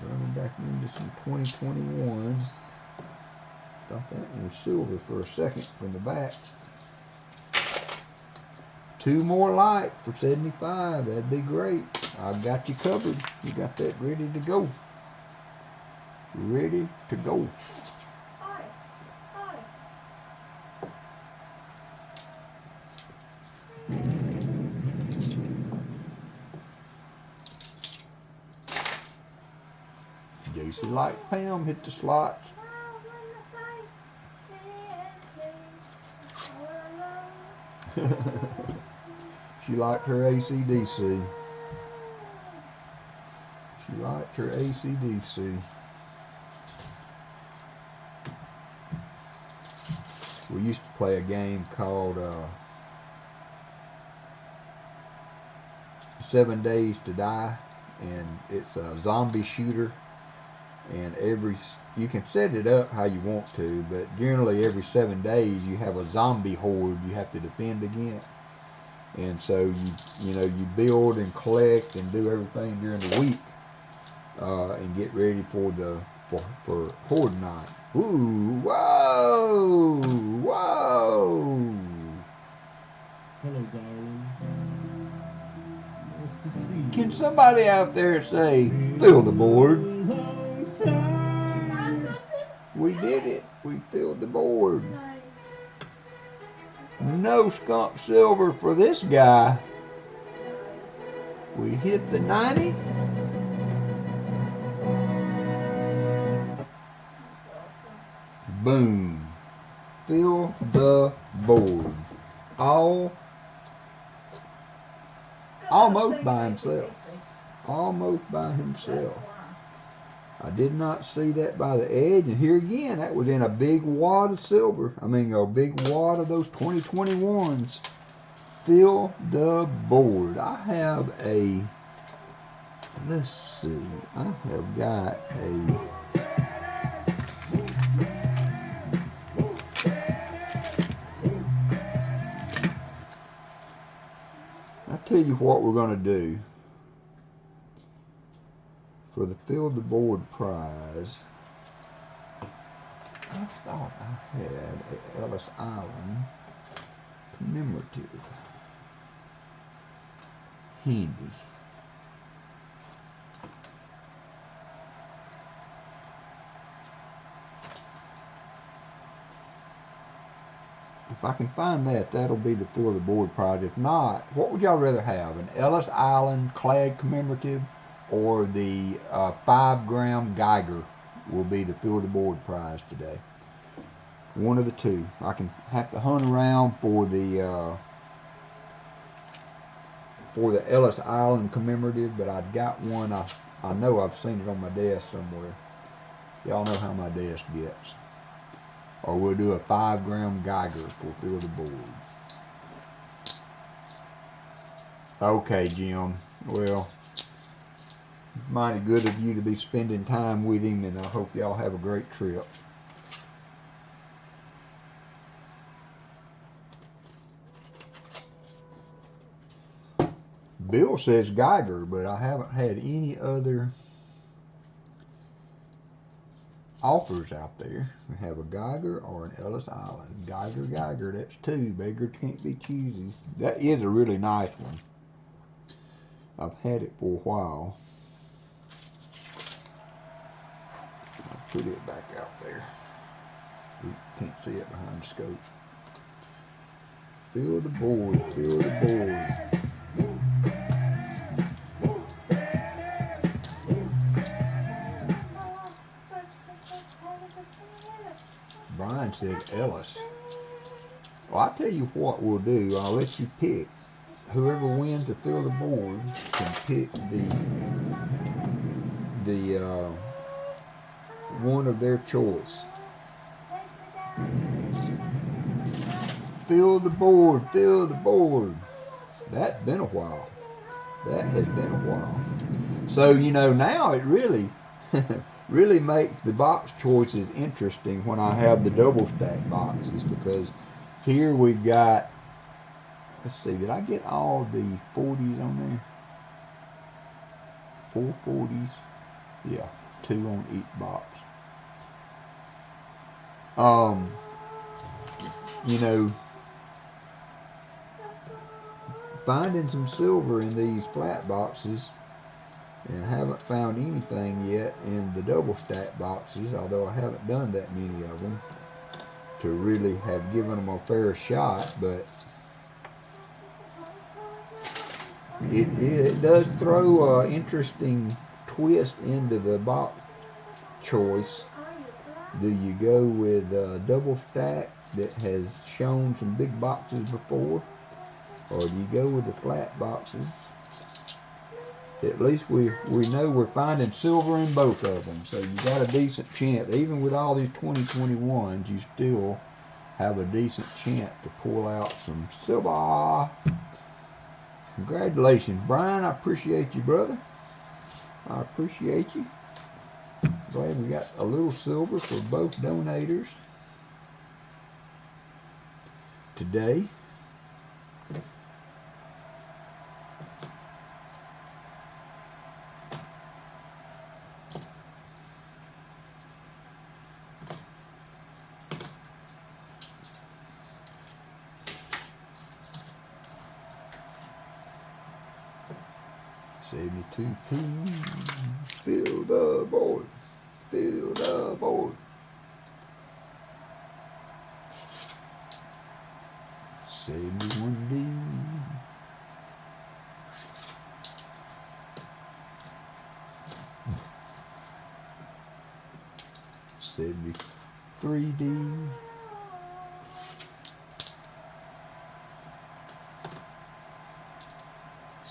Running back into some 2021s. Thought that one was silver for a second from the back. 2 more light for 75. That'd be great. I've got you covered. You got that ready to go. Ready to go. JC like Pam hit the slots. She liked her AC/DC. She liked her AC/DC. We used to play a game called 7 Days to Die, and it's a zombie shooter. And you can set it up how you want to, but generally every 7 days you have a zombie horde you have to defend against. And so you build and collect and do everything during the week, and get ready for horde night. Ooh, whoa, whoa. Hello, darling. Nice to see you. Can somebody out there say, fill the board? We did it. We filled the board. No skunk silver for this guy. We hit the 90. Boom. Fill the board. Almost by himself. Almost by himself. I did not see that by the edge, and here again, that was in a big wad of silver. I mean, a big wad of those 2021s. Fill the board. I have a, let's see, I have got a, I'll tell you what we're going to do. For the Fill the Board prize, I thought I had a Ellis Island commemorative handy. If I can find that, that'll be the Fill the Board prize. If not, what would y'all rather have? An Ellis Island clad commemorative, or the 5-gram Geiger will be the Fill the Board prize today. One of the two. I can have to hunt around for the Ellis Island commemorative, but I've got one. I know I've seen it on my desk somewhere. Y'all know how my desk gets. Or we'll do a 5-gram Geiger for Fill the Board. Okay, Jim. Well, mighty good of you to be spending time with him, and I hope y'all have a great trip. Bill says Geiger, but I haven't had any other offers out there. We have a Geiger or an Ellis Island. Geiger, that's 2. Beggars can't be choosy. That is a really nice one. I've had it for a while. I'll put it back out there. Oop, can't see it behind the scope. Fill the board, fill the board. Brian said Ellis. Well, I'll tell you what we'll do. I'll let you pick. Whoever wins to fill the board can pick the one of their choice. Fill the board, fill the board. That's been a while. That has been a while. So, you know, now it really really makes the box choices interesting when I have the double stack boxes, because here we've got, let's see, did I get all the 40s on there? 4 40s? Yeah, 2 on each box. You know, finding some silver in these flat boxes, and haven't found anything yet in the double stack boxes, although I haven't done that many of them to really have given them a fair shot, but it does throw an interesting twist into the box choice. Do you go with a double stack that has shown some big boxes before, or do you go with the flat boxes? At least we know we're finding silver in both of them, so you got a decent chance. Even with all these 2021s, you still have a decent chance to pull out some silver. Congratulations, Brian. I appreciate you, brother. I appreciate you. Glad we got a little silver for both donators today. Save me 2P. Fill the board. Fill the board. Save me 1D. Save me 3D.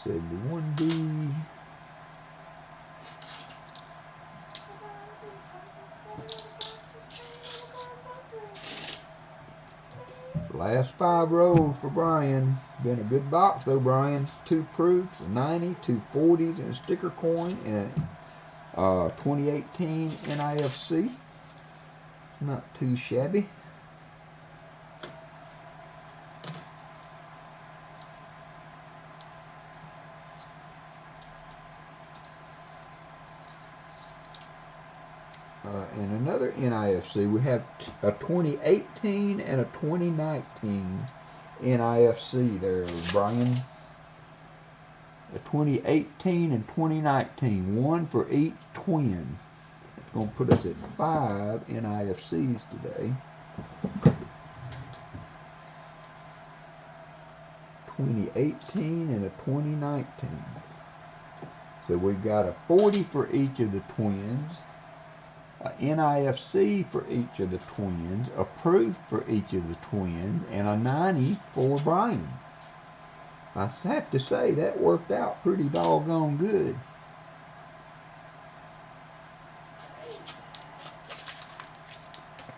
Save me 1D. Last 5 rolls for Brian. Been a good box though, Brian. 2 proofs, a 90, 2 40s, and a sticker coin, and a 2018 NIFC. Not too shabby. And another NIFC, we have a 2018 and a 2019 NIFC there, Brian. A 2018 and 2019, one for each twin. It's going to put us at 5 NIFCs today. 2018 and a 2019. So we've got a 40 for each of the twins, a NIFC for each of the twins, a proof for each of the twins, and a 90 for Brian. I have to say that worked out pretty doggone good.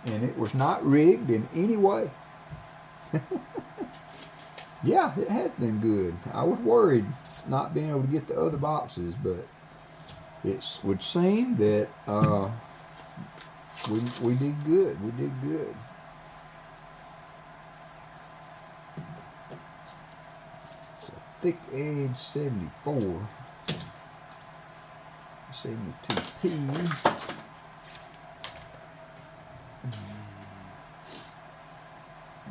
And it was not rigged in any way. Yeah, it has been good. I was worried not being able to get the other boxes, but it would seem that we did good. We did good. So thick edge 74. 72P.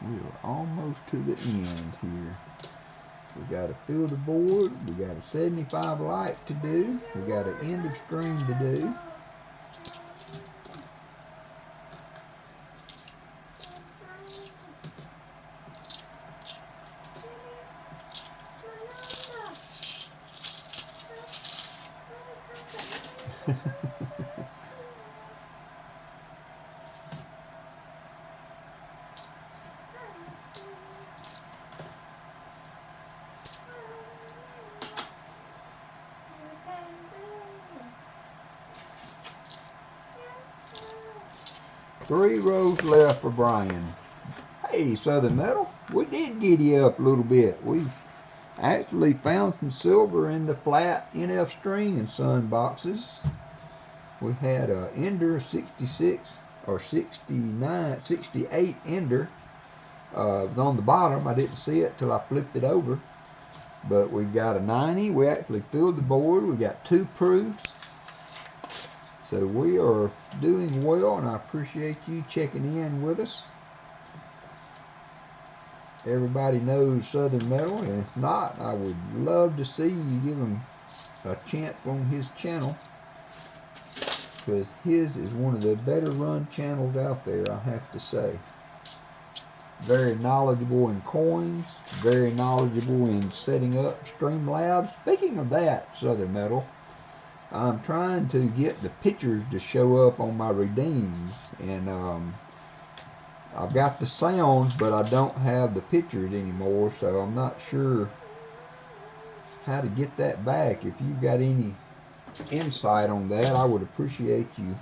We're almost to the end here. We got to fill the board. We got a 75 light to do. We got an end of string to do. 3 rows left for Brian. Hey, Southern Metal, we did giddy up a little bit. We actually found some silver in the flat NF string and sun boxes. We had a Ender 66 or 69, 68 Ender. It was on the bottom. I didn't see it till I flipped it over. But we got a 90. We actually filled the board. We got 2 proofs. So we are doing well, and I appreciate you checking in with us. Everybody knows Southern Metal, and if not, I would love to see you give him a chance on his channel, because his is one of the better run channels out there, I have to say. Very knowledgeable in coins, very knowledgeable in setting up Streamlabs. Speaking of that, Southern Metal, I'm trying to get the pictures to show up on my redeems, and I've got the sounds, but I don't have the pictures anymore, so I'm not sure how to get that back. If you've got any insight on that, I would appreciate you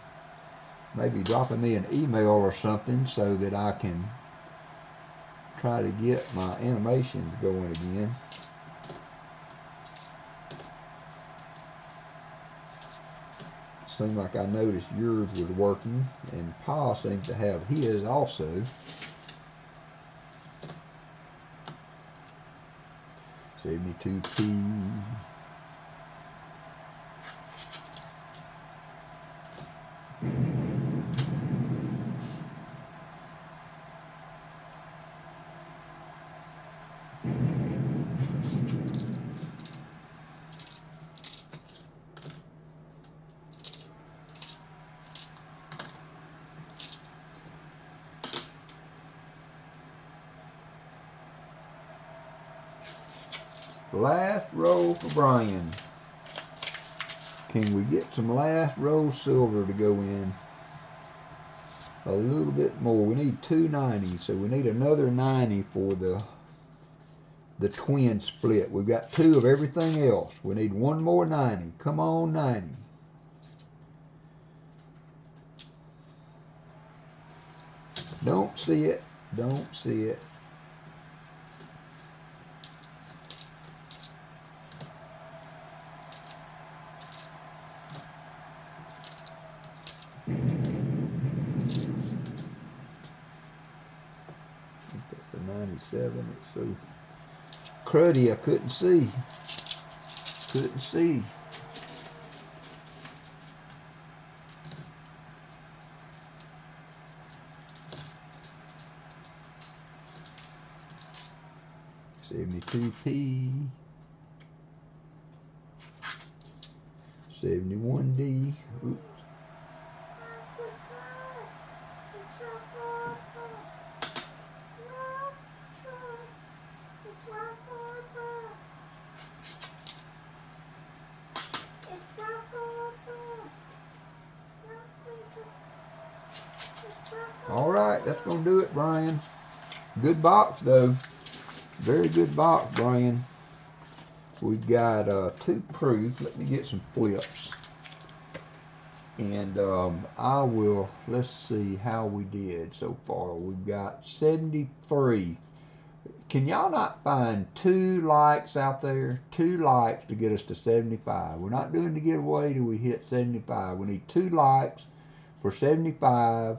maybe dropping me an email or something so that I can try to get my animations going again. Seemed like I noticed yours was working, and Pa seems to have his also. 72p. Last roll for Brian. Can we get some last roll silver to go in? A little bit more. We need 2 90s, so we need another 90 for the twin split. We've got 2 of everything else. We need 1 more 90. Come on, 90. Don't see it. Don't see it. That's the 97. It's so cruddy I couldn't see. Couldn't see. $72p. 71D. Oops. All right, that's gonna do it, Brian. Good box though. Very good box, Brian. We've got 2 proofs. Let me get some flips. And I will, let's see how we did so far. We've got 73. Can y'all not find 2 likes out there? 2 likes to get us to 75. We're not doing the giveaway till we hit 75. We need 2 likes for 75.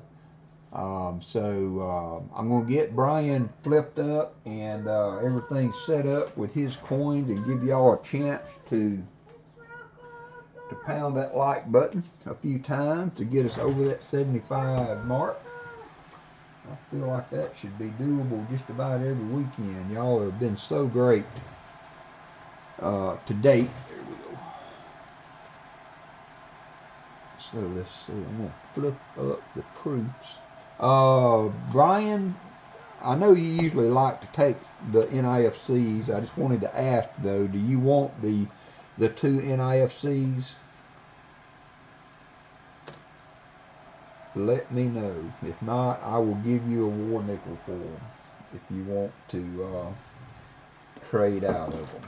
I'm going to get Brian flipped up and everything set up with his coins and give y'all a chance to pound that like button a few times to get us over that 75 mark. I feel like that should be doable just about every weekend. Y'all have been so great to date. There we go. So let's see. I'm going to flip up the proofs. Brian, I know you usually like to take the NIFCs. I just wanted to ask though, do you want the 2 NIFCs? Let me know. If not, I will give you a war nickel for them if you want to trade out of them.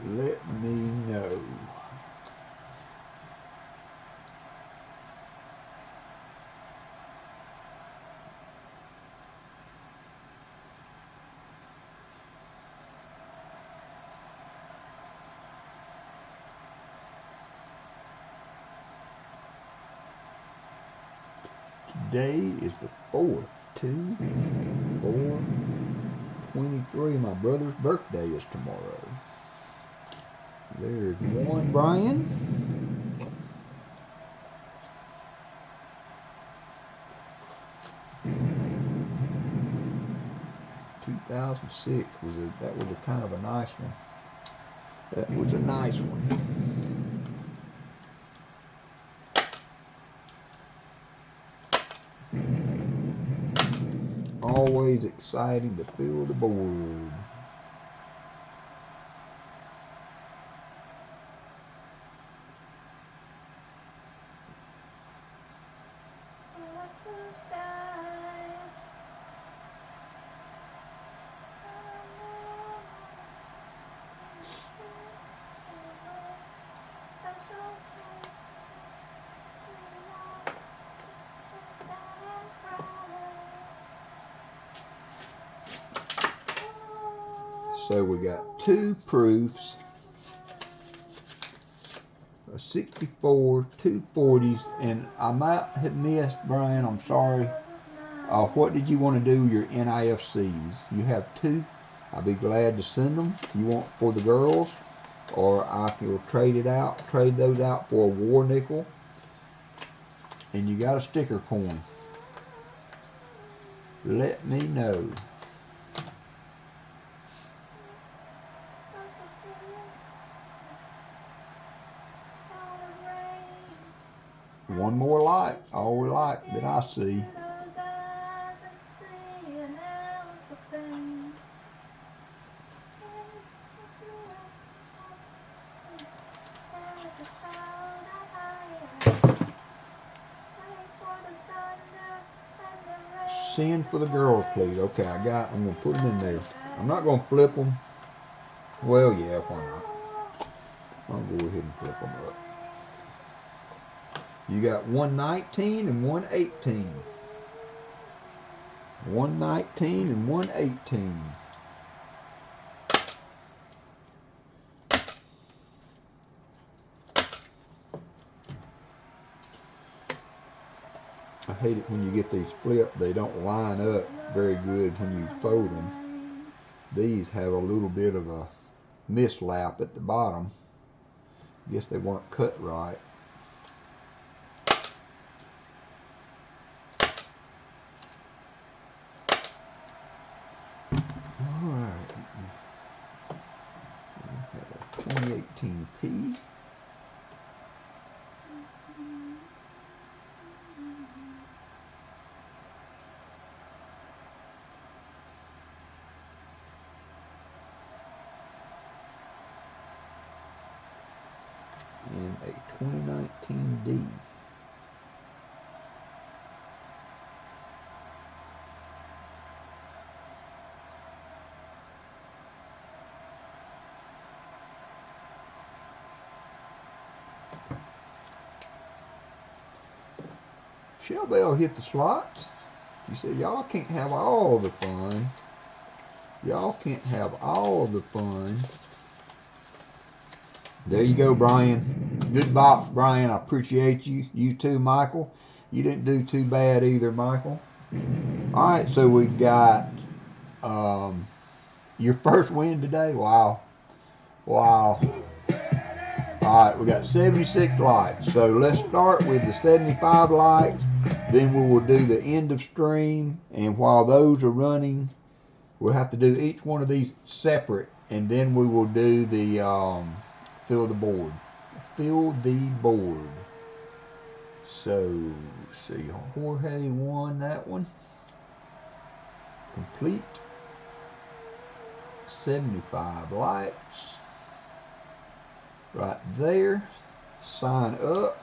Let me know. Today is the 4th, 2/4/23. My brother's birthday is tomorrow. There's one Brian. 2006 that was a kind of a nice one. That was a nice one. Always exciting to fill the board. So we got 2 proofs, a 64, 2 40s, and I might have missed, Brian, I'm sorry. What did you want to do your NIFCs? You have 2. I'll be glad to send them. You want for the girls, or I will trade those out for a war nickel. And you got a sticker coin. Let me know. One more light, all we like that I see. Send for the girls, please. Okay, I'm gonna put them in there. I'm not gonna flip them. Well, yeah, why not? I'll go ahead and flip them up. You got 119 and 118. 119 and 118. I hate it when you get these flipped. They don't line up very good when you fold them. These have a little bit of a mislap at the bottom. Guess they weren't cut right. Alright. So we have a 2018P. And a 2019D. Shellbell hit the slots. She said, y'all can't have all the fun. Y'all can't have all the fun. There you go, Brian. Good box, Brian. I appreciate you. You too, Michael. You didn't do too bad either, Michael. All right, so we got your first win today. Wow. Wow. All right, we got 76 likes. So let's start with the 75 likes. Then we will do the end of stream. And while those are running, we'll have to do each one of these separate. And then we will do the fill the board. Fill the board. So, see, Jorge won that one. Complete. 75 likes. Right there. Sign up.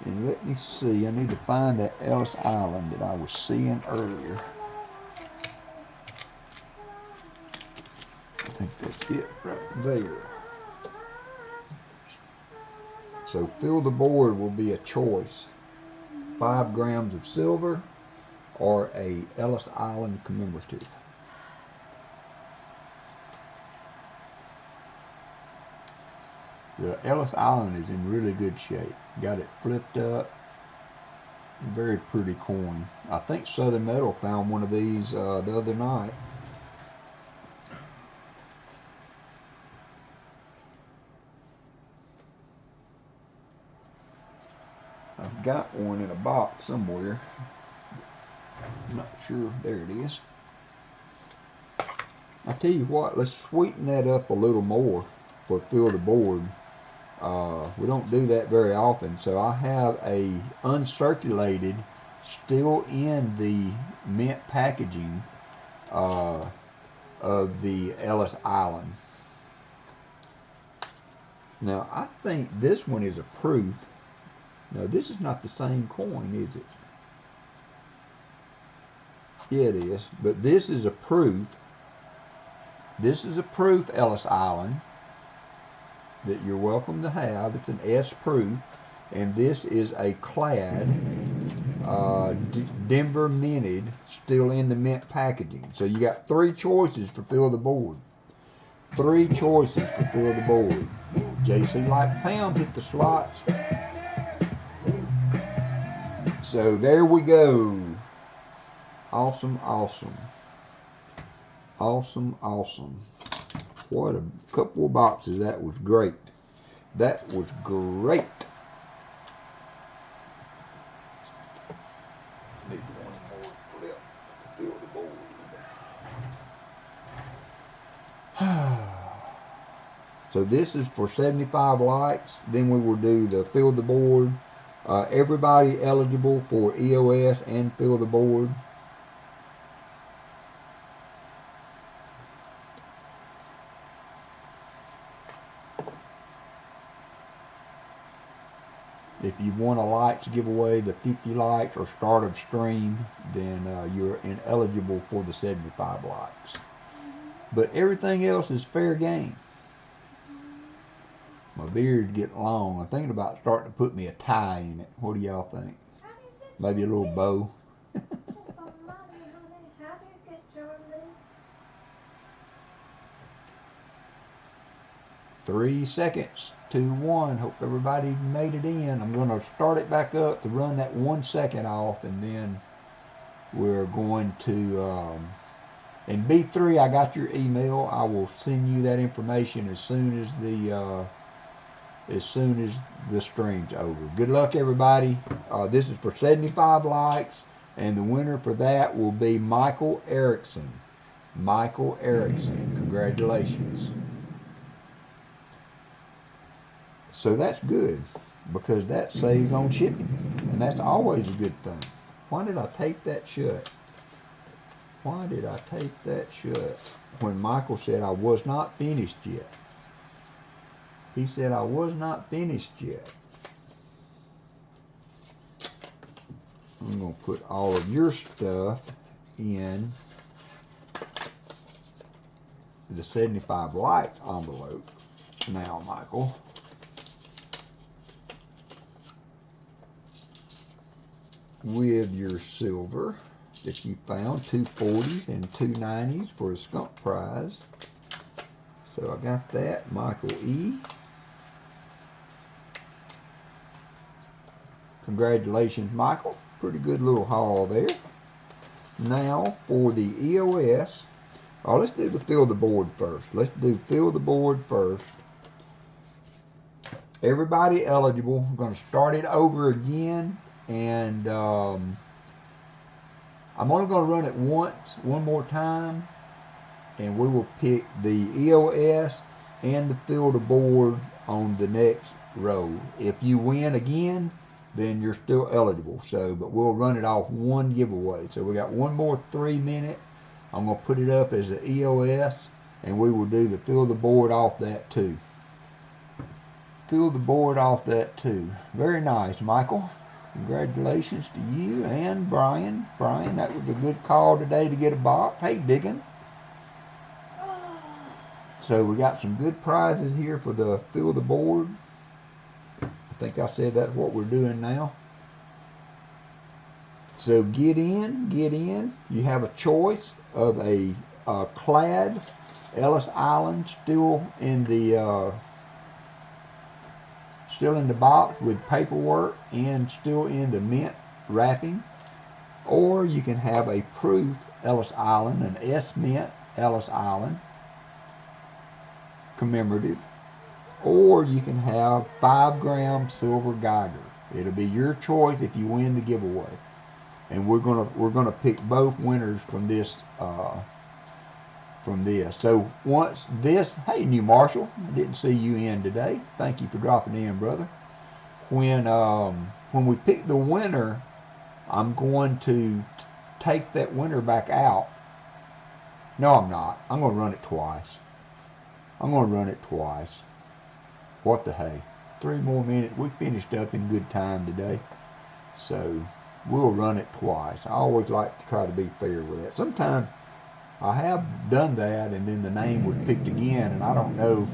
And let me see. I need to find that Ellis Island that I was seeing earlier. think that's it right there. So fill the board will be a choice. 5 grams of silver or a Ellis Island commemorative. The Ellis Island is in really good shape. Got it flipped up. Very pretty coin. I think Southern Metal found one of these the other night. I've got one in a box somewhere. I'm not sure. There it is. I tell you what, let's sweeten that up a little more for fill the board. We don't do that very often, so I have a uncirculated, still in the mint packaging of the Ellis Island. Now I think this one is a proof. No, this is not the same coin, is it? Yeah, it is. But this is a proof. This is a proof Ellis Island that you're welcome to have. It's an S proof, and this is a clad Denver minted, still in the mint packaging. So you got 3 choices for fill the board. 3 choices for fill the board. JC like Pam hit the slots. So there we go. Awesome, awesome. Awesome, awesome. What a couple of boxes. That was great. That was great. Need one more flip to fill the board. So this is for 75 likes. Then we will do the fill the board. Everybody eligible for EOS and fill the board. If you want a likes giveaway, the 50 likes or start of stream, then you're ineligible for the 75 likes. But everything else is fair game. My beard's getting long. I'm thinking about starting to put me a tie in it. What do y'all think? Maybe a little bow. How do you get your lips? 3 seconds, 2, 1. Hope everybody made it in. I'm going to start it back up to run that 1 second off, and then we're going to, in B3, I got your email. I will send you that information as soon as the stream's over. Good luck, everybody. This is for 75 likes, and the winner for that will be Michael Erickson. Michael Erickson. Congratulations. So that's good, because that saves on shipping, and that's always a good thing. Why did I tape that shut? Why did I tape that shut when Michael said I was not finished yet? He said I was not finished yet. I'm going to put all of your stuff in the 75 likes envelope now, Michael. With your silver that you found, 2 40s and 2 90s for a skunk prize. So I got that, Michael E. Congratulations, Michael. Pretty good little haul there. Now for the EOS. Oh, let's do the fill the board first. Let's do fill the board first. Everybody eligible. I'm going to start it over again. And I'm only going to run it one more time, and we will pick the EOS and the fill the board on the next row. If you win again, then you're still eligible. So, but we'll run it off one giveaway. So we got one more 3 minute. I'm going to put it up as the EOS, and we will do the fill the board off that too. Fill the board off that too. Very nice, Michael. Congratulations to you and Brian. Brian, that was a good call today to get a box. Hey, Diggin. So we got some good prizes here for the Fill the Board. I think I said that's what we're doing now. So get in. You have a choice of a clad Ellis Island still in the box with paperwork and still in the mint wrapping, or you can have a proof Ellis Island, an S mint Ellis Island commemorative, or you can have 5-gram silver Geiger. It'll be your choice if you win the giveaway. And we're gonna pick both winners from this. So once this, hey, New Marshall, I didn't see you in today. Thank you for dropping in, brother. When we pick the winner, I'm going to take that winner back out. No, I'm not. I'm gonna run it twice. What the hey? 3 more minutes. We finished up in good time today, so we'll run it twice. I always like to try to be fair with that. Sometimes I have done that and then the name was picked again, and I don't know.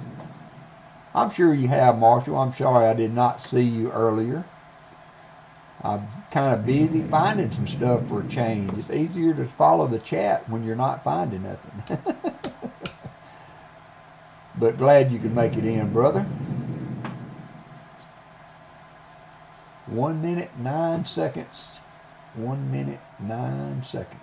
I'm sure you have, Marshall. I'm sorry I did not see you earlier. I'm kind of busy finding some stuff for a change. It's easier to follow the chat when you're not finding nothing. But glad you could make it in, brother. 1 minute, 9 seconds. 1 minute, 9 seconds.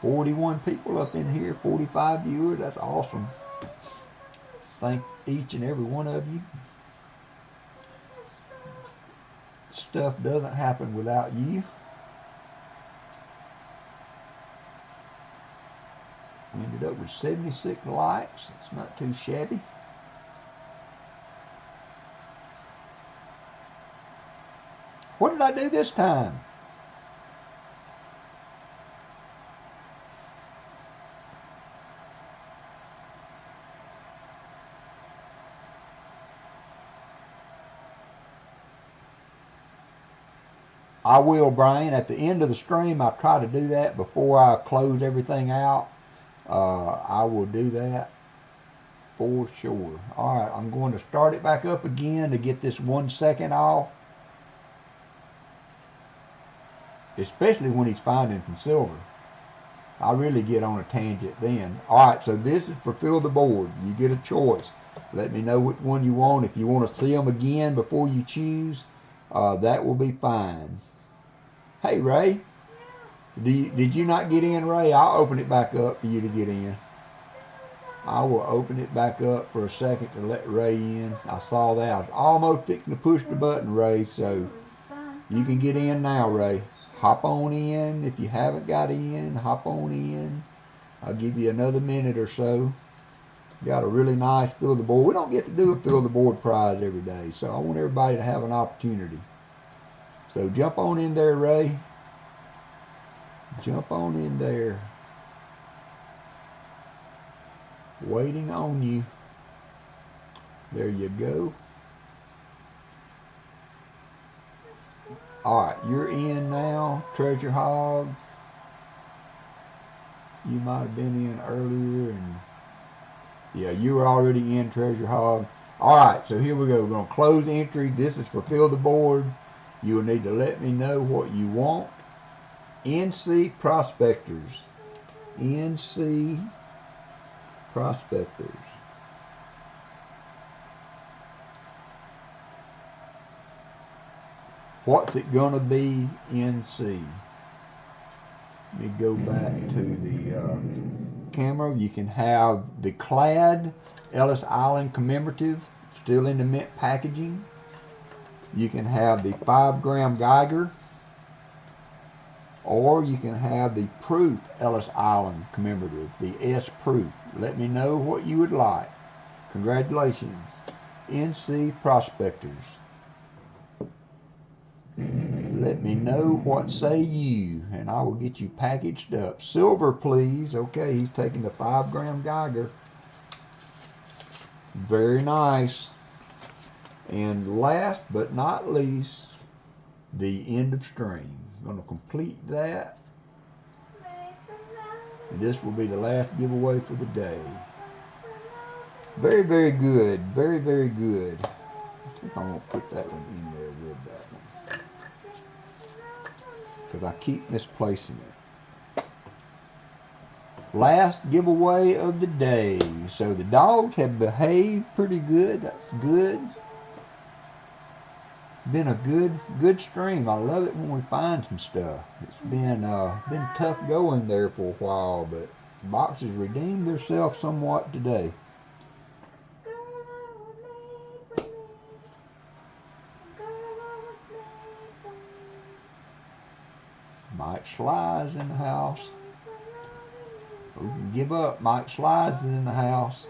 $41 people up in here, 45 viewers. That's awesome. Thank each and every one of you. Stuff doesn't happen without you. We ended up with 76 likes. It's not too shabby. What did I do this time? I will, Brian. At the end of the stream, I try to do that before I close everything out. I will do that for sure. All right, I'm going to start it back up again to get this 1 second off. Especially when he's finding some silver. I really get on a tangent then. All right, so this is for Fill the Board. You get a choice. Let me know which one you want. If you want to see them again before you choose, that will be fine. Hey, Ray. Did you not get in, Ray? I'll open it back up for you to get in. I will open it back up for a second to let Ray in. I saw that. I was almost fixing to push the button, Ray, so you can get in now, Ray. Hop on in. If you haven't got in, hop on in. I'll give you another minute or so. Got a really nice Fill the Board. We don't get to do a Fill the Board prize every day, so I want everybody to have an opportunity. So jump on in there, Ray. Jump on in there. Waiting on you. There you go. All right, you're in now, Treasure Hog. You might have been in earlier, and yeah, you were already in, Treasure Hog. All right, so here we go. We're going to close the entry. This is for Fill the Board. You will need to let me know what you want. NC Prospectors. NC Prospectors. What's it going to be, NC? Let me go back to the camera. You can have the clad Ellis Island commemorative, still in the mint packaging. You can have the 5-gram Geiger, or you can have the proof Ellis Island commemorative, the S proof. Let me know what you would like. Congratulations, NC Prospectors. Let me know what say you, and I will get you packaged up. Silver, please. Okay, he's taking the 5-gram Geiger. Very nice. And last but not least, the end of string. I'm going to complete that. And this will be the last giveaway for the day. Very, very good. Very, very good. I think I'm going to put that one in there with that one, because I keep misplacing it. Last giveaway of the day. So the dogs have behaved pretty good. That's good. Been a good stream. I love it when we find some stuff. It's been tough going there for a while, but boxes redeemed themselves somewhat today. Mike Slides in the house. We can give up. Mike Slides is in the house.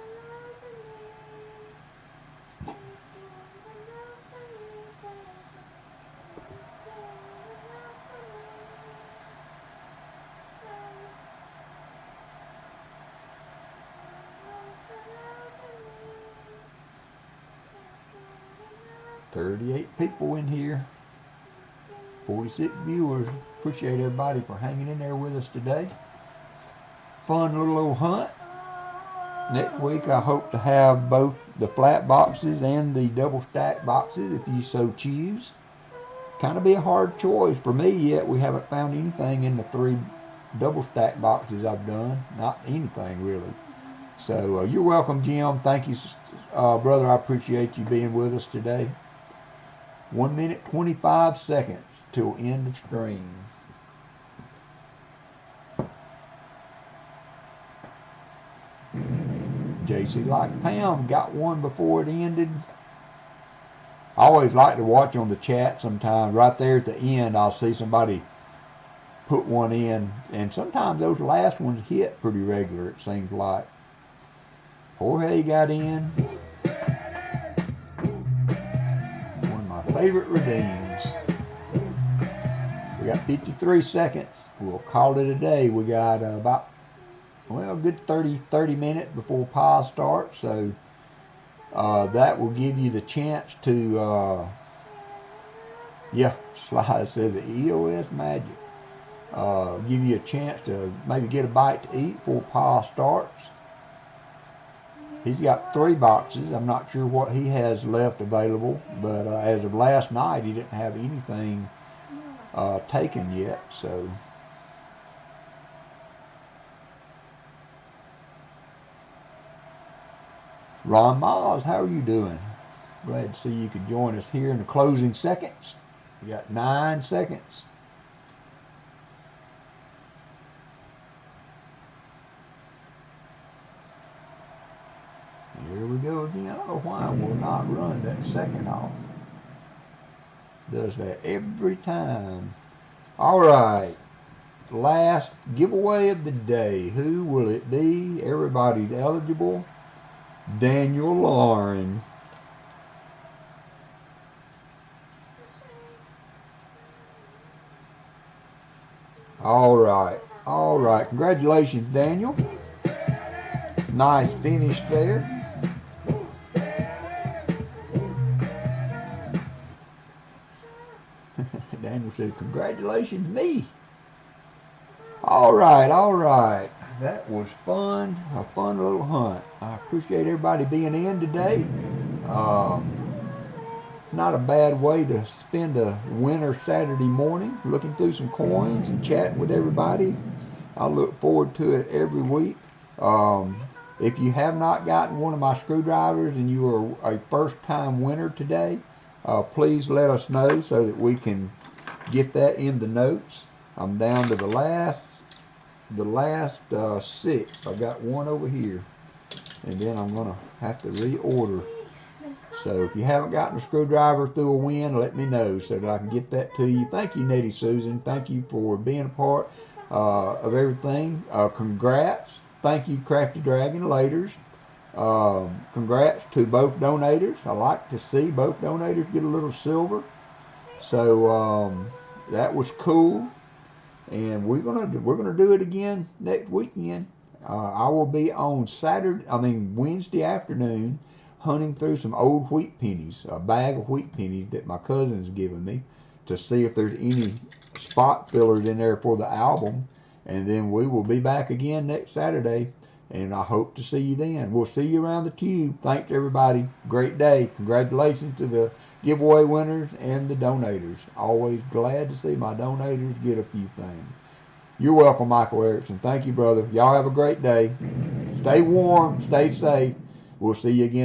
$38 people in here. 46 viewers. Appreciate everybody for hanging in there with us today. Fun little old hunt. Next week I hope to have both the flat boxes and the double stack boxes if you so choose. Kind of be a hard choice for me, yet we haven't found anything in the 3 double stack boxes I've done. Not anything really. So you're welcome, Jim. Thank you, brother. I appreciate you being with us today. 1 minute 25 seconds till end of stream. JC like Pam got one before it ended. I always like to watch on the chat sometimes. Right there at the end, I'll see somebody put one in, and sometimes those last ones hit pretty regular, it seems like. Jorge got in. One of my favorite redeems. We got 53 seconds. We'll call it a day. We got about, well, a good 30 minutes before pause starts. So that will give you the chance to, yeah, Sly said the EOS magic. Give you a chance to maybe get a bite to eat before pause starts. He's got 3 boxes. I'm not sure what he has left available, but as of last night, he didn't have anything taken yet. So Ron Miles, how are you doing? Glad to see you could join us here in the closing seconds. We got 9 seconds. Here we go again. I don't know why it will not run that second off. Does that every time. All right. Last giveaway of the day. Who will it be? Everybody's eligible. Daniel Lauren. All right. All right. Congratulations, Daniel. Nice finish there. Daniel said, congratulations, me. All right, all right. That was fun, a fun little hunt. I appreciate everybody being in today. Not a bad way to spend a winter Saturday morning, looking through some coins and chatting with everybody. I look forward to it every week. If you have not gotten one of my screwdrivers and you are a first-time winner today, please let us know so that we can get that in the notes. I'm down to the last 6. I got one over here, and then I'm gonna have to reorder. So if you haven't gotten a screwdriver through a win, let me know so that I can get that to you. Thank you, Nettie Susan. Thank you for being a part of everything. Congrats. Thank you, Crafty Dragon Laters. Congrats to both donators. I like to see both donators get a little silver. So that was cool, and we're gonna do it again next weekend. I will be on Wednesday afternoon hunting through some old wheat pennies, a bag of wheat pennies that my cousin's given me, to see if there's any spot fillers in there for the album. And then we will be back again next Saturday, and I hope to see you then. We'll see you around the tube. Thanks, everybody. Great day. Congratulations to the giveaway winners and the donators. Always glad to see my donators get a few things. You're welcome, Michael Erickson. Thank you, brother. Y'all have a great day. Stay warm. Stay safe. We'll see you again.